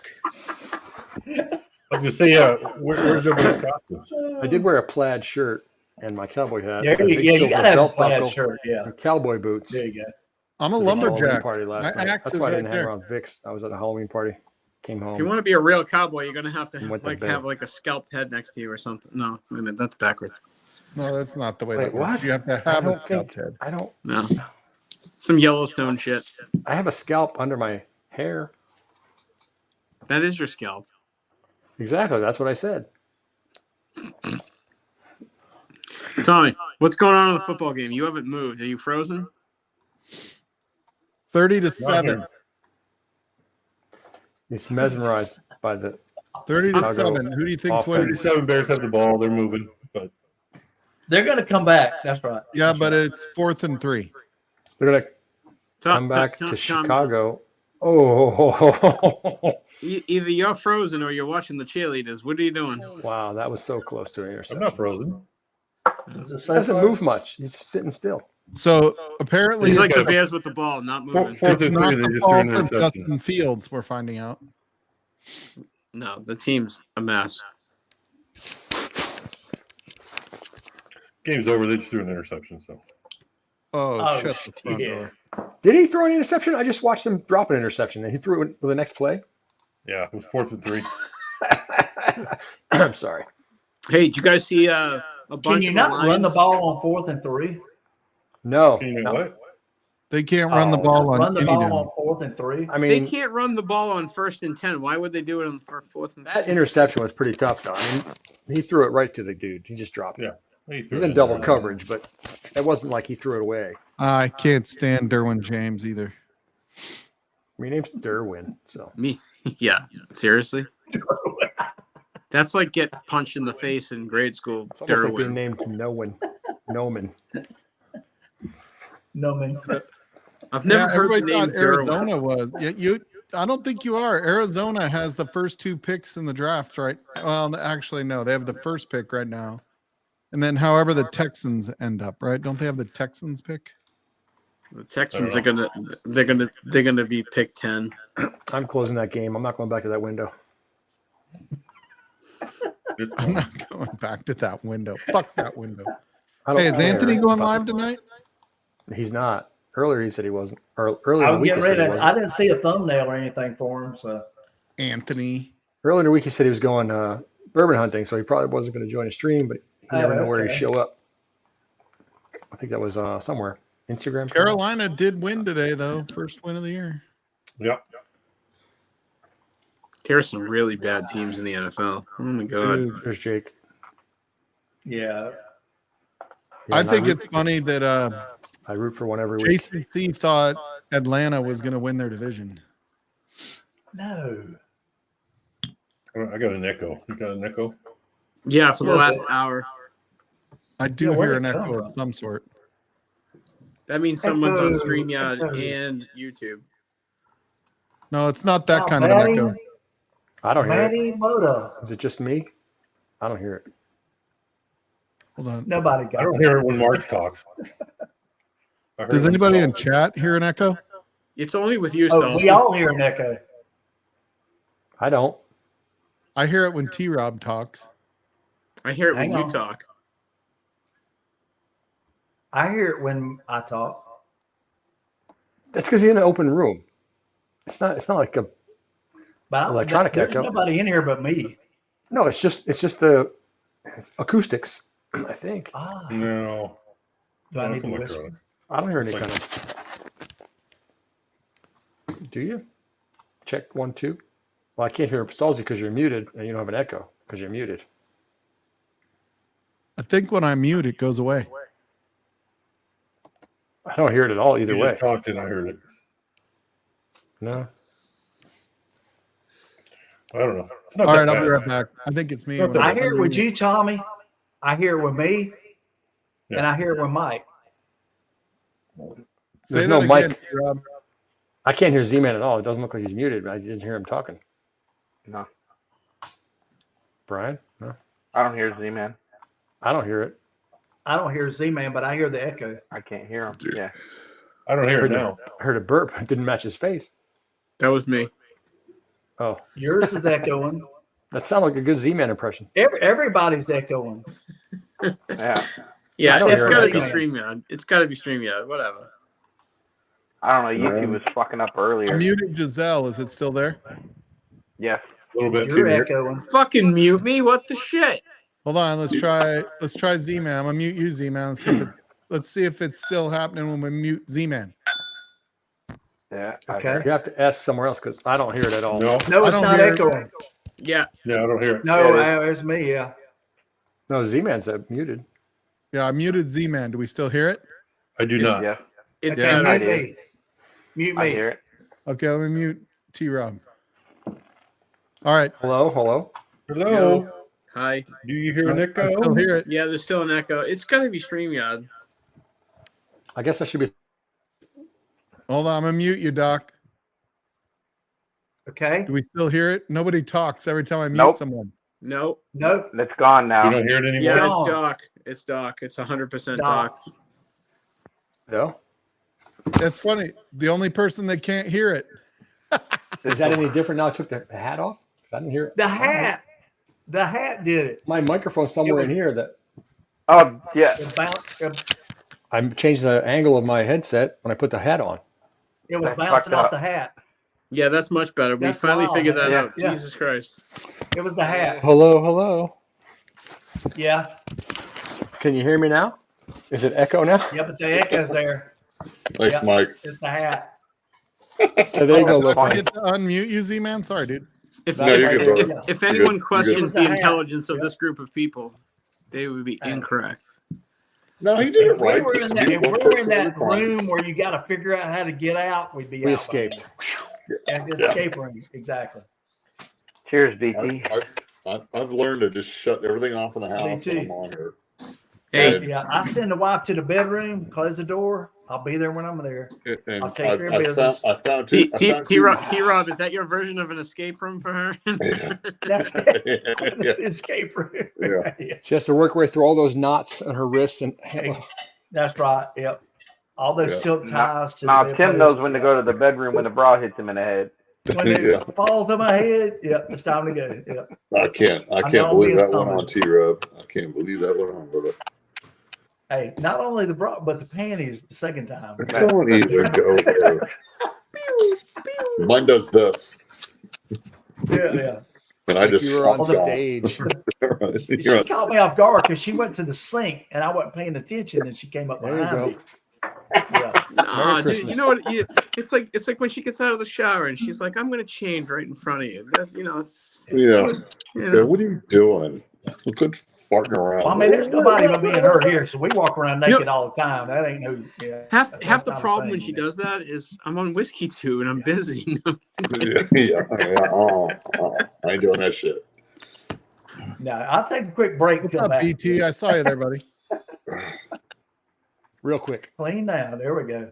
I was gonna say, yeah. Where's everybody's costumes? I did wear a plaid shirt and my cowboy hat. Yeah, a big you silver gotta have a belt plaid buckle, shirt. Yeah, and cowboy boots. there you go. I'm a to the Halloween lumberjack. party last My night. axe That's is why I right didn't hang there. around Vic's. I was at a Halloween party. Came home. If you want to be a real cowboy, you're gonna have to And went to like bed. have like a scalped head next to you or something. No, wait a minute, that's backwards. No, that's not the way Wait, that works. what? You have to I have a don't scalped think. head. I don't. No, some Yellowstone shit. I have a scalp under my hair. That is your scalp. Exactly. That's what I said. Tommy, what's going on in the football game? You haven't moved. Are you frozen? 30-7. He's mesmerized by the 30-7. Who do you think's winning? 37 Bears have the ball. They're moving, but They're going to come back. That's right. Yeah, but it's 4th and 3. They're gonna come back to Chicago. Oh, Either you're frozen or you're watching the cheerleaders. What are you doing? wow, that was so close to an I'm interception. not frozen. Is it He so doesn't close? move much. He's just sitting still. So apparently He's it's like the Bears with the ball, not moving. Fourth it's and not three, they the just threw an fault of interception. Justin Fields, we're finding out. No, the team's a mess. Game's over. They just threw an interception. So Oh, Oh, shut the front shit. door. Did he throw an interception? I just watched him drop an interception, and he threw it with the next play. yeah, it was 4th and 3. I'm sorry. Hey, did you guys see a bunch Can you of not Lions? run the ball on 4th and 3? No, Can you no. what? They can't run the Oh, ball on Run the any ball down. on 4th and 3. I They mean, can't run the ball on 1st and 10. Why would they do it on fourth and that interception was pretty tough, though. I mean, he threw it right to the dude. He just dropped it. Yeah. He He threw was it in in double there. coverage, but it wasn't like he threw it away. I can't stand Derwin James either. My name's Derwin, so me? Yeah, seriously. That's like get punched in the face in grade school. it's almost like being Derwin. named Noman. No, man. I've never heard the everybody name thought Arizona Derwin. was. Yeah, I don't think you are. Arizona has the first 2 picks in the draft, right? Well, actually, no. They have the first pick right now. And then however the Texans end up, right? Don't they have the Texans pick? The Texans are gonna be pick 10. I'm closing that game. I'm not going back to that window. I'm not going back to that window. Fuck that window. I don't Hey, is care Anthony going about- live tonight? He's not. Earlier he said he wasn't. Or earlier in the I'm week he getting said ready. he I wasn't. didn't see a thumbnail or anything for him. So Anthony. Earlier in the week he said he was going bourbon hunting, so he probably wasn't going to join a stream, but he never know where he'd okay. show up. I think that was somewhere. Instagram. Carolina did win today, though. First win of the year. Yep. There's some really bad teams in the NFL. Oh my god. Dude, there's Jake. yeah, Yeah, I and think root- it's funny that I root for one every week. Jason C thought Atlanta was going to win their division. no. I got an echo. You got an echo? Yeah, for the Yeah, last but- hour. I do Yeah, where'd hear it an come echo of from? some sort. That means someone's on Echo, StreamYard echo. and YouTube. No, it's not that Oh, kind of an Manny- echo. I don't hear it. Manny Moto. Is it just me? I don't hear it. Hold on. Nobody I got don't it. hear it when Mark talks. I heard Does him anybody in talk. chat hear an echo? It's only with you, Oh, Stahlzee. we all hear an echo. I don't. I hear it when T Rob talks. I hear it when Hang you on. talk. I hear it when I talk. That's because he's in an open room. It's not like a But Electronic there's echo. nobody in here but me. no. It's just the acoustics. I think Ah, No. do I No, need it's to electronic. whisper? I don't hear any It's like- kind of. Do you? Check 1 2. Well, I can't hear Stahlzee because you're muted, and you don't have an echo because you're muted. I think when I mute, it goes away. I don't hear it at all either You way. just talked and I heard it. No. I don't know. It's not All that right, I'll be bad. right back. I think it's me. Not when that I I hear it with unmute. you, Tommy. I hear it with me. Yeah. And I hear it with Mike. Say There's that no again, mic. T-Rob. I can't hear Z-Man at all. It doesn't look like he's muted, but I didn't hear him talking. No, Brian? No. I don't hear Z-Man. I don't hear it. I don't hear Z-Man, but I hear the echo. I can't hear him. Yeah. I don't hear it Heard now. I heard a burp. It didn't match his face. That was me. Oh, Yours is echoing. that sounded like a good Z-Man impression. Everybody's echoing. Yeah. Yeah, I don't it's hear gotta it. be StreamYard. It's gotta be StreamYard. Whatever. I don't know. YouTube was fucking up I earlier. muted Giselle. Is it still there? Yes. A little bit. You're Can you hear- echoing. Fucking mute me. What the shit? Hold on. Let's try Z-Man. I'm gonna mute you, Z-Man. Let's see if it's still happening when we mute Z-Man. Yeah. I Okay. heard. You have to ask somewhere else because I don't hear it at all. No. No, I it's don't not hear it. echoing. Yeah. Yeah, I don't hear it. No, Yeah, it's me. Yeah. No, Z-Man's muted. Yeah, I muted Z-Man. Do we still hear it? I do not. Yes. It's Yeah, Okay, gotta mute I me. Mute I me. hear it. Okay, let me mute T-Rob. All right. Hello? Hello. Hi. Do you hear an I echo? still hear it. Yeah, there's still an echo. It's gotta be StreamYard. I guess I should be. Hold on. I'm gonna mute you, Doc. Okay. Do we still hear it? Nobody talks every time I mute Nope. someone. No. Nope. It's gone now. You don't hear it anymore? Yeah, gone. it's Doc. It's Doc. It's 100% Doc. Doc. No? That's funny. The only person that can't hear it. Is that any different now? I took the hat off? 'Cause I didn't hear it. The hat. The hat did it. My microphone's somewhere was- in here that Oh, yeah. It bounced. I changed the angle of my headset when I put the hat on. It was That's bouncing fucked off up. the hat. Yeah, that's much better. We That's finally wild, figured that man. out. Yeah. Jesus Christ. It was the hat. Hello? Yeah. Can you hear me now? Is it echo now? Yeah, but the echo's there. Thanks, Yep. Mike. It's the hat. So there you go. Look, I get to unmute you, Z-Man? Sorry, dude. If, No, if, you're if, good, if, brother. if You're anyone good. You're questions good. the It was the intelligence of hat. this group of people, they would be Hey. incorrect. No, he did it If we right. were in that, if we were in that room where you got to figure out how to get out, we'd be we out. escaped. Yeah, the escape room. Exactly. Cheers, BT. I've learned to just shut everything off in the house when too. I'm on here. Hey, Yeah, I send the wife to the bedroom, close the door. I'll be there when I'm there. And I'll take care of business. I found T two. Rob, is that your version of an escape room for her? That's Yeah. escape room. Yeah. She has to work her way through all those knots on her wrists and That's right. Yep. All those silk ties to Now the Tim bedpost. knows when to go to the bedroom when the bra hits him in the head. When it falls to my head, yep, it's time to go. Yep. I can't know believe it's that went coming. on, T-Rob. I can't believe that went on, brother. Hey, not only the bra, but the panties the second time. Don't even go there. Mine does this. Yeah. And I just you were on fucked off. stage. She caught me off guard because she went to the sink and I wasn't paying attention and she came up There you behind go. me. Yeah. Nah, dude, Christmas. you know what? It's like when she gets out of the shower and she's like, "I'm gonna change right in front of you." It's Yeah. you Okay, know. what are you doing? Quit farting around. Well, I mean, there's nobody but me and her here, so we walk around naked all the time. That ain't no. Yeah, Half the not a problem thing, when she man. does that is I'm on whiskey too and I'm busy. yeah. I ain't doing that shit. No, I'll take a quick break. And What's come up, back. BT? I saw you there, buddy. Real quick. Clean now. There we go.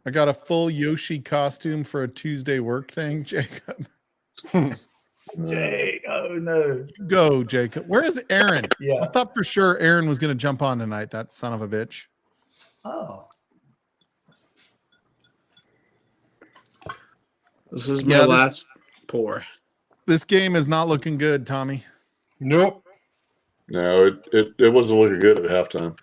I got a full Yoshi costume for a Tuesday work thing, Jacob. Jake, oh no. Go, Jacob. Where is Aaron? Yeah. I thought for sure Aaron was going to jump on tonight, that son of a bitch. Oh. This is my last pour. This game is not looking good, Tommy. Nope. No, it wasn't looking good at halftime.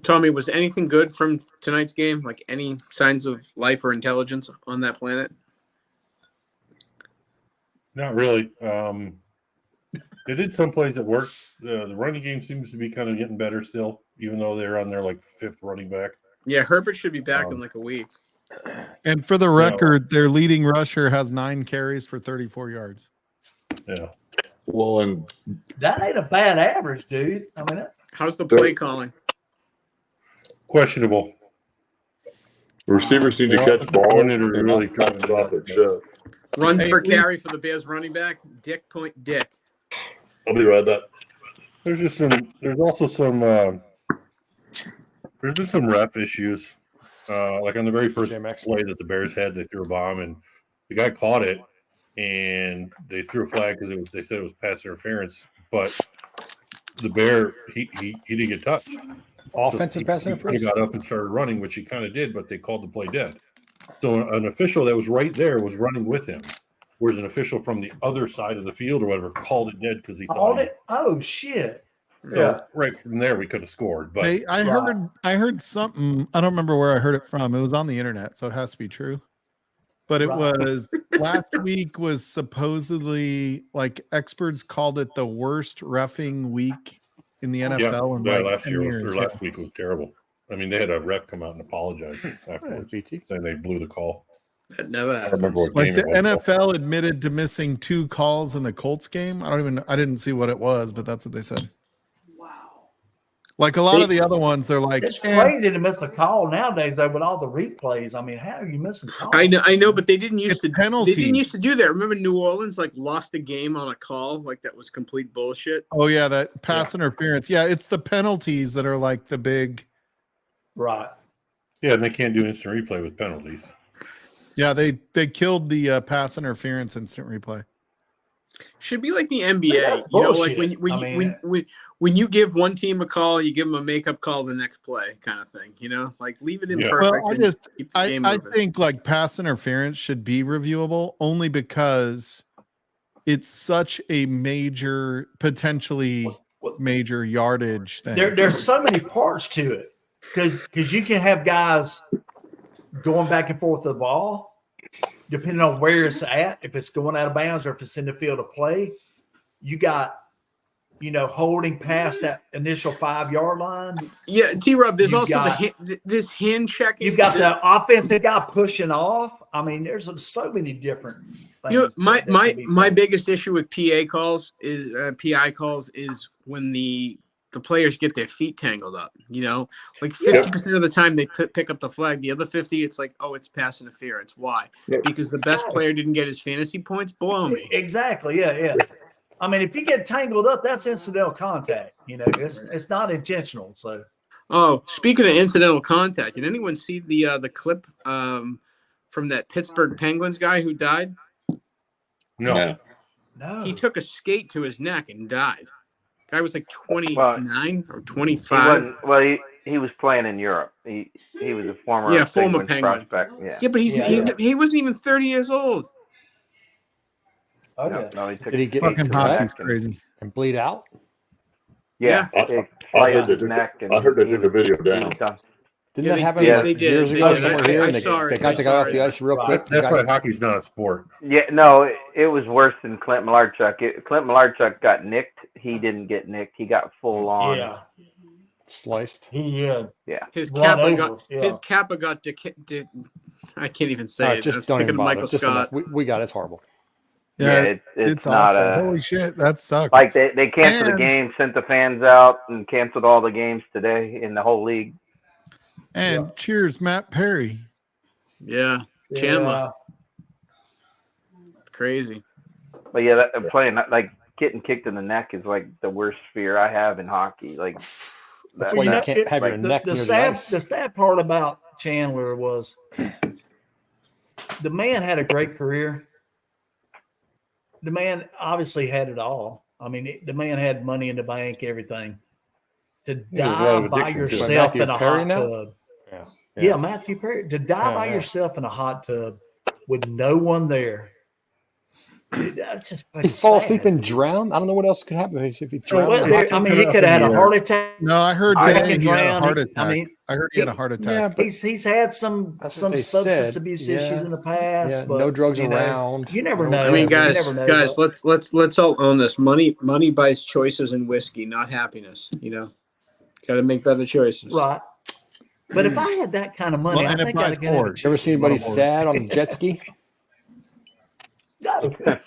Tommy, was anything good from tonight's game? Like any signs of life or intelligence on that planet? Not really. They did some plays that worked. The running game seems to be kind of getting better still, even though they're on their like fifth running back. Yeah, Herbert should be back in like a week. And for the record, their leading rusher has 9 carries for 34 yards. Yeah. Well, and That ain't a bad average, dude. I mean, how's the play calling? Questionable. the receivers need to catch ball and really not bounce off their shit. Runs Hey, per at least- carry for the Bears running back. Dick. I'll be right back. There's also some there's been some ref issues. Like on the very first play that the Bears had, they threw a bomb and the guy caught it and they threw a flag because they said it was pass interference, but the Bear he didn't get touched. Offensive pass He interference. got up and started running, which he kind of did, but they called the play dead. So an official that was right there was running with him, whereas an official from the other side of the field or whatever called it dead because he called thought it. Oh shit. So right from there we could have scored. But Hey, I heard something. I don't remember where I heard it from. It was on the internet, so it has to be true. But it was last week was supposedly like experts called it the worst reffing week in the NFL. Yeah, like last 10 year years. or last week was terrible. I mean, they had a ref come out and apologize afterwards, saying they blew the call. That never I don't remember what Like game the it was. NFL admitted to missing 2 calls in the Colts game. I didn't see what it was, but that's what they said. Like a lot of the other ones, they're like, It's crazy to miss a call nowadays, though, with all the replays. I mean, how are you missing calls? I know, but they didn't used to. penalty. They didn't used to do that. Remember, New Orleans like lost a game on a call, like that was complete bullshit. oh yeah, that pass interference. Yeah, it's the penalties that are like the big. Right. Yeah, and they can't do instant replay with penalties. Yeah, they killed the pass interference instant replay. Should be like the NBA. That's You know, bullshit. like when you give one team a call, you give them a makeup call the next play, kind of thing. You know, like leave it imperfect. Well, and keep the game I moving. think like pass interference should be reviewable only because it's such a major, potentially major yardage thing. There's so many parts to it because you can have guys going back and forth with the ball, depending on where it's at, if it's going out of bounds or if it's in the field of play. You got, holding past that initial 5-yard line. Yeah, T-Rob, there's You also got- this hand checking. You've got the offensive guy pushing off. I mean, there's so many different things. You know, that can be my done. biggest issue with PI calls is when the players get their feet tangled up. Like 50% of the time they pick up the flag. The other 50, it's like, oh, it's pass interference. Why? Yeah. Because the best player didn't get his fantasy points. Blow me. Exactly. Yeah. I mean, if you get tangled up, that's incidental contact. You know, it's not intentional. So. Oh, speaking of incidental contact, did anyone see the clip from that Pittsburgh Penguins guy who died? No. He took a skate to his neck and died. Guy was like 29 or 25. He wasn't. Well, he was playing in Europe. He was a former Penguin prospect. Yeah. Yeah, but he wasn't even 30 years old. Oh, no, he took Did he get Fucking hockey's and, crazy. and bleed out? Yeah, I heard they took the video down. Didn't that happen years ago somewhere here? And they got the guy off the ice real quick. That's why hockey's not a sport. Yeah, no, it was worse than Clint Malarchuk. Clint Malarchuk got nicked. He didn't get nicked. He got full on. Yeah. Sliced. Yeah. His kappa got I can't even say it. Just don't even bother. Just enough. We got it. It's horrible. Yeah, it's not awful. Holy shit, that sucks. Like they canceled the game, sent the fans out, and canceled all the games today in the whole league. And cheers, Matt Perry. Yeah, Chandler. Crazy. But yeah, playing like getting kicked in the neck is like the worst fear I have in hockey. Like that's why you can't have your neck near the ice. The sad part about Chandler was the man had a great career. The man obviously had it all. I mean, the man had money in the bank, everything. To die by yourself in a hot tub. Yeah, Matthew Perry. To die by yourself in a hot tub with no one there. Dude, that's just he fall asleep and drown. I don't know what else could happen if he drowned. I mean, he could have had a heart attack. No, I heard today he had a heart attack. I mean, I heard he had a heart attack. Yeah, he's had some substance abuse issues in the past. But, no drugs around. You never know. I mean, guys, let's all own this. Money buys choices and whiskey, not happiness. You know, got to make better choices. Right. But if I had that kind of money, I think I'd get it. Ever seen anybody sad on a jet ski? No. But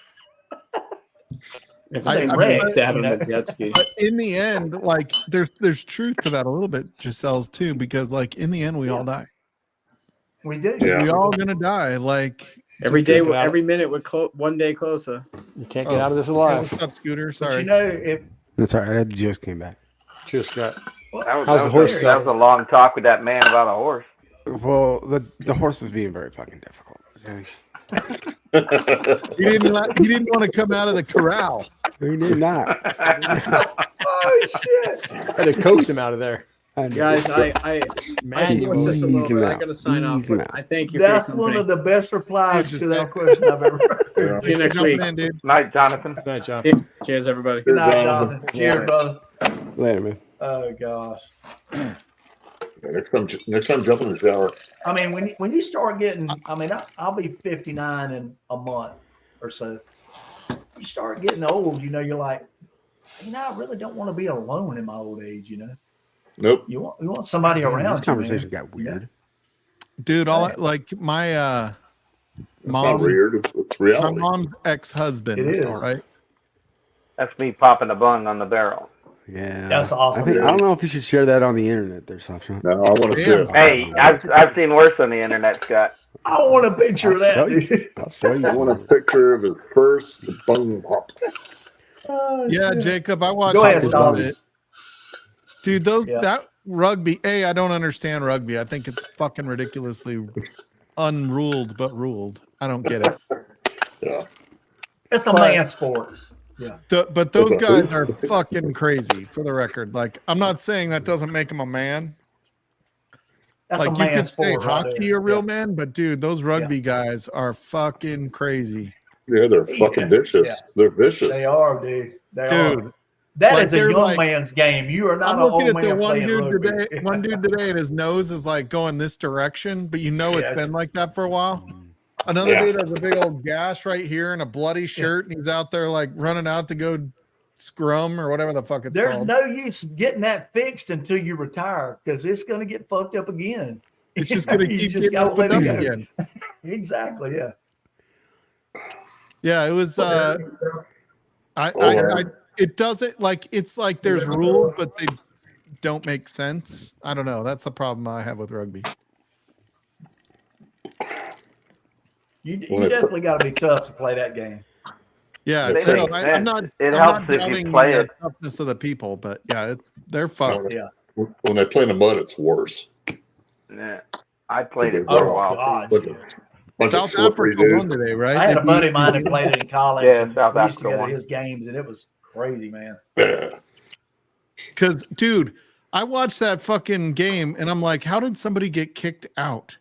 in the end, like there's truth to that a little bit, Giselle's too, because like in the end we all die. We do. Yeah. We all gonna die. Like every day, every minute we're one day closer. You can't get out of this alive. What's up, Scooter? Sorry. But you know, if that's all right. I just came back. Cheers, Scott. That was a long talk with that man about a horse. Well, the horse was being very fucking difficult. Okay? He didn't want to come out of the corral. He did not. Oh shit! I had to coax him out of there. Guys, I gotta sign off. I thank you. That's one of the best replies to that question I've ever heard. See you next week. Night, Jonathan. Good night, John. Cheers, everybody. Good night, Jonathan. Cheers, brother. Later, man. Oh gosh. Next time, jump in the shower. I mean, when you start getting, I mean, I'll be 59 in a month or so. You start getting old, you know, you're like, I really don't want to be alone in my old age, you know. Nope. You want somebody around. This conversation got weird. Dude, like my mom, weird. It's reality. My mom's ex-husband. It is, right? That's me popping a bung on the barrel. Yeah, that's awful. I don't know if you should share that on the internet. There, Slapshot. No, I want to see it. Hey, I've seen worse on the internet, Scott. I want a picture of that. I'll show you. I want a picture of his first bung pop. Yeah, Jacob, I watched Go ahead, it. Dude, that rugby. I don't understand rugby. I think it's fucking ridiculously unruled, but ruled. I don't get it. Yeah, it's a man sport. Yeah, but those guys are fucking crazy. For the record, like I'm not saying that doesn't make him a man. That's like a man you could sport. say hockey a real man, but dude, those rugby guys are fucking crazy. Yeah, they're fucking vicious. Yeah. They're vicious. They are, dude. They are. That is a young man's game. You are not an old man playing rugby. One dude today, and his nose is like going this direction, but you know it's been like that for a while. Another dude has a big old gash right here and a bloody shirt, and he's out there like running out to go scrum or whatever the fuck it's There's called. no use getting that fixed until you retire because it's going to get fucked up again. It's just going to keep getting opened up again. Exactly. Yeah. Yeah. It was. It doesn't like it's like there's rules, but they don't make sense. I don't know. That's the problem I have with rugby. You definitely got to be tough to play that game. Yeah, They no, make I'm sense. not. It I'm helps not if you doubting play the it. toughness of the people, but yeah, they're fucked. Yeah. When they play in the mud, it's worse. Yeah. I played it Oh, for a while God. too. Bunch of South slippery Africa won dudes. today, right? I had They a buddy beat of mine that India. played it in college. Yeah, and South we used to Africa go won. to his games, and it was crazy, man. Yeah. Because, dude, I watched that fucking game and I'm like, how did somebody get kicked out?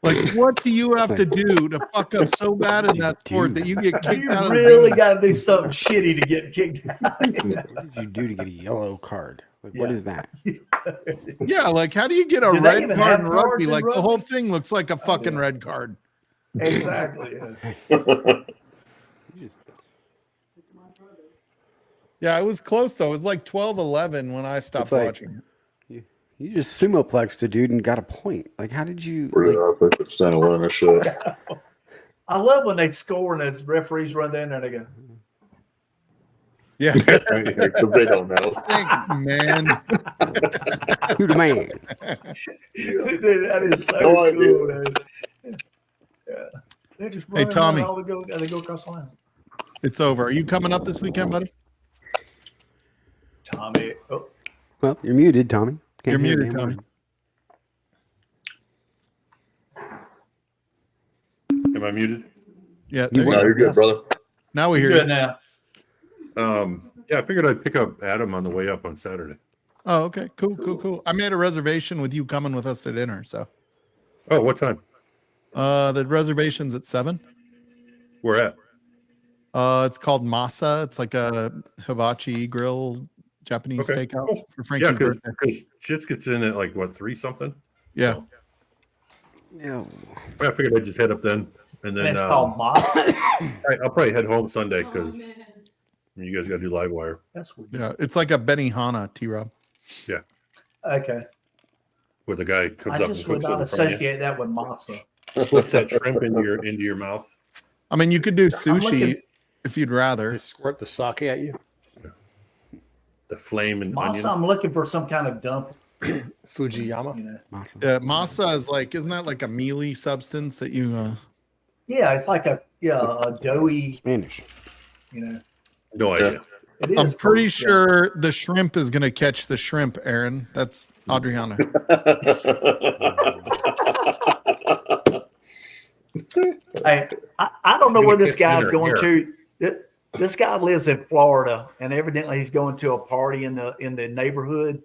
Like, what do you have to do to fuck up so bad in that sport that you get kicked You out of really the game? got to do something shitty to get kicked out. What did you do to get a yellow card? Like, what Yeah. is that? Yeah, like, how do you get a Do they red even card have in rugby? cards in Like, the rugby? whole thing looks like a fucking yeah. red card. Exactly. Yeah. Yeah, it was close, though. It was like 12-11 when I stopped It's like- watching. You just sumoplexed a dude and got a point. Like, how did you? Really, Like, I think it's standalone or shit. I love when they score and the referees run down there and they go, Yeah. Because they don't know. Thanks, man. who the man? Dude, that is so No idea. cool, dude. Yeah. They're just Hey, running Tommy. around, they go across the line. It's over. Are you coming up this weekend, buddy? Tommy. Oh, Well, you're muted, Tommy. You're Can't hear a muted, damn Tommy. word. Am I muted? Yeah. You there No, you you're go. good, brother. Now we hear good you. now. Yeah, I figured I'd pick up Adam on the way up on Saturday. Oh, okay. Cool. I made a reservation with you coming with us to dinner. So Oh, what time? the reservation's at 7. Where at? It's called Masa. It's like a hibachi grill Japanese Okay, steakhouse cool. for Yeah, Frankie's birthday. because shit gets in at like what 3 something. Yeah. Yeah. I figured I'd just head up then, and then And it's called Mob. I'll probably head home Sunday because you guys got to do live wire. That's weird. Yeah. It's like a Benihana, T-Rob. Yeah, Okay. where the guy comes I up and just would cooks it not in front of you. associate that with masa. Puts that shrimp into your mouth. I mean, you could do sushi looking- if you'd rather. They squirt the sake at you. The flame and Masa, onion. I'm looking for some kind of dump. Fujiyama. You know. Masa is like, isn't that like a mealy substance that you? Yeah, it's like a doughy. Spanish. You know, No idea. it is. I'm pretty yeah. sure the shrimp is gonna catch the shrimp, Aaron. That's Adriana. I don't know Gonna where this catch guy's dinner going here. to. This guy lives in Florida, and evidently he's going to a party in the neighborhood.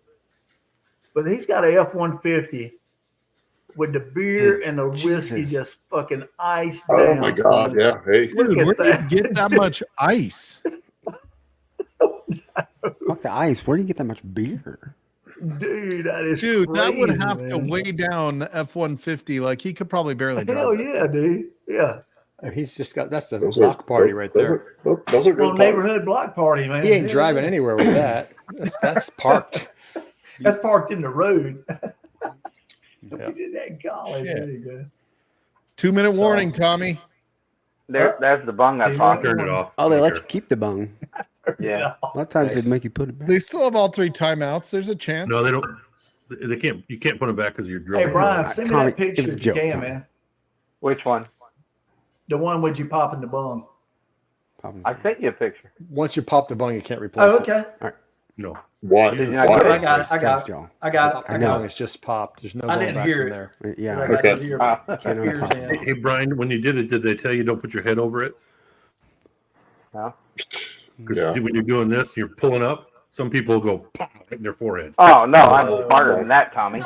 But he's got a F-150 with the beer and the whiskey just fucking iced Oh down. my god, son. yeah. Hey. Look Dude, at where do that. you get that much ice? Fuck the ice. Where do you get that much beer? Dude, that is Dude, that would crazy, have to man. weigh down the F-150. Like he could probably barely Hell drive. yeah, dude. Yeah. He's just got that's the Those block party right there. Those are good. On neighborhood block party, man. He ain't Hell driving yeah. anywhere with that. That's parked. That's parked in the road. Yeah. We did that in college. Yeah. There you go. 2-minute That's warning, awesome. Tommy. There's the bung I Hey, talked Turn about. it off. Oh, they Don't let care. you keep the bung. Yeah. A lot of times they'd make you put it back. They still have all 3 timeouts. There's a chance. No, they don't. They can't. You can't put them back because you're Hey, drilling. Brian, send me Tommy, that picture it was a if you joke, can, Tommy. man. Which one? The one with you popping the bung. I sent you a picture. Once you pop the bung, you can't replace Oh, it. okay. No. Why? Did you not Why? get I got it. I got Christ, it. y'all. I got Pop it. the I got bung it. is just popped. There's no I going didn't back hear from it. there. I Yeah. got Okay. to hear Can't ears unpop in. Hey, Brian, when you did it, did they tell you don't put your head over it? No. Because Yeah. when you're doing this, you're pulling up. Some people go pop right in their forehead. Oh no, I'm smarter than that, Tommy.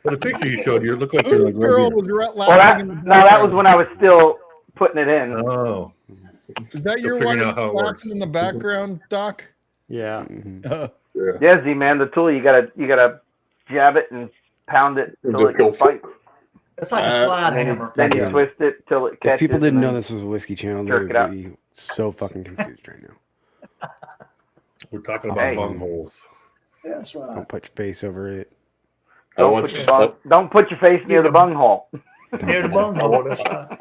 But the picture you showed, you look like you're Who like right girl here. was Well, laughing? in the that was background? when I was still putting it in. Oh, Is that your figuring wife out how it laughing works. in the background, Doc? Yeah. Uh, Yeah. Yeah, Z man, the tool you gotta jab it and pound it till it Go for bites. It's like a slide And then, hammer. then you Yeah. twist it till it catches. If people didn't and know then- this was a whiskey channel, they jerk would it out. be so fucking confused right now. we're talking about Hey. bung holes. Yeah, that's right. Don't put your face over it. I Don't want put, you. don't put your face near the bung hole. Near the bung hole. That's right.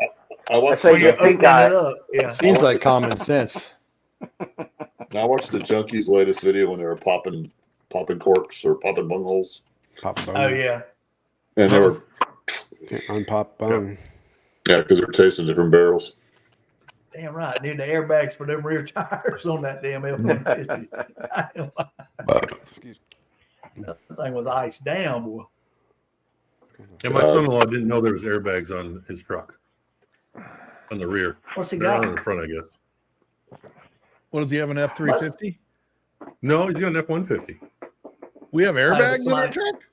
I watched. That's how you The, think Opening I- it up. Yeah. Seems like common sense. I watched the Junkies' latest video when they were popping corks or popping bung holes, Pop a bung. Oh yeah. and they were Unpop bung. because they're tasting different barrels. Damn right. Need the airbags for them rear tires on that damn F-150. That thing was iced down, boy. And my son-in-law didn't know there was airbags on his truck. On the rear. What's he They're got? on the front, I guess. What does he have, an F-350? No, he's got an F-150. We have airbags in our truck?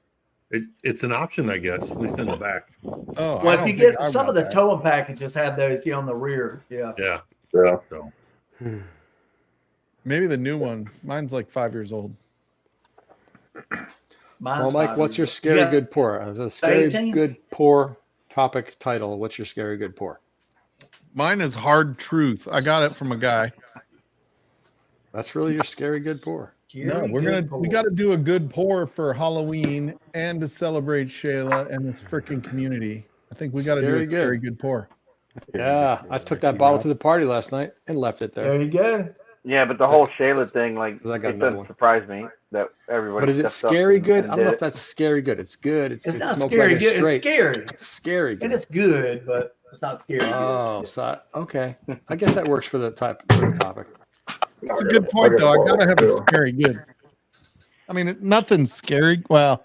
It's an option, I guess, at least in the back. Oh, well, if you get some of the towing packages have those on the rear. Yeah. Yeah. So. Maybe the new ones. Mine's like 5 years old. Mine's Mike, what's your scary good pour? The scary 18? good pour topic title. What's your scary good pour? Mine is Hard Truth. I got it from a guy. That's really your scary good pour. No, we got to do a good pour for Halloween and to celebrate Shayla and this freaking community. I think we got to do a very good pour. Yeah, I took that bottle to the party last night and left it there. There you go. Yeah, but the whole Shayla thing, like, I got it another doesn't one. surprise me that everybody. But is it stepped up scary and- good? and I don't know did if that's scary good. It's good. It's not smoked scary like good. a straight. It's scary. It's scary good. And it's good, but it's not scary Oh, good. so okay. I guess that works for the topic. That's a good point, though. I got to have a scary good. I mean, nothing's scary. Well,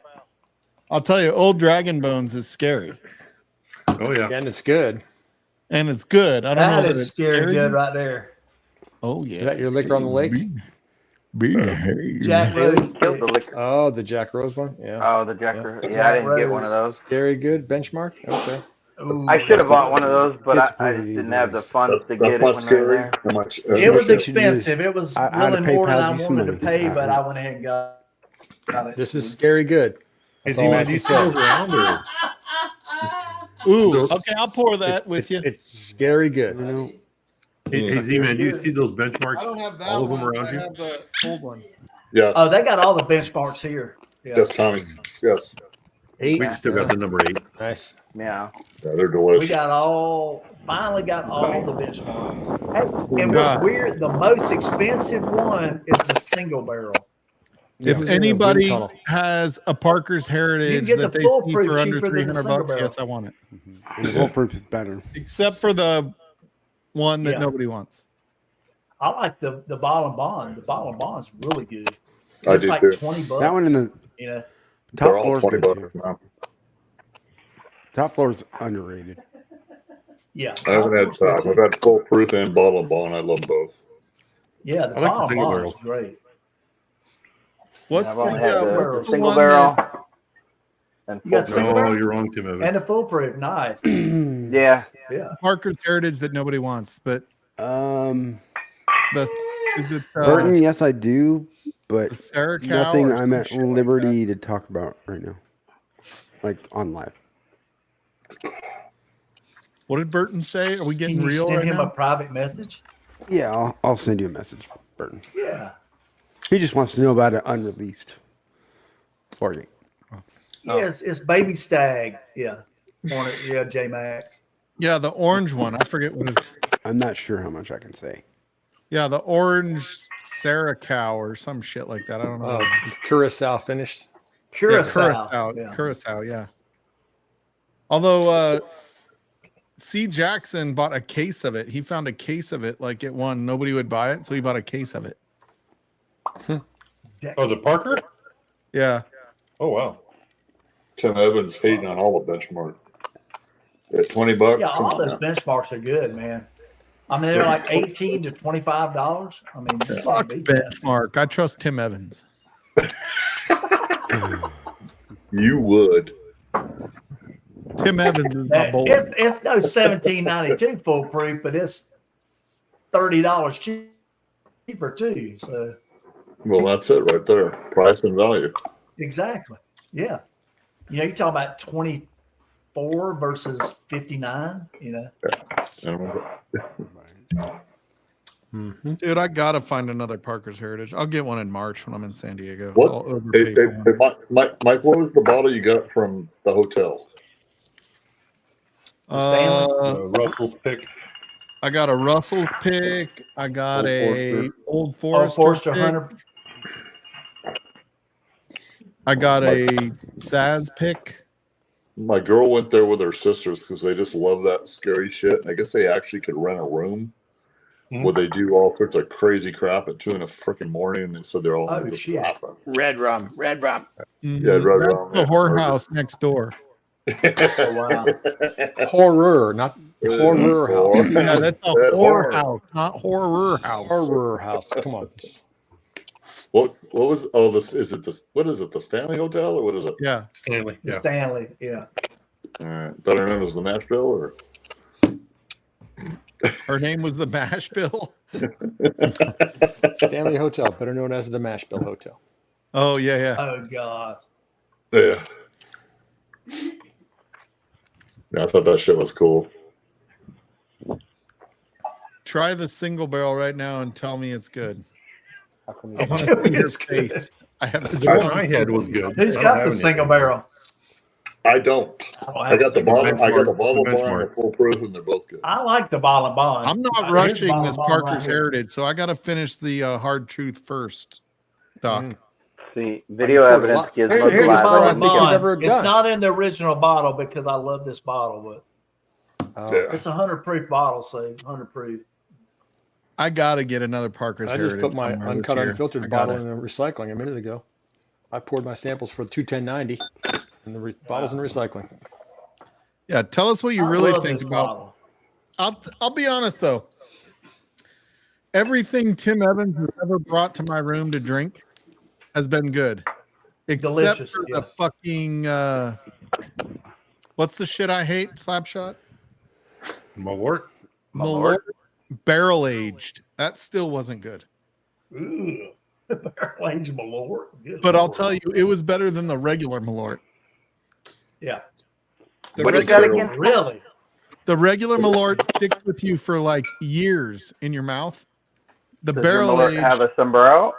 I'll tell you, Old Dragon Bones is scary. Oh, yeah. And it's good. And it's good. I don't know That that is it's scary good right there. Oh, yeah. Is that your liquor on the lake? Jack Rose killed the liquor. Oh, the Jack Rose one? Yeah. Oh, the Jack Rose. Yeah, I didn't get one of those. Scary good benchmark? Okay. I should have bought one of those, but I just didn't have the funds to get it when they were there. It was expensive. It was I'd have really more than I PayPal'd you some wanted to money. pay, but I went ahead and got it. This is scary good. Is he mad? Do you see those around? Or? Ooh, okay, I'll pour that with you. It's scary good. Hey, Z-Man, do you see those benchmarks? I don't have that all of them one. around I you? have the old one. Yes. Oh, they got all the benchmarks here. Yeah. Yes, Tommy. Yes. 8. We still got the number 8. Nice. Yeah. Yeah, they're delicious. We finally got all the benchmarks. Hey, and God. what's weird, the most expensive one is the single barrel. If Yeah. anybody Wind tunnel. has a Parker's You Heritage can get that the they see foolproof for under cheaper than the 300 single bucks, barrel. yes, I want it. And the foolproof is better. Except for the one that Yeah. nobody wants. I like the bottle and bond. The bottle and bond's really good. I It's do like too. 20 bucks. That one in the you know. top They're all floor is 20 good bucks too. now. Top floor is underrated. Yeah. I haven't had top. I've had full proof and bottle and bond. I love both. Yeah, the I like the bottle and single bond is barrels. great. What's I've only the, had the what's the single one barrel that- and You got full single No, barrel? you're wrong, Tim Evans. And the foolproof, nice. Yeah. Yeah. Parker's Heritage that nobody wants, but Um, the is it Burton, yes, I do, but the Sarah Cow nothing or I'm some at shit like liberty to talk about right now, like on live. what did Burton say? Are we getting Can you real send right him now? a private message? Yeah, I'll send you a message, Burton. Yeah. He just wants to know about it unreleased for you. Yes, it's Baby Stag. Yeah. Yeah, J Max. Yeah, the orange one. I forget what it is. I'm not sure how much I can say. Yeah, the orange Sarah Cow or some shit like that. I don't know. Curacao finished. Curacao. Yeah, Curacao, yeah. Although C. Jackson bought a case of it. He found a case of it like it won. Nobody would buy it, so he bought a case of it. Oh, the Parker? Yeah. Oh, wow. Tim Evans hating on all the benchmark. At 20 bucks. Yeah, come all on those now. benchmarks are good, man. I mean, they're like $18 to $25. I mean, you Fuck can't beat that. benchmark. I trust Tim Evans. You would. Tim Evans is my boy. It's no $17.92 foolproof, but it's $30 cheaper too. So Well, that's it right there. Price and value. exactly, yeah. You know, you're talking about 24 versus 59. You know, Dude, I gotta find another Parker's Heritage. I'll get one in March when I'm in San Diego. What? I'll overpay Hey, for one. Mike, what was the bottle you got from the hotel? Russell's pick. I got a Russell's pick. I got Old a Forester. Old Old Forester, Forester pick. 100. I got a Saz pick. My girl went there with her sisters because they just love that scary shit. I guess they actually could rent a room where they do all sorts of crazy crap at 2 in the freaking morning, and they said they're all Oh, shit. Red rum. Yeah, right That's around the whorehouse next door. Oh, wow. Horror, not horror house. Yeah, that's a whorehouse, not horror house. Horror house. Come on. What was this? Is it the what is it? The Stanley Hotel or what is it? Yeah, Stanley. The Yeah. Stanley, yeah. All right, better known as the Nashville, or her name was the Bash Bill. Stanley Hotel, better known as the Mashbill Hotel. Oh yeah. Oh, God. yeah. Yeah, I thought that shit was cool. Try the single barrel right now and tell me it's good. How come I you want to see your It's good. face. I have The one I had was good. Who's I don't got have the any. single barrel? I don't. I got the bottle. I got the bottle Benchmark. bar and the full proof, and they're both good. I like the bottle and bond. I'm not Here's the rushing bottle this and bond Parker's right here. Heritage, so I got to finish the hard truth first, Doc. See, video poured a evidence lot. gives Here's us the Here's bottle what I and think I've ever bond. It's done. not in the original bottle because I love this bottle, but Yeah. it's a 100 proof bottle, so 100 proof. I got to get another Parker's I Heritage. just put my somewhere this uncut, year. unfiltered I bottle gotta. in the recycling a minute ago. I poured my samples for 210.90, and the bottles in recycling. Yeah, tell us what you I really love think this about. bottle. I'll be honest though. Everything Tim Evans has ever brought to my room to drink has been good, except Delicious, for yeah. the fucking what's the shit I hate? Slapshot. Malort. Malort barrel aged. That still wasn't good. Ooh. Barrel aged Malort. Good But I'll Lord. tell you, it was better than the regular Malort. Yeah. The What do you got regular, against Really? the regular Malort sticks with you for like years in your mouth. The Does your barrel Malort age, have a sombrero?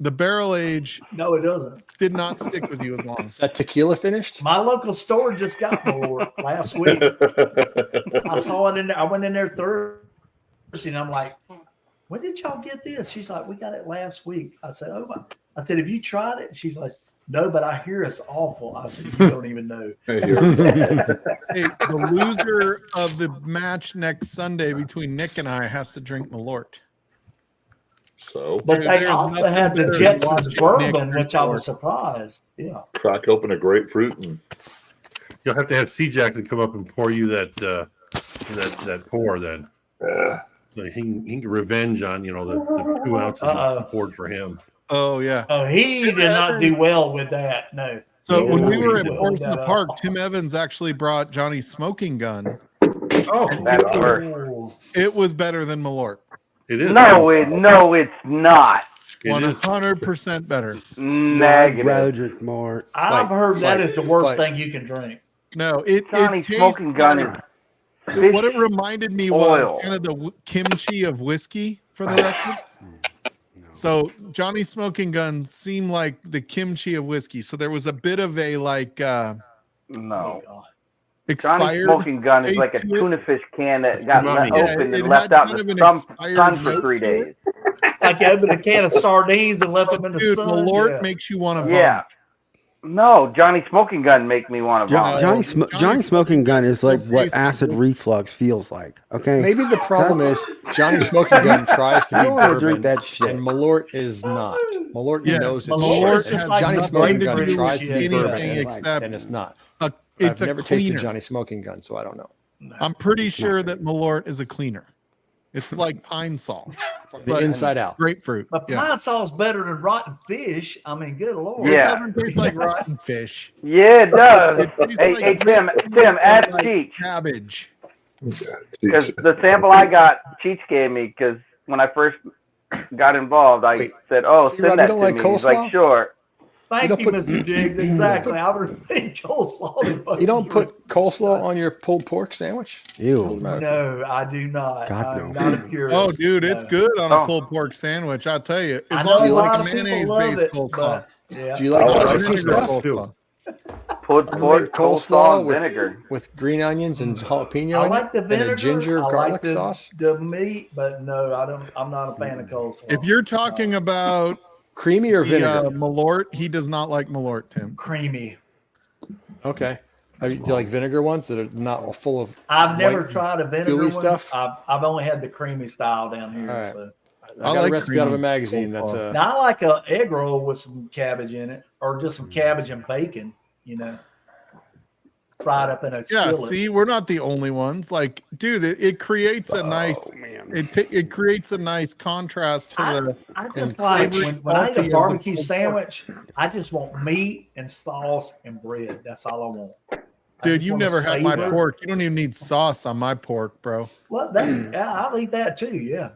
the barrel age No, it doesn't. did not stick with you as long. Is that tequila finished? My local store just got Malort last week. I saw it in there. I went in there Thursday and I'm like, when did y'all get this? She's like, we got it last week. I said, oh my. I said, have you tried it? She's like, no, but I hear it's awful. I said, you don't even know. Hey, the loser of the match next Sunday between Nick and I has to drink Malort. So But they There's also nothing had the better than Jetson's watching bourbon, Nick which I drink was surprised. Yeah. crack open a grapefruit and You'll have to have C. Jackson come up and pour you that pour then. yeah. So he can get revenge on the 2 ounces Uh-oh. poured for him. Oh yeah. Oh, he Tim did not Evans- do well with that. No. So He when did we not were do at well Force with in the that at Park, all. Tim Evans actually brought Johnny's smoking gun. Oh, That's worse. Oh, It was better than Malort. it is. No, it's not. It is. 100% better. No, I'd rather Negative. drink more. I've heard that is the worst fight. thing you can drink. No, it Johnny tastes Smoking Gun like, is what it fish reminded me oil. was kind of the kimchi of whiskey for the record. So Johnny Smoking Gun seemed like the kimchi of whiskey. So there was a bit of a like No. Johnny expired Smoking Gun is taste like a to it. tuna fish can that got umami. opened Yeah, and it left had out kind in of an the expired sun for note 3 to it. days. Like you open a can of sardines and left them in the Dude, sun. Malort Yeah. makes you want to Yeah. vomit. No, Johnny Smoking Gun make me want to vomit. Johnny Smoking Gun is like still what tastes acid good. reflux feels like. Okay. Maybe the problem is Johnny Smoking Gun tries to I be don't want to bourbon, drink that shit. and Malort is not. Malort Yes, knows it's Malort shit. is And like Johnny some Smoking grapefruit Gun shit. tries to be Anything bourbon, anything and, except and it's not. it's I've a never cleaner. tasted Johnny Smoking Gun, so I don't know. I'm pretty sure that Malort is a cleaner. It's like pine sol, The but inside out. grapefruit. But Yeah. pine salt's better than rotten fish. I mean, good Lord. It Yeah. doesn't taste like rotten fish. Yeah, it does. It tastes Hey, like hey, Tim, ask like Cheech. cabbage. Because the sample I got, Cheech gave me, because when I first got involved, I Wait, said, oh, T-Rob, send you that don't to like me. He's coleslaw? like, sure. Thank You you, don't Mr. Diggs. Exactly. I would think coleslaw. You don't put coleslaw on your pulled pork sandwich? Ew. No, I do not. God, I'm no. not a purist. Oh, dude, it's No. good on Oh. a pulled pork sandwich. I'll tell you. I As know long a as lot like of people mayonnaise love based it, coleslaw. but yeah. Do you like I like spicy vinegar stuff? coleslaw. Pulled pork, coleslaw, and vinegar. with green onions and jalapeno I in like it, the and vinegar. a ginger I garlic like the, sauce. the meat, but no, I don't. I'm not a fan of coleslaw. If you're talking about Creamy or the vinegar? Malort, he does not like Malort, Tim. creamy, Okay. Do you like vinegar ones that are not full of? I've never tried a vinegar gooey one. stuff? I've only had the creamy style down here. All right. So. I got a recipe out of a magazine. That's a. Now I like a egg roll with some cabbage in it, or just some cabbage and bacon. Fried up in a skillet. See, we're not the only ones. Like, dude, it creates a nice. It creates a nice contrast to the. I just like when I eat a barbecue sandwich, I just want meat and sauce and bread. That's all I want. Dude, you never had my pork. You don't even need sauce on my pork, bro. Well, I'll eat that too. Yeah.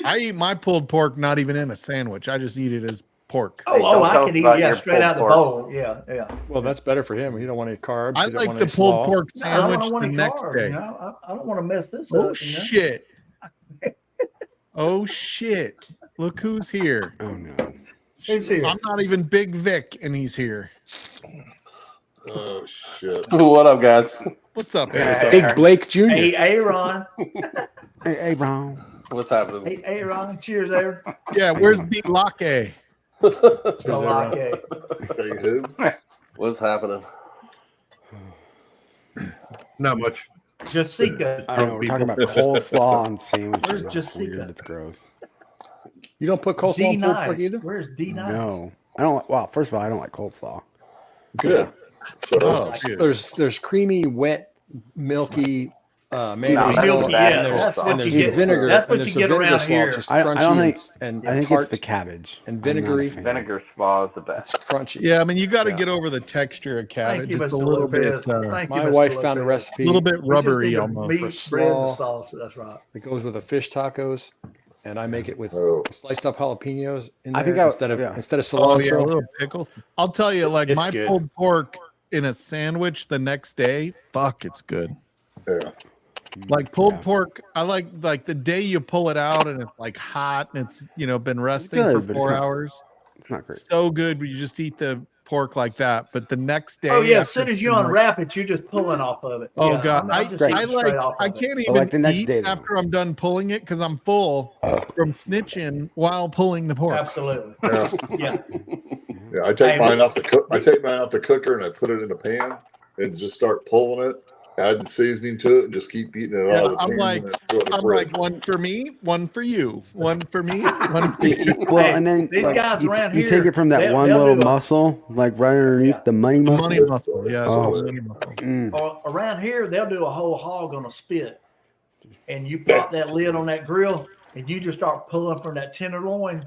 I eat my pulled pork not even in a sandwich. I just eat it as pork. I can eat straight out the bowl. Yeah. Well, that's better for him. You don't want any carbs. I like the pulled pork sandwich the next day. I don't want to mess this up. Shit. Oh shit. Look who's here. Oh no. Who's here? I'm not even Big Vic and he's here. Oh shit. What up, guys? What's up, Big Blake Jr.? Hey, Ron. Hey, Ron. What's happening? Hey, Ron. Cheers, there. Yeah, where's B Lake? What's happening? Not much. Jessica. I know, we're talking about coleslaw on sandwiches. Where's That's Jessica? weird. It's gross. You don't put coleslaw on pulled pork either? Where's D Nice? No, I don't. Well, first of all, I don't like coleslaw. Good. There's creamy, wet, milky. Milky, yeah. And there's vinegar. That's what you get around here. I don't think. And I think it's the cabbage and vinegary. Vinegar slaw is the best. It's crunchy. Yeah, I mean, you got to get over the texture of cabbage. Thank you, It's a Mr. little Lopez. bit. My wife found a recipe. A little bit rubbery Just almost. meat, bread, and sauce. That's right. It goes with the fish tacos, and I make it with sliced up jalapenos in there I think instead of cilantro. Oh yeah, little pickles. I'll tell you, like It's my good. pulled pork in a sandwich the next day. Fuck, it's good. Yeah. Like pulled pork, I like the day you pull it out and it's like hot and it's been resting good, for but 4 hours. It's not great. So good when you just eat the pork like that. But the next day, Oh yeah, as soon as you unwrap it, you're just pulling off of it. Oh Yeah, god, I'm just eating straight off of I it. can't But even like the next eat day, though. after I'm done pulling it because I'm full from snitching while pulling the pork. Absolutely. Yeah. Yeah, I take mine off the cooker and I put it in a pan and just start pulling it, adding seasoning to it, and just keep eating it out of the pan. I'm like one for me, one for you, one for me, one for you. Well, Hey, and then these like, guys around you here, take it from that they'll little do a- muscle, like right underneath the money The muscle. money muscle, yeah. Oh. The money muscle. Or around here, they'll do a whole hog on a spit, and you pop that lid on that grill, and you just start pulling from that tenderloin.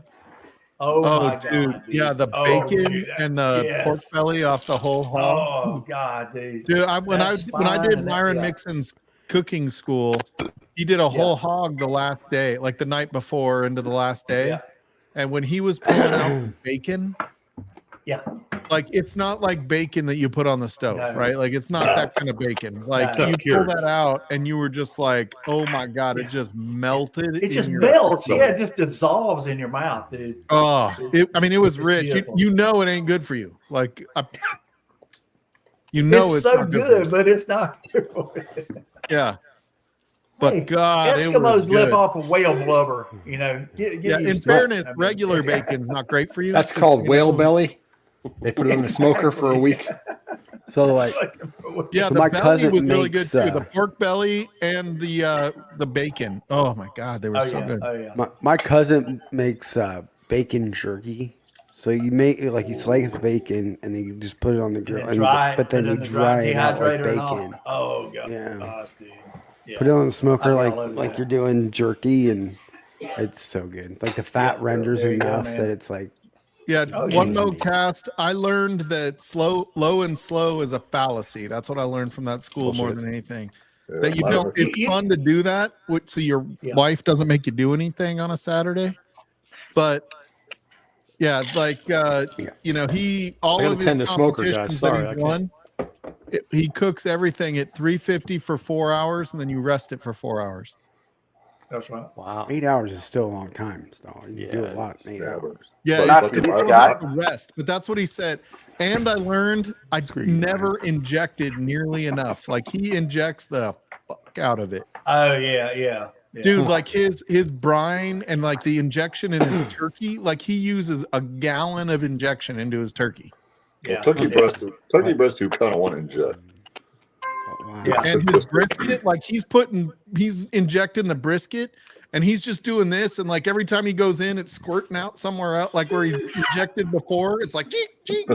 Oh my dude, god! yeah, the Oh, bacon dude, and the pork yes. belly off the whole hog. Oh god, dude! Dude, when I That's did fine, Myron yeah. Mixon's cooking school, he did a whole hog the last day, like the night before into the last day. Yeah. And when he was pulling out bacon, Yeah. like it's not like bacon that you put on the stove, No. right? Like it's not that kind of bacon. Like No. you pull that out and you were just like, oh my god, it just melted. It in just your melts. throat. Yeah, it just dissolves in your mouth, dude. Oh, it was it's rich. beautiful. You know it ain't good for you. Like, it's so not good, for but it's not good. you. Yeah. But Hey, God, it was Eskimos live good. off of whale blubber. Get Yeah, in used to fairness, it. I mean, regular bacon's not great for you. That's Just, called whale belly. They put it in the smoker for a week. So like, Yeah, So the my belly cousin was really good makes, too. The pork belly and the bacon. Oh my God, they were Oh so yeah, good. oh yeah. my cousin makes bacon jerky. So you make it like you slice bacon and then you just put it on the grill, And dry, but then you dry it out like dehydrator and all. bacon. Oh god, Yeah. gosh, dude. Yeah. Put it on the smoker I'd be all over like that. you're doing jerky, and it's so good. Like the fat renders there you go, enough man. that it's like Yeah, Oh, yeah. one mode cast. I learned that low and slow is a fallacy. That's what I learned from that school more than anything. That you don't. It's fun to do that, so your wife doesn't make you do anything on a Saturday. But yeah, like he all I gotta of his tend to smoker, guys. competitions Sorry, that I he's won. He cooks everything at 350 for 4 hours, and then you rest it for 4 hours. That's right. Wow. 8 hours is still a long time. So you do a lot in 8 hours. Yeah, Not it's to all this about guy. the rest, but that's what he said. And I learned I never injected nearly enough. Like he injects the fuck out of it. Oh yeah. Dude, like his brine and like the injection in his turkey, like he uses a gallon of injection into his turkey. Yeah. Turkey breast you kind of want to inject. Yeah. And his brisket, like he's injecting the brisket, and he's just doing this, and like every time he goes in, it's squirting out somewhere else, like where he injected before. It's like he's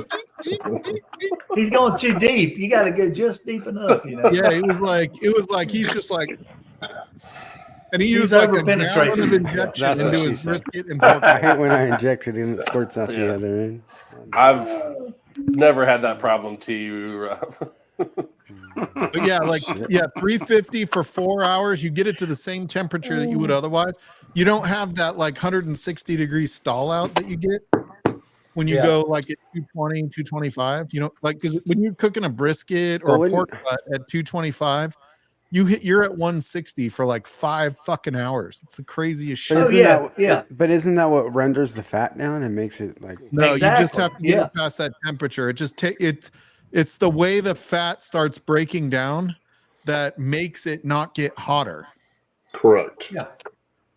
going too deep. You got to go just deep enough, you know. Yeah, it was like he's just like, and he used like a gallon of injection into his brisket and pork. I hate when I inject it and it squirts out the other end. I've never had that problem to you, Rob. But yeah, like 350 for 4 hours. You get it to the same temperature that you would otherwise. You don't have that like 160-degree stall out that you get when you go like at 220, 225. You know, like when you're cooking a brisket or a pork butt at 225, you're at 160 for like 5 fucking hours. It's the craziest shit. But isn't that what renders the fat down and makes it like? No, you just have to get it past that temperature. It just it's the way the fat starts breaking down that makes it not get hotter. Correct. Yeah.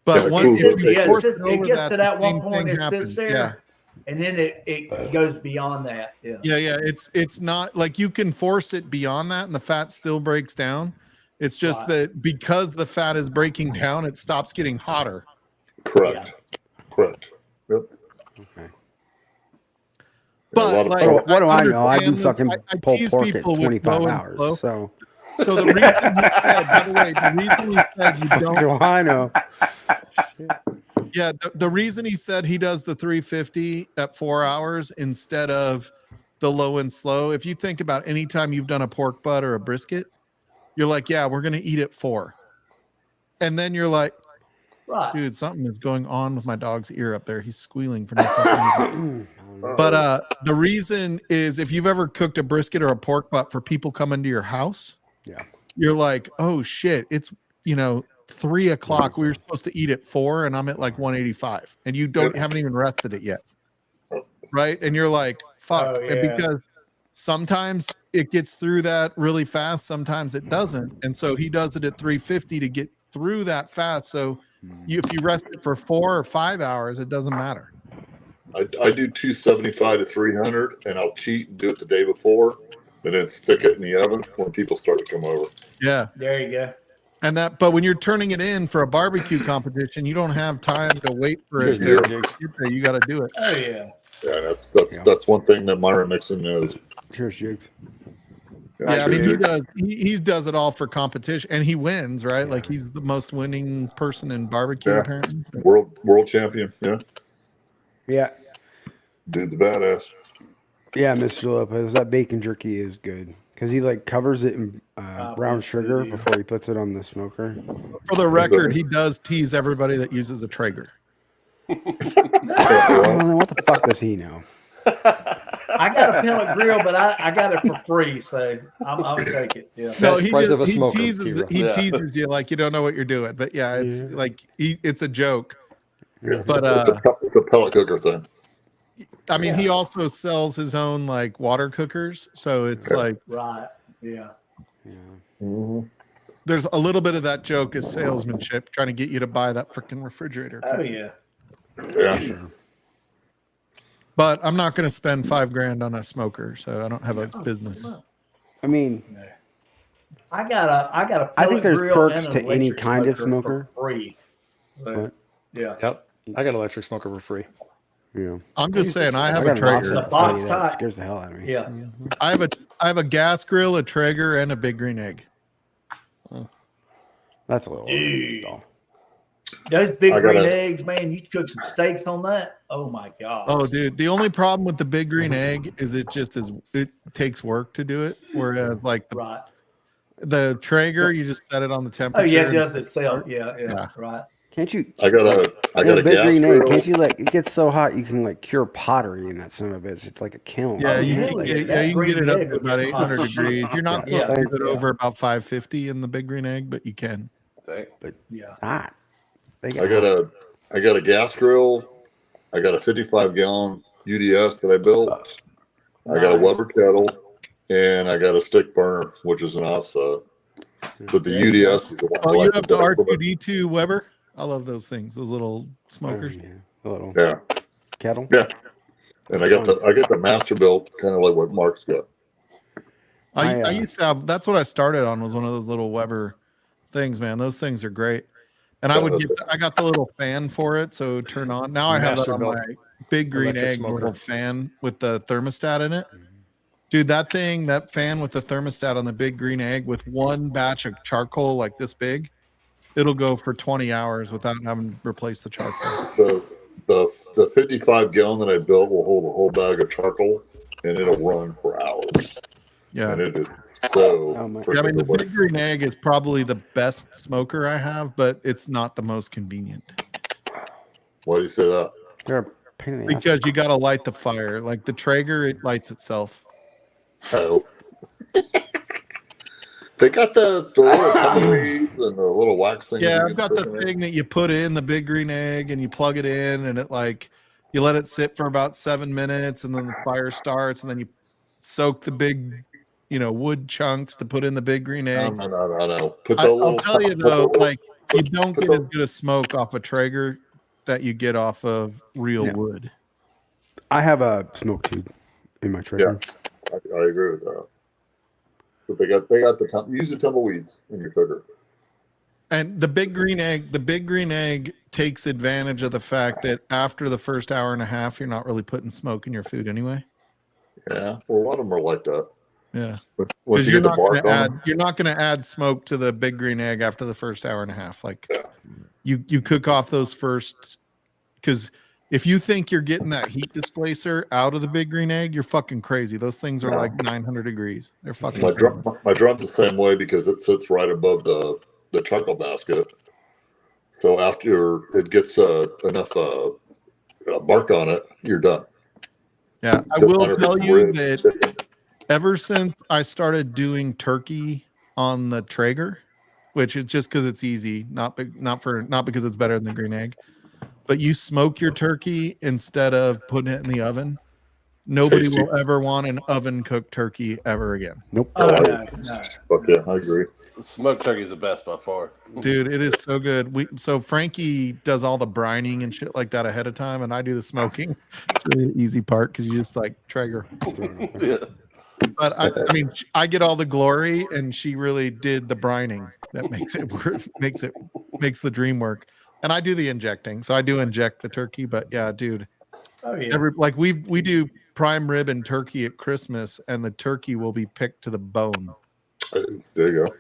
But once it gets to that one point, it sits there, and then it goes beyond that. Yeah. It's not like you can force it beyond that, and the fat still breaks down. It's just that because the fat is breaking down, it stops getting hotter. Correct. Correct. Yep. Okay. But like, what do I know? I do that fucking pulled tease pork at people with 25 low and hours. slow. So the reason he said, by the way, the reason he said you don't. do I know? Yeah, the reason he said he does the 350 at 4 hours instead of the low and slow. If you think about any time you've done a pork butt or a brisket, you're like, yeah, we're gonna eat at 4, and then you're like, dude, something is going on with my dog's ear up there. He's squealing for no fucking reason. But the reason is if you've ever cooked a brisket or a pork butt for people coming to your house, you're like, oh shit, it's 3 o'clock. We were supposed to eat at 4, and I'm at like 185, and you haven't even rested it yet, right? And you're like, fuck, and because sometimes it gets through that really fast, sometimes it doesn't, and so he does it at 350 to get through that fast. So if you rest it for 4 or 5 hours, it doesn't matter. I do 275 to 300, and I'll cheat and do it the day before, and then stick it in the oven when people start to come over. Yeah, there you go. And but when you're turning it in for a barbecue competition, you don't have time to wait for it. You got to do it. Oh yeah. Yeah, that's one thing that Myron Mixon knows. Cheers, Jigs. Yeah, I mean he does it all for competition, and he wins, right? Like he's the most winning person in barbecue apparently. World champion. Yeah. Dude's a badass. Yeah, Mr. Lopez, that bacon jerky is good because he like covers it in brown sugar before he puts it on the smoker. For the record, he does tease everybody that uses a Traeger. What the fuck does he know? I got a pellet grill, but I got it for free, so I'm gonna take it. Yeah. No, he teases you like you don't know what you're doing, but it's like it's a joke. Yeah, but it's a pellet cooker thing. I mean, he also sells his own like water cookers, so it's like Mm-hmm. There's a little bit of that joke as salesmanship, trying to get you to buy that freaking refrigerator. Oh yeah. Yeah. Sure. But I'm not going to spend $5,000 on a smoker, so I don't have a business. I mean, I got a. I think there's grill perks and an to any electric kind of smoker smoker. for free. So, yeah. Yep. I got an electric smoker for free. Yeah. I'm just saying, I have a Traeger. The box that type scares the hell out of me. Yeah. I have a gas grill, a Traeger, and a Big Green Egg. That's a little install. Those big green eggs, man, you cook some steaks on that. Oh my god. Oh, dude, the only problem with the Big Green Egg is it takes work to do it. Whereas like the Traeger, you just set it on the temperature. Oh yeah, it does itself. Yeah, right. Can't you? I got a big gas green grill. egg. Can't you it gets so hot you can cure pottery in that son of a bitch. It's like a kiln. Yeah, you really? can get it up to about 800 degrees. You're not supposed to leave it over about 550 in the Big Green Egg, but you can. But yeah, hot. I got a gas grill. I got a 55-gallon UDS that I built. I got a Weber kettle, and I got a stick burner, which is an offset. But the UDS is the one. Oh, you have the R2D2 Weber? I love those things. Those little smokers. A little kettle. Yeah. And I got the master built, kind of like what Mark's got. I used to have. That's what I started on. Was one of those little Weber things, man. Those things are great. And I got the little fan for it, so it would turn on. Now I have that on my Big Green Egg little fan with the thermostat in it. Dude, that fan with the thermostat on the Big Green Egg with one batch of charcoal like this big, it'll go for 20 hours without having to replace the charcoal. The 55 gallon that I built will hold a whole bag of charcoal, and it'll run for hours. Yeah. And it is so. I mean, the Big Green Egg is probably the best smoker I have, but it's not the most convenient. Why do you say that? They're a pain in the ass. Because you got to light the fire. Like the Traeger, it lights itself. Oh. They got the little tumbleweeds and the little wax thing. Yeah, I've got the thing that you put in the Big Green Egg and you plug it in, and it you let it sit for about 7 minutes, and then the fire starts, and then you soak the big, wood chunks to put in the Big Green Egg. No. I'll tell you though, you don't get as good a smoke off a Traeger that you get off of real wood. I have a smoke tube in my Traeger. Yeah, I agree with that. But they got use the tumbleweeds in your Traeger. And the Big Green Egg takes advantage of the fact that after the first hour and a half, you're not really putting smoke in your food anyway. Yeah, well, a lot of them are like that. Yeah, because you're not going to add smoke to the Big Green Egg after the first hour and a half. You cook off those first, because if you think you're getting that heat displacer out of the Big Green Egg, you're fucking crazy. Those things are like 900 degrees. They're fucking. My drum's the same way because it sits right above the chuckle basket. So after it gets enough bark on it, you're done. Yeah, I will tell you that ever since I started doing turkey on the Traeger, which is just because it's easy, not because it's better than the Green Egg, but you smoke your turkey instead of putting it in the oven. Nobody will ever want an oven cooked turkey ever again. Nope. No. Okay, I agree. Smoked turkey is the best by far. Dude, it is so good. So Frankie does all the brining and shit like that ahead of time, and I do the smoking. It's really the easy part because you just Traeger. Yeah. But I mean, I get all the glory, and she really did the brining that makes it work, makes the dream work. And I do the injecting, so I do inject the turkey. But yeah, dude, we do prime rib and turkey at Christmas, and the turkey will be picked to the bone. There you go.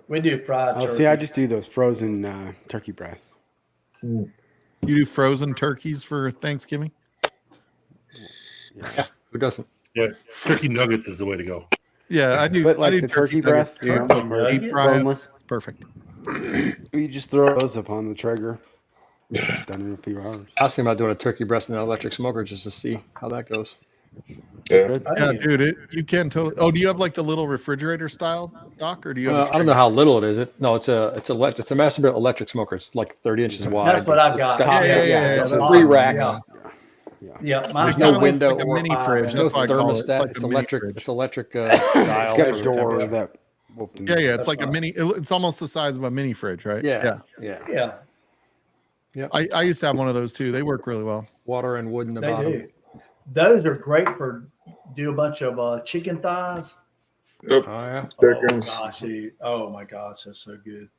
We do fried turkey. See, I just do those frozen turkey breasts. You do frozen turkeys for Thanksgiving? Yeah. Who doesn't? Yeah, turkey nuggets is the way to go. Yeah, I do. But I do the turkey breasts, deep fry. Perfect. You just throw those up on the Traeger. Done in a few hours. I was thinking about doing a turkey breast in an electric smoker just to see how that goes. Yeah, dude, you can totally. Oh, do you have the little refrigerator style, Doc, or do you have? I don't know how little it is. It's a Masterbuilt electric smoker. It's like 30 inches wide. That's what I've got. It's 3 racks. Yeah, there's no window. Like a mini fridge. There's no That's why I call it. thermostat. It's It's like electric. It's electric. It's got a door that. Yeah. It's like a mini. It's almost the size of a mini fridge, right? Yeah. I used to have one of those too. They work really well. Water and wood in the They bottom. do. Those are great for do a bunch of chicken thighs. Yep. Oh yeah. Chickens. Oh gosh, dude. Oh my gosh, that's so good.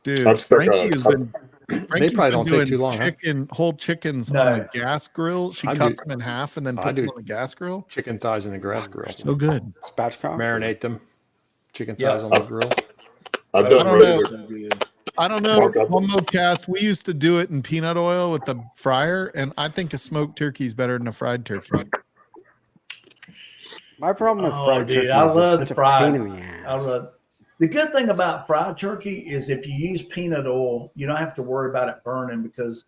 Dude, Frankie has been. They probably don't take too long. Whole chickens on a gas grill. She cuts them in half and then puts them on a gas grill. Chicken thighs in the gas grill. So good. Spatchcock. Marinate them. Chicken thighs on the grill. I've done I don't know. One more cast. We used to do it in peanut oil with the fryer, and I think a smoked turkey is better than a fried turkey. My problem with fried turkey I is love such the a fried. pain in the ass. The good thing about fried turkey is if you use peanut oil, you don't have to worry about it burning because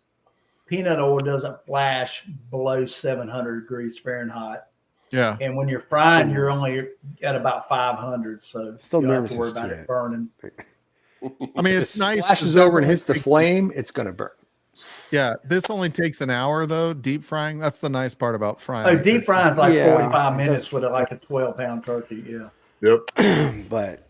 peanut oil doesn't flash below 700 degrees Fahrenheit. Yeah. And when you're frying, you're only at about 500, so Still you don't have nervous to worry as about shit. it burning. I mean, If it's it nice. splashes over and hits the flame, it's gonna burn. Yeah, this only takes an hour though. Deep frying. That's the nice part about frying. Oh, deep frying is like Yeah. 45 minutes with like a 12-pound turkey. Yeah. Yep. But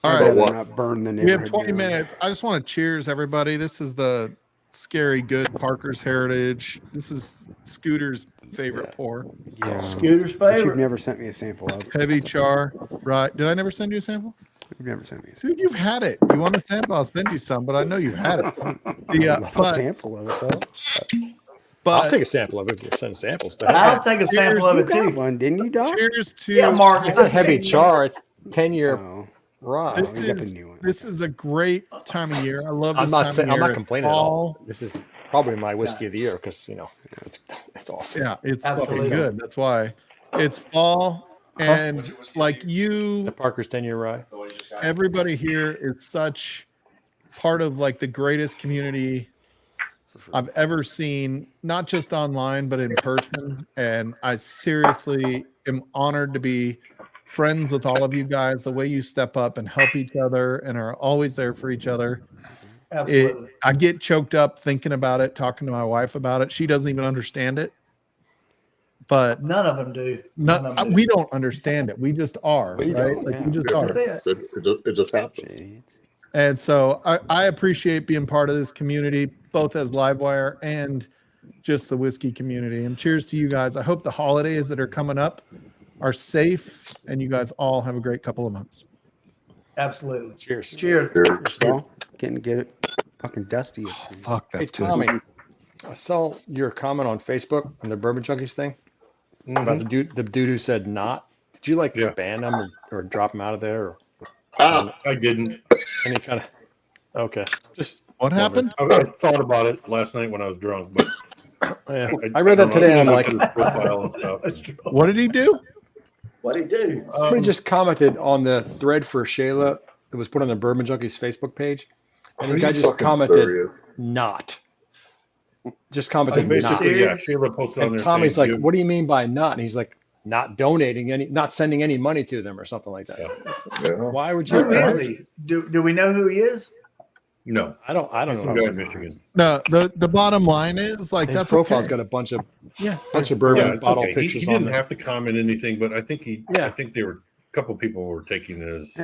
All I'd right. rather not burn the We have neighborhood 20 down. minutes. I just want to cheers everybody. This is the scary good. Parker's Heritage. This is Scooter's favorite pour. Yeah. Scooter's Which favorite. you've never sent me a sample of. Heavy Char. Right. Did I never send you a sample? You've never sent me a Dude, you've had it. You want a sample? I'll send you some, but I know you've had it. a sample of it, though. But I'll take a sample of it if you send samples. I'll take a sample of it too. One, didn't you, Doc? Cheers to Yeah, Mark. It's not Heavy Char. It's 10-year rye. This is a great time of year. I love this I'm time of year. not It's complaining at all. fall. This is probably my whiskey of the year because it's awesome. Yeah, it's Absolutely. fucking good. That's why it's fall. And like you, The Parker's 10-year rye. everybody here is such part of like the greatest community I've ever seen, not just online, but in person. And I seriously am honored to be friends with all of you guys. The way you step up and help each other and are always there for each other. Absolutely. I get choked up thinking about it, talking to my wife about it. She doesn't even understand it. But none of them do. We don't understand it. We just are, right? Like, we just are. It just happens. And so I appreciate being part of this community, both as Livewire and just the whiskey community. And cheers to you guys. I hope the holidays that are coming up are safe and you guys all have a great couple of months. Absolutely. Cheers. Cheers. Get it fucking dusty. Fuck, Hey, that's good. Tommy, I saw your comment on Facebook on the Bourbon Junkies thing about the dude who said not. Did you ban him or drop him out of there? Or, I didn't. Any kind of okay. Just what happened? I thought about it last night when I was drunk, but I read that today and I'm like, profile and stuff. What did he do? What did he do? Somebody just commented on the thread for Shayla that was put on the Bourbon Junkies Facebook page, and the guy just commented not. Just commented not. Basically, yeah, Shayla posted on And there. Tommy's like, saying, "What do you mean by not?" And he's like, "Not donating any, not sending any money to them or something like that." Why would you? Who is he? Do we know who he is? No, I don't Some know. guy in Michigan. No, the bottom line is like His that's profile's okay. got a bunch of Yeah, bourbon it's bottle okay. pictures He on didn't there. have to comment anything, but I think I think there were a couple people were taking it as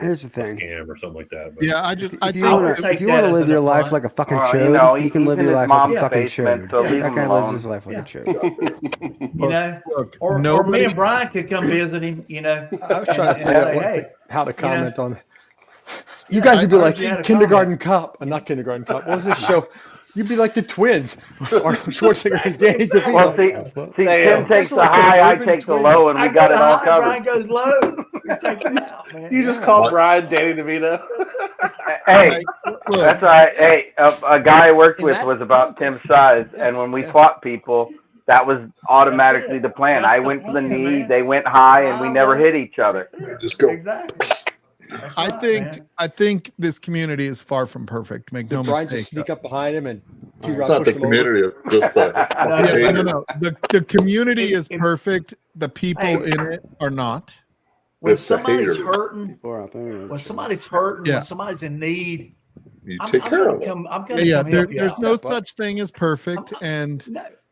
Here's the thing. scam or something like that. But Yeah, I If you want to live your life like a fucking chode, you can live your life like a fucking chode. That guy lives his life like a chode. You know, or me and Brian could come visit him. You know, I was trying to figure out hey, how to comment on. You Yeah, guys would be I like heard you had a Kindergarten Cop, and not Kindergarten Cop. What was this show? You'd be like the twins, Arnold Schwarzenegger and Danny DeVito. Well, see, Tim takes the high, I take the low, and we got it all Brian covered. goes low. You take it out, man. You just called Brian Danny DeVito. Hey, that's right. Hey, a guy I worked with was about Tim's size, and when we fought people, that was automatically the plan. I went for the knee, they went high, and we never hit each other. Just go. Exactly. I think this community is far from perfect. Make no Did Brian mistake. just sneak up behind him and It's not the community. It's just No. The community is perfect. The people in it are not. When It's the somebody's haters. hurting, when somebody's hurting, Yeah. when somebody's in need, You I'm take care gonna of it. come. I'm gonna Yeah, come help you there's out. no such thing as perfect. And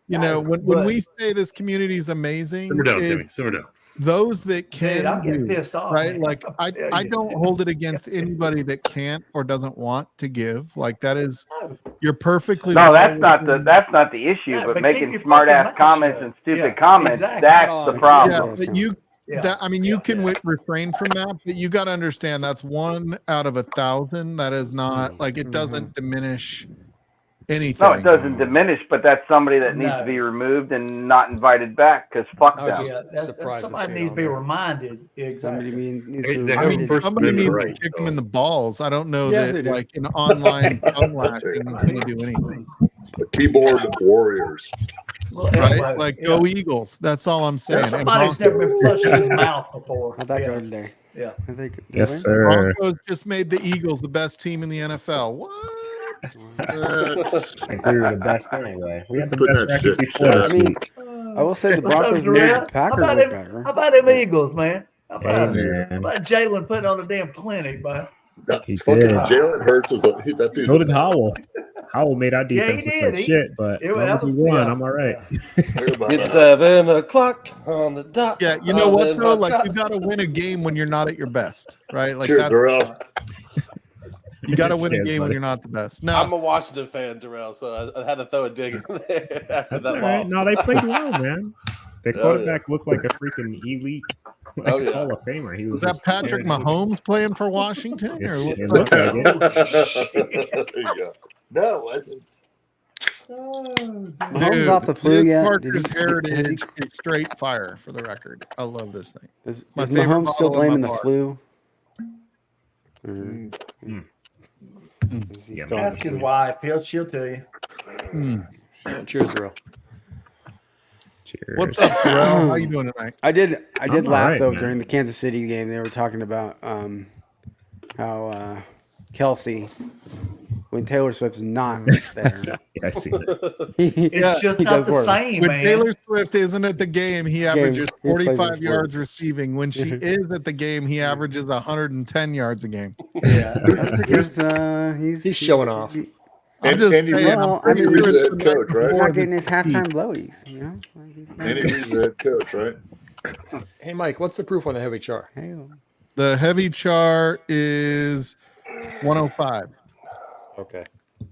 you know, when we say this community is amazing, simmer down, Timmy. Simmer down. those that can Dude, I'm getting do, pissed off, right? man. Like I'll tell I you. don't hold it against anybody that can't or doesn't want to give. Like that is, you're perfectly No, well that's not the issue. Yeah, but but making keep your smart ass fucking mouth comments shut. and stupid Yeah, comments, exactly. that's the Yeah, problem. but you can refrain from that, but you got to understand that's 1 out of 1,000. That is not like it doesn't diminish anything. No, it doesn't diminish, but that's somebody that needs to be removed and not invited back because fuck them. Yeah, that's somebody needs to be reminded. Exactly. I mean, somebody needs to kick them in the balls. I don't know Yeah, they that do. like an online tongue lashing is going to do anything. The keyboard warriors. Right? Like go Eagles. That's all I'm saying. There's And somebody's never been flushed in his mouth before. How'd that go today? Yeah. I think, Yes, sir. Broncos just made the Eagles the best team in the NFL. What? I think we were the best anyway. We had the Put best that record shit before down. this I mean, week. I will say the Broncos How made the about Packers them- look better. How about them Eagles, man? How about, Hey, how about Jalen putting on a damn clinic, bud? That He fucking did. Jalen Hurts is that dude's So did Howell. Howell made our Yeah, he defense look did. like shit, but It- as long that as we was- won, yeah. I'm all right. It's 7 o'clock on the dot. Yeah, you know what though? Like you got to win a game when you're not at your best, right? Like Cheers, that's Darrell. You got to win a Cheers, game when buddy. you're not the best. No, I'm a Washington fan, Darrell, so I had to throw a dig in there after That's that all right. loss. No, they played well, man. Their Oh, quarterback looked like a freaking elite Oh, yeah. Hall of Famer. He was was that just Patrick staring. Mahomes playing for Washington? Or It's- what's it that? looked like it. There you go. No, it wasn't. Mahomes off the flu this yet? Parker's Has he- heritage is straight fire for the record. I love this thing. Is My is favorite Mahomes still bottle in my blaming the bar. flu? Is he Yeah, still on the Ask his flu? wife. She'll tell you. Cheers, Darrell. Cheers. What's up, Darrell? How you doing tonight? I did I'm laugh alright, though man. during the Kansas City game. They were talking about how Kelsey, when Taylor Swift's not there, Yeah, I see that. It's just he not does the work. same, When man. Taylor Swift isn't at the game, he averages he plays 45 his yards receiving. When she is at the game, he averages 110 yards a game. Yeah. That's because He's showing off. I'm just Andy saying. Reid- I'm Well, I pretty mean, sure he's it's the the head night coach, right? he's before not getting the his peak. halftime blowies. You know, like he's Andy Reid's the head coach, right? Hey, Mike, what's the proof on the heavy char? Hey, The heavy char is 105. Okay.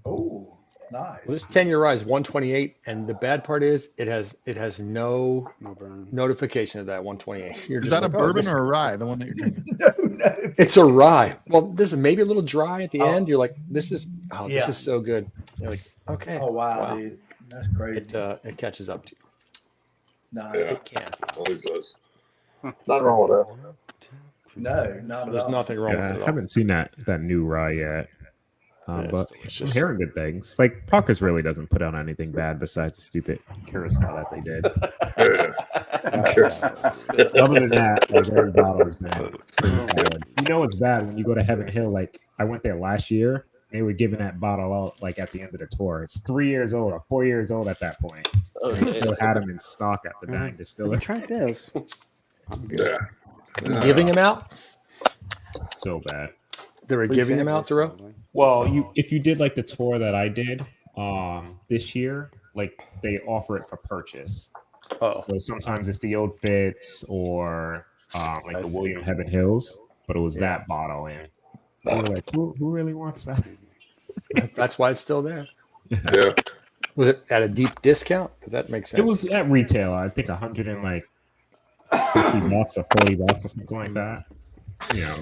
Oh, nice. Well, this 10-year rye is 128, and the bad part is it has no no burn. notification of that 128. You're Is just that a like, oh, bourbon this- or a rye? The one that you're drinking? No. It's a rye. Well, there's maybe a little dry at the Oh. end. You're like, this is this Yeah. is so good. You're like, okay. Oh wow, dude, that's crazy. It catches up to you. Nice. Yeah. It can. Always does. Nothing wrong with that. No, not at There's all. nothing wrong with Yeah, it I at all. haven't seen that new rye yet. Yeah, it's But I'm delicious. hearing good things. Like Parker's really doesn't put out anything bad besides the stupid curacao that they did. Other than that, like every bottle has been pretty solid. You know it's bad when you go to Heaven Hill. Like I went there last year. They were giving that bottle out like at the end of the tour. It's 3 years old or 4 years old at that point. Oh, They damn. still had them in stock at the dang distillery. Try this. I'm good. Giving them out? So bad. They were giving them out, Darrell? Well, if you did like the tour that I did this year, like they offer it for purchase. Oh. So sometimes it's the old fits or like the William Heaven Hills, but it was that bottle and we were like, who really wants that? That's why it's still there. Yeah. Was it at a deep discount? 'Cause that makes sense. It was at retail, I think $150 or $40 or something like that. You know,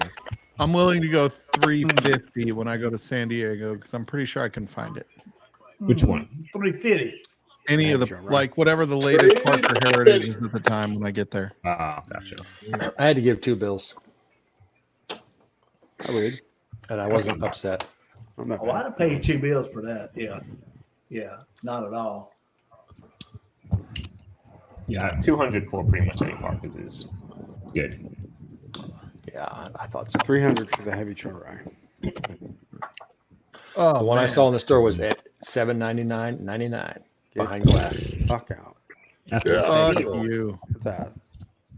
I'm willing to go $350 when I go to San Diego because I'm pretty sure I can find it. which one? 350. Any of the like whatever the latest Parker Heritage is at the time when I get there. Ah, gotcha. I had to give $2 bills. I would. And I wasn't upset. Oh, I'd have paid $2 bills for that. Yeah. Yeah. Not at all. Yeah, 200 for pretty much any Parkers is good. Yeah, I thought so. 300 for the heavy char rye. Oh, The one I man. saw in the store was at $7.99.99 behind glass. Fuck out. That's Yeah. a Fuck steal. you. What's that?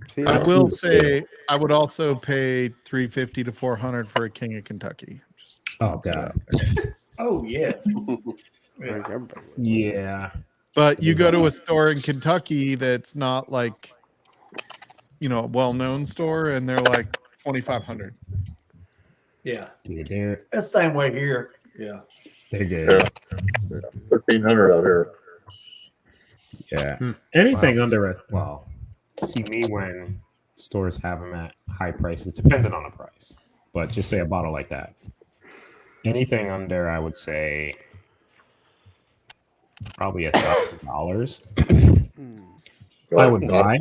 See, I that's- will say I would also pay $350 to $400 for a King of Kentucky. Just Oh god. Oh, yes. I think everybody would. Yeah. But you go to a store in Kentucky that's not like, a well-known store, and they're like $2,500. Yeah. Dude, they're That's the same way here. Yeah. good. Yeah. 1,300 out here. Yeah. Anything under see me when stores have them at high prices, depending on the price. But just say a bottle like that. Anything under, I would say, probably $1,000. I would buy.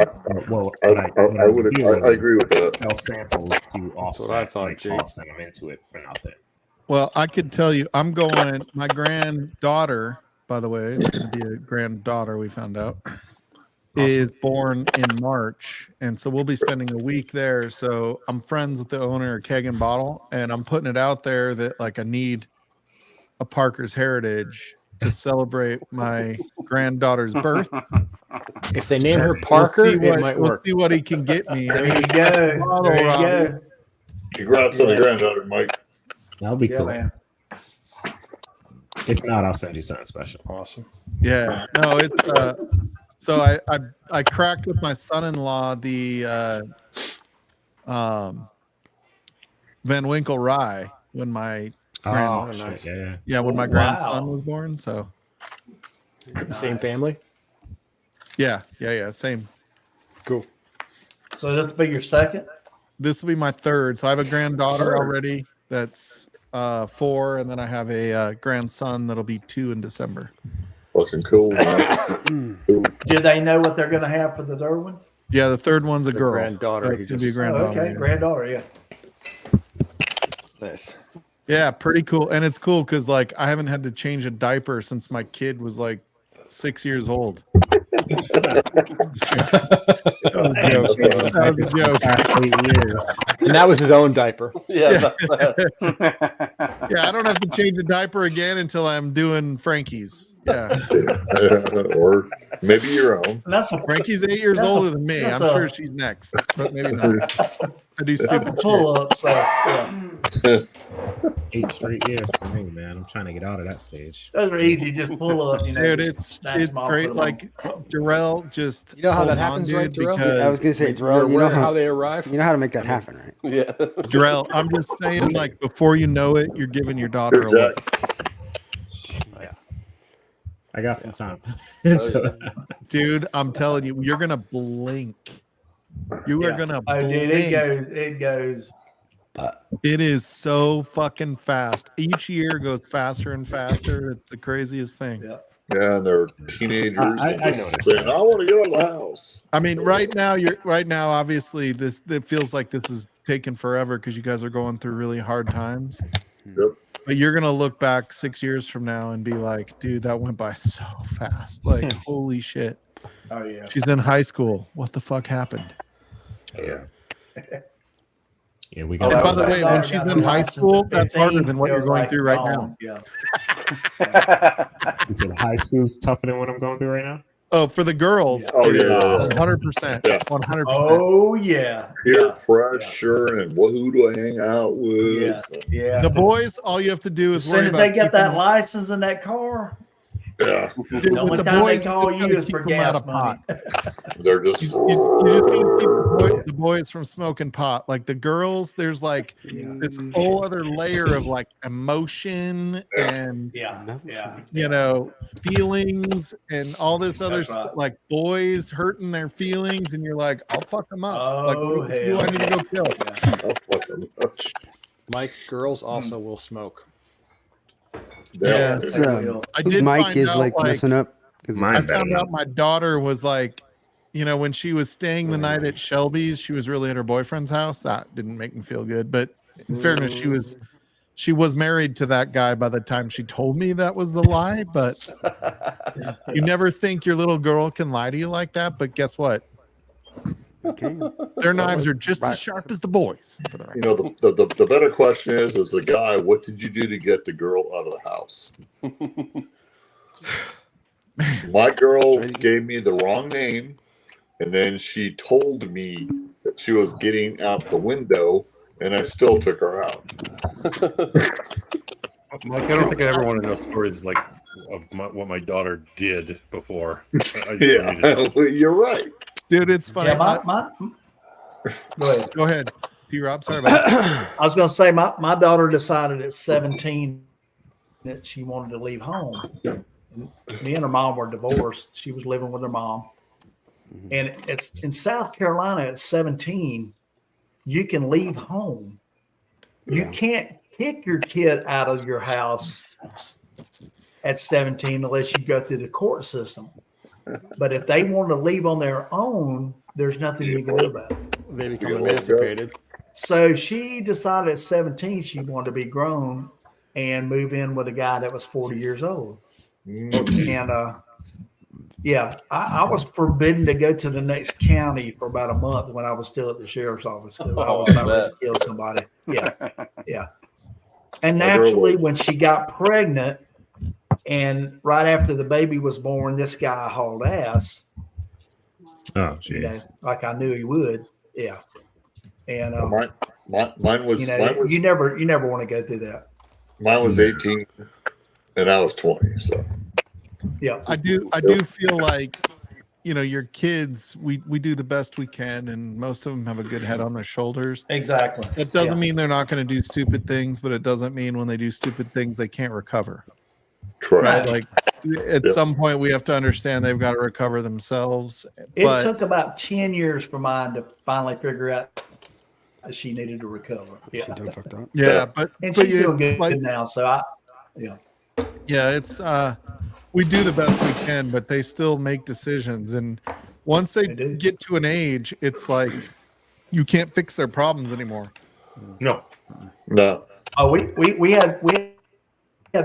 Well, I agree with that. Sell samples to offset what I thought, like, Jake. costs, and I'm into it for nothing. Well, I could tell you, I'm going. My granddaughter, by the way, it's going to be a granddaughter. We found out is born in March, and so we'll be spending a week there. So I'm friends with the owner of Keg and Bottle, and I'm putting it out there that like I need a Parker's Heritage to celebrate my granddaughter's birth. If they name her Parker, it might We'll work. see what he can get me. There you go. Bottle There you Robbie. go. Congrats on the granddaughter, Mike. That'll be Yeah, cool. man. If not, I'll send you something special. Awesome. Yeah, no, it's so I cracked with my son-in-law the Van Winkle rye when my Oh, nice. shit, Yeah, when my grandson was born. So Same family. Yeah, same. Cool. So this will be your second? This will be my third. So I have a granddaughter already that's 4, and then I have a grandson that'll be 2 in December. Fucking cool. Do they know what they're going to have for the third one? Yeah, the third one's a girl. Granddaughter. So it's gonna be a granddaughter. okay, yeah. granddaughter. Yeah. Nice. Yeah, pretty cool. And it's cool because like I haven't had to change a diaper since my kid was like 6 years old. That was a joke. 8 years. And that was his own diaper. Yeah. Yeah, I don't have to change a diaper again until I'm doing Frankie's. Yeah. Or maybe your own. Frankie's 8 years older than me. I'm sure she's next, but maybe not. I do stupid pull-up. So yeah. 8 straight years for me, man. I'm trying to get out of that stage. Those are easy. Just pull up. You know, Dude, it's great. Like Darrell just. You know how that hold on, happens, dude, right, Darrell? because- I was gonna say, Darrell, You're aware how they arrive. You know how to make that happen, right? Yeah. Darrell, I'm just saying, like before you know it, you're giving your daughter away. I got some time. Dude, I'm telling you, you're gonna blink. You are gonna blink. Dude, it goes. It is so fucking fast. Each year goes faster and faster. It's the craziest thing. Yeah, and they're teenagers. I and know saying, I want to get out of the house. I mean, right now, obviously, it feels like this is taking forever because you guys are going through really hard times. Yep. But you're gonna look back 6 years from now and be like, dude, that went by so fast. Like, holy shit. Oh yeah. She's in high school. What the fuck happened? Yeah. Yeah, we And got. by the way, when she's in high school, that's harder than what you're going through right now. Yeah. You said high school's tougher than what I'm going through right now? Oh, for the girls. Oh, yeah. 100%. Yeah. 100%. Oh yeah. Peer pressure and who do I hang out with? Yeah. The boys, all you have to do As is soon worry as about they get keeping that them- license in that car, Yeah. Dude, the with only the time boys, they call you you just is gotta for keep them out gas of money. pot. They're just. You just gotta keep the boys from smoking pot. Like the girls, there's like this whole other layer of like emotion and you know feelings and all this other That's stuff. right. Like boys hurting their feelings, and you're like, I'll fuck them up. Like, Oh, who do I need to go kill? I'll fuck them up. Mike, girls also will smoke. Yeah, It's, I whose did mic find is out, like messing up? 'Cause I found out my daughter was like, you know, when she was staying the night at Shelby's, she was really at her boyfriend's house. That didn't make me feel good. But in fairness, she was married to that guy by the time she told me that was the lie. But you never think your little girl can lie to you like that. But guess what? Their knives are just as sharp as the boys. For the You know, the better question is the guy, what did you do to get the girl out of the house? My girl gave me the wrong name, and then she told me that she was getting out the window, and I still took her out. Mike, I don't think I ever want to know stories like of what my daughter did before. Yeah, you're right. Dude, it's funny. Yeah, Go ahead. Go ahead, T-Rob. Sorry about that. I was going to say my daughter decided at 17 that she wanted to leave home. Me and her mom were divorced. She was living with her mom. And it's in South Carolina at 17, you can leave home. You can't kick your kid out of your house at 17 unless you go through the court system. But if they want to leave on their own, there's nothing you can do about it. They become emancipated. So she decided at 17 she wanted to be grown and move in with a guy that was 40 years old. And I was forbidden to go to the next county for about a month when I was still at the sheriff's office because I was about ready to kill somebody. Yeah. And naturally, when she got pregnant, and right after the baby was born, this guy hauled ass. Oh, you know, like I knew he would. Yeah. And mine was. You know, mine was, you never want to go through that. Mine was 18, and I was 20. So yeah, I do feel like, your kids, we do the best we can, and most of them have a good head on their shoulders. Exactly. It doesn't mean they're not going to do stupid things, but it doesn't mean when they do stupid things they can't recover. Correct. Right? Like at some point we have to understand they've got to recover themselves. It took about 10 years for mine to finally figure out she needed to recover. Yeah, she done fucked up. Yeah, but she's doing good now. So it's we do the best we can, but they still make decisions, and once they get to an age, it's like you can't fix their problems anymore. No. Oh, we have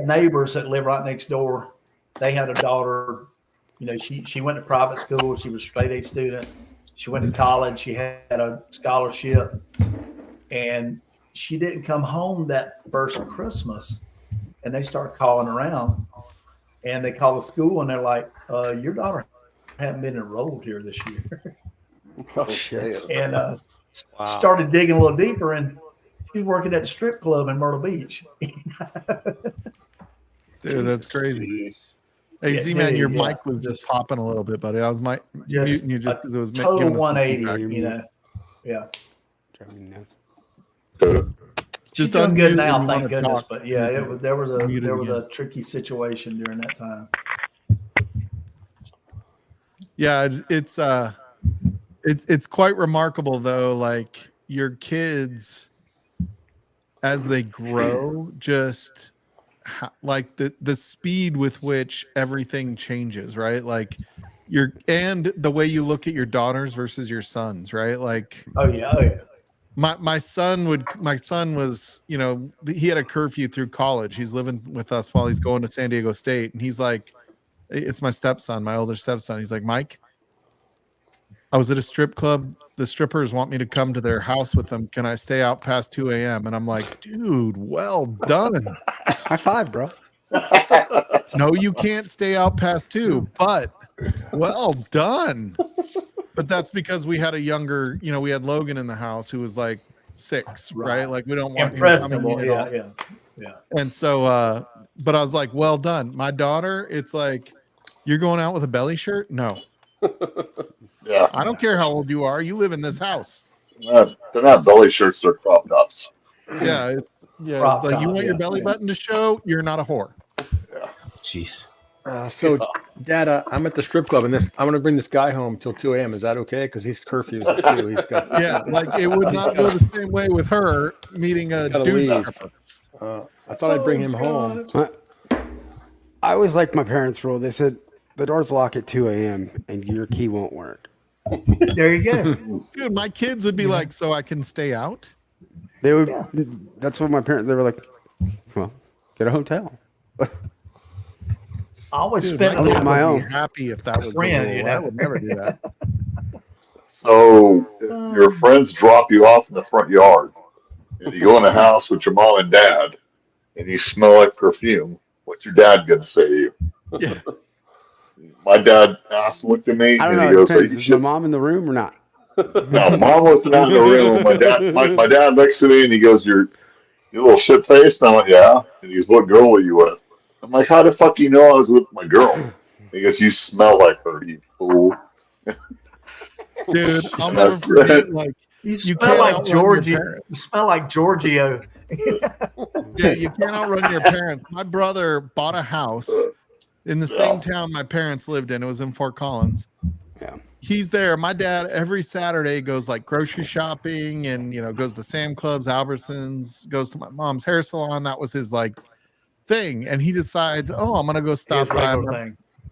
neighbors that live right next door. They had a daughter. She went to private school. She was a straight A student. She went to college. She had a scholarship, and she didn't come home that first Christmas. And they started calling around, and they call the school, and they're like, "Your daughter hasn't been enrolled here this year." Oh shit! And started digging a little deeper, and she's working at the strip club in Myrtle Beach. Dude, that's crazy. Hey, Z-Man, your mic was just popping a little bit, buddy. I was muting you just because it was total giving us some 180. feedback. Yeah. Just She's doing unmute good now, when you thank wanna goodness. talk. But yeah, there was Mute it again. a tricky situation during that time. Yeah, it's quite remarkable though. Like your kids, as they grow, just like the speed with which everything changes, right? Like and the way you look at your daughters versus your sons, right? Like oh yeah. My son was, he had a curfew through college. He's living with us while he's going to San Diego State. And he's like, it's my stepson, my older stepson. He's like, Mike, I was at a strip club. The strippers want me to come to their house with them. Can I stay out past 2 a.m.? And I'm like, dude, well done. High five, bro. No, you can't stay out past 2, but well done. But that's because we had a younger, we had Logan in the house who was like 6, right? Like we don't want him coming in at all. Yeah. And so, but I was like, well done. My daughter, it's like, you're going out with a belly shirt? No. Yeah. I don't care how old you are. You live in this house. They're not belly shirts, they're crop tops. Yeah. It's like you want your belly button to show, you're not a whore. Yeah. Jeez. So, Dad, I'm at the strip club, and I'm going to bring this guy home till 2 a.m. Is that okay? Because he's curfews at 2. He's got like it would not go the same way with her meeting a dude. I thought I'd bring him home. I always liked my parents' rule. They said the doors lock at 2 a.m. and your key won't work. There you go. Dude, my kids would be like, so I can stay out? They would. That's what my parents. They were like, well, get a hotel. I always spent my own. Happy if that was the rule. I would never do that. So if your friends drop you off in the front yard, and you go in the house with your mom and dad, and you smell like perfume, what's your dad gonna say to you? Yeah. My dad looked at me, I don't and know. he goes, Is my mom in the room or not? No, mom wasn't out in the room. My dad looks at me and he goes, "You little shit face." And I'm like, "Yeah." And he goes, "What girl were you with?" I'm like, "How the fuck you know I was with my girl?" He goes, "You smell like her, you fool." Dude, I'll never forget. Like you smell like Georgie. You smell like Giorgio. Yeah, you can't outrun your parents. My brother bought a house in the same town my parents lived in. It was in Fort Collins. Yeah. He's there. My dad every Saturday goes like grocery shopping and goes to Sam Clubs, Albertsons, goes to my mom's hair salon. That was his like thing. And he decides, oh, I'm gonna go stop by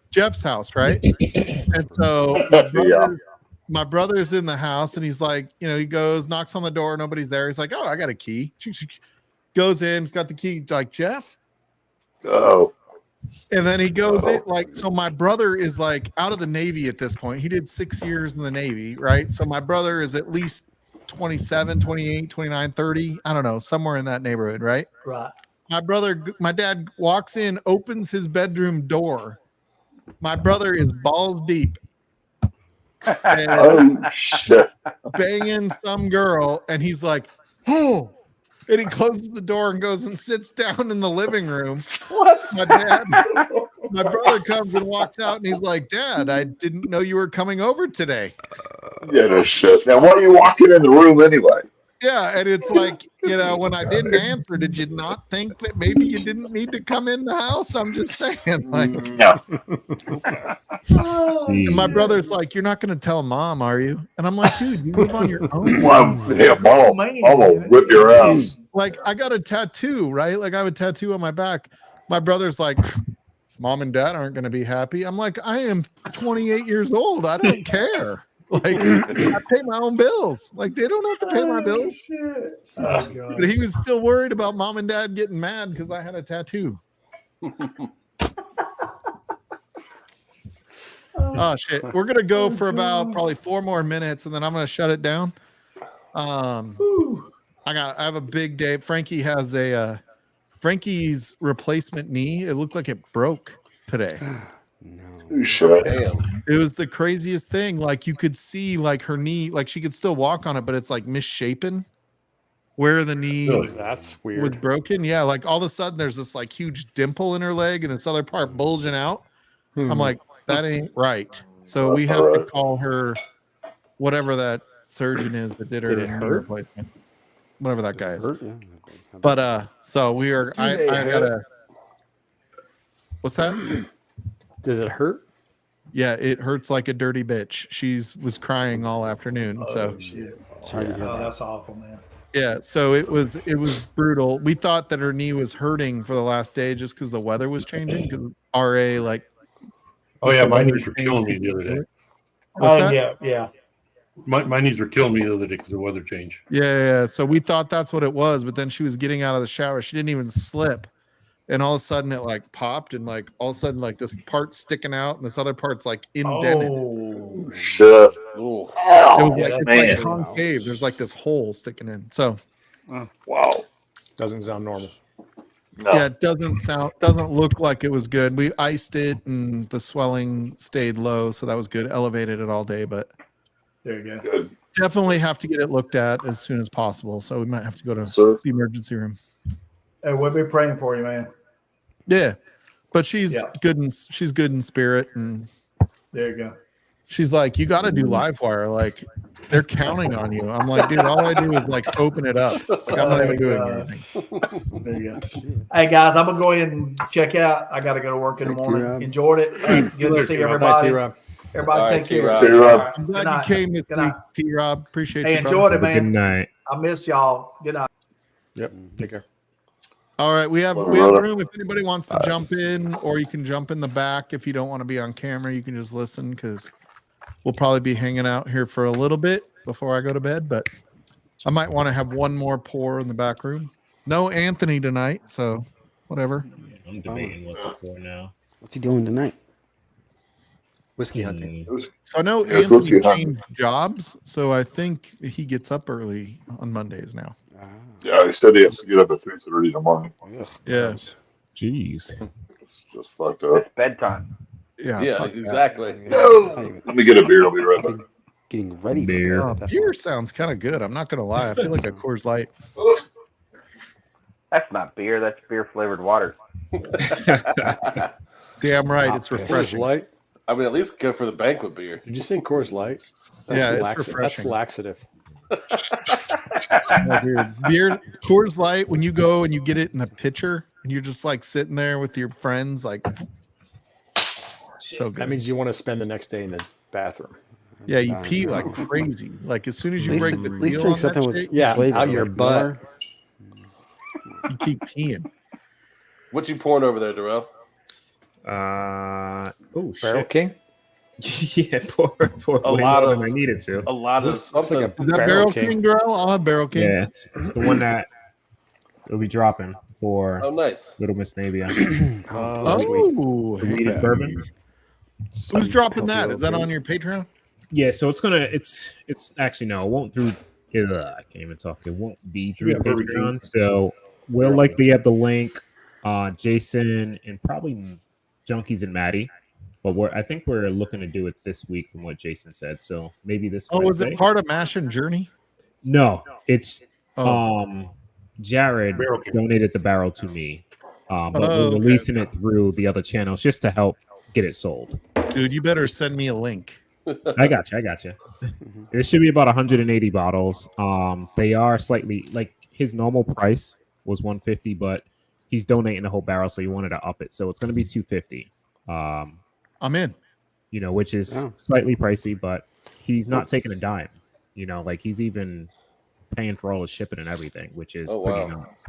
Jeff's house, right? And so my brother's in the house and he's like, he goes, knocks on the door, nobody's there. He's like, oh, I got a key. Goes in, he's got the key, like, Jeff. Oh. And then he goes in, like, so my brother is like out of the Navy at this point. He did 6 years in the Navy, right? So my brother is at least 27, 28, 29, 30. I don't know, somewhere in that neighborhood, right? Right. My dad walks in, opens his bedroom door. My brother is balls deep. And banging some girl, and he's like, oh. And he closes the door and goes and sits down in the living room. What? My dad My brother comes and walks out, and he's like, "Dad, I didn't know you were coming over today." Yeah, no shit. Now, why are you walking in the room anyway? Yeah, and it's like, when I didn't answer, did you not think that maybe you didn't need to come in the house? I'm just saying, like, No. and my brother's like, "You're not going to tell mom, are you?" And I'm like, "Dude, you live on your own." Well, yeah, mom will whip your ass. Like, I got a tattoo, right? Like, I have a tattoo on my back. My brother's like, "Mom and dad aren't going to be happy." I'm like, "I am 28 years old. I don't care. Like, I pay my own bills. Like, they don't have to pay my bills." But he was still worried about mom and dad getting mad because I had a tattoo. Oh shit. We're gonna go for about probably 4 more minutes and then I'm gonna shut it down. I have a big day. Frankie has Frankie's replacement knee. It looked like it broke today. Damn. It was the craziest thing. Like, you could see like her knee, like she could still walk on it, but it's like misshapen where the knee That's weird. was broken. Yeah, like all of a sudden there's this like huge dimple in her leg and this other part bulging out. I'm like, that ain't right. So we have to call her whatever that surgeon is that did her knee replacement. Whatever that guy is. But so we are I gotta what's that? Does it hurt? Yeah, it hurts like a dirty bitch. Was crying all afternoon. So shit. Sorry to hear that. That's awful, man. yeah, so it was brutal. We thought that her knee was hurting for the last day just because the weather was changing. Because RA like, oh yeah, my knees were killing me the other day. What's that? Yeah. My knees were killing me the other day because of the weather change. Yeah. So we thought that's what it was, but then she was getting out of the shower. She didn't even slip, and all of a sudden it like popped, and like all of a sudden like this part's sticking out, and this other part's like indented. Oh shit! It's like concave. There's like this hole sticking in. So, wow, doesn't sound normal. No. Yeah, it doesn't look like it was good. We iced it, and the swelling stayed low, so that was good. Elevated it all day, but there you go. Good. Definitely have to get it looked at as soon as possible. So we might have to go to the emergency room. Hey, we'll be praying for you, man. Yeah, but she's good and she's good in spirit, and there you go. She's like, "You got to do Livewire. Like, they're counting on you." I'm like, "Dude, all I do is like open it up. Like, I'm not even doing anything." There you go. Hey guys, I'm gonna go ahead and check out. I got to go to work in the morning. Enjoyed it. Good to see everybody. Everybody, take care. T-Rob. I'm glad you came this week, T-Rob. Appreciate you. Hey, enjoyed it, man. Good night. I missed y'all. Good night. Yep. Take care. All right, we have room if anybody wants to jump in, or you can jump in the back if you don't want to be on camera. You can just listen because we'll probably be hanging out here for a little bit before I go to bed. But I might want to have one more pour in the back room. No Anthony tonight, so whatever. I'm debating what to pour now. What's he doing tonight? Whiskey hunting. So I know Anthony changed jobs, so I think he gets up early on Mondays now. Yeah, he said he has to get up at 3:30 in the morning. Yeah. Jeez. It's just fucked up. It's bedtime. Yeah, exactly. No. Let me get a beer. I'll be right back. Getting ready beer. for bed. Beer sounds kind of good. I'm not gonna lie. I feel like a Coors Light. That's not beer. That's beer flavored water. Damn right, it's refreshing. Coors Light. I mean, at least go for the banquet beer. Did you say Coors Light? Yeah, it's That's refreshing. laxative. Beer, Coors Light. When you go and you get it in a pitcher, and you're just like sitting there with your friends, like so good. That means you want to spend the next day in the bathroom. Yeah, you pee like crazy. Like as soon as you break the seal on that shit, yeah, flavor, out your like butt. you keep peeing. What you pouring over there, Darrell? Oh shit. Barrel King. Yeah, pour A way lot more of- than I needed to. A lot of Looks like a Is that Barrel King, Darrell? I'll have Barrel King. Yeah, it's the one that will be dropping for Oh, nice. Little Miss Navia. Oh, The weeded bourbon. who's dropping that? Is that on your Patreon? Yeah, so it's actually no, it won't through. I can't even talk. It won't be through Patreon. So we'll likely have the link. Jason and probably Junkies and Maddie, but I think we're looking to do it this week from what Jason said. So maybe this. Oh, was Wednesday. it part of Mash and Journey? No, it's Oh. Jared donated the barrel to me. But we're releasing it through the other channels just to help get it sold. Dude, you better send me a link. I got you. It should be about 180 bottles. They are slightly like his normal price was 150, but he's donating the whole barrel, so he wanted to up it. So it's going to be 250. I'm in. Which is slightly pricey, but he's not taking a dime. Like he's even paying for all the shipping and everything, which is pretty nuts.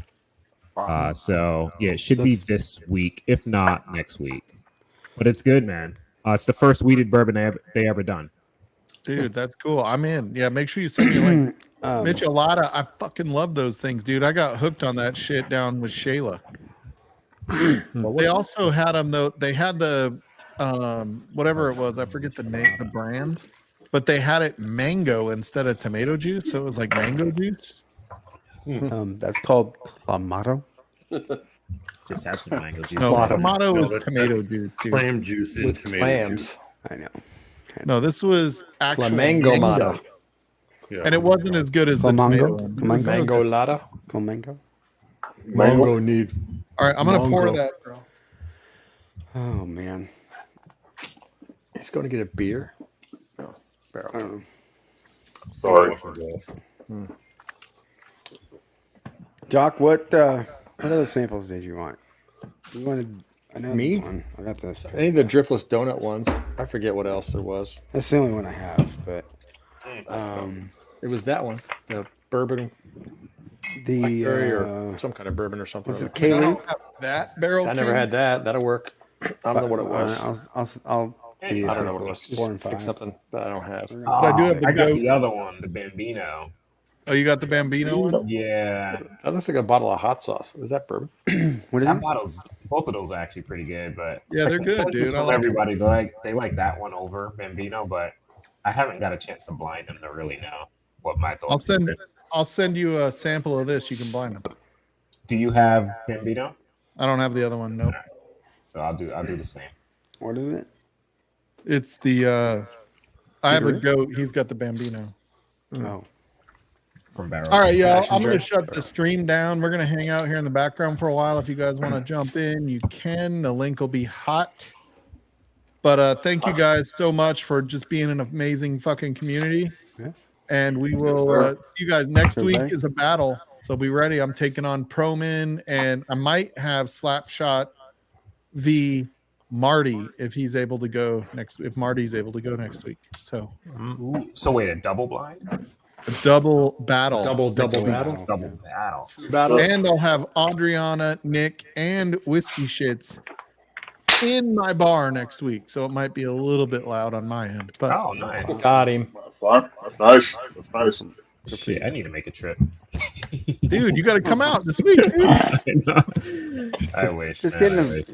So yeah, it should be this week, if not next week. But it's good, man. It's the first weeded bourbon they ever done. Dude, that's cool. I'm in. Yeah, make sure you send me a link. Michelada, I fucking love those things, dude. I got hooked on that shit down with Shayla. They also had them though. They had the whatever it was. I forget the name, the brand, but they had it mango instead of tomato juice, so it was like mango juice. That's called clamato. Just had some mango juice. No, clamato is tomato juice. Dude. Clam juice in with tomato clams. juice. I know. No, this was actual Flamingo mata. Yeah. And it wasn't as good as the tomato one. It was so Mango good. lata. Mango. Mango need. All right, I'm gonna pour Mango. that, bro. Oh man. He's going to get a beer. No, barrel. Sorry. Doc, what other samples did you want? You wanted I know Me? this one. I got this. Any of the driftless donut ones. I forget what else there was. That's the only one I have, but it was that one. The bourbon. The or some kind of bourbon or something. was it I Kaylee? don't have that barrel. I never King. had that. That'll work. I don't know what it was. I'll give you a I don't know sample. what it was. 4 and Just pick 5. something that I don't have. But I do have the I got goat. the other one, the Bambino. Oh, you got the Bambino one? Yeah, That looks like a bottle of hot sauce. Is that bourbon? What is that it? bottle's both of those are actually pretty good. But Yeah, the they're good, consensus dude. I from like everybody. They like that one over Bambino, but I haven't got a chance to blind them to really know what my thoughts. I'll send you a sample of this. You can blind them. Do you have Bambino? I don't have the other one. Nope. So I'll do the same. What is it? It's the I have a Cigarette? goat. He's got the Bambino. Oh. From Barrel. All right, y'all. Passion I'm going to Jet. shut the stream down. We're going to hang out here in the background for a while. If you guys want to jump in, you can. The link will be hot. But thank you guys so much for just being an amazing fucking community. Yeah. And we will see you guys next week. Everybody. Is a battle, so be ready. I'm taking on Proman, and I might have Slapshot v Marty if he's able to go next. If Marty's able to go next week, so Ooh, so wait, a double blind? a double battle. Double battle. Double battle. Battle. And I'll have Adriana, Nick, and Whiskey Shits in my bar next week. So it might be a little bit loud on my end. But Oh, nice. Got him. That's nice. That's nice. Shit, I need to make a trip. dude, you got to come out this week, dude. I wish. Just man, getting I them. wish.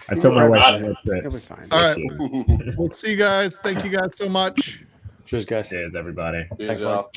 I told my wife I had It was trips. fine. All right. Shit. We'll see you guys. Thank you guys so much. Cheers, guys. Cheers, everybody. Good job.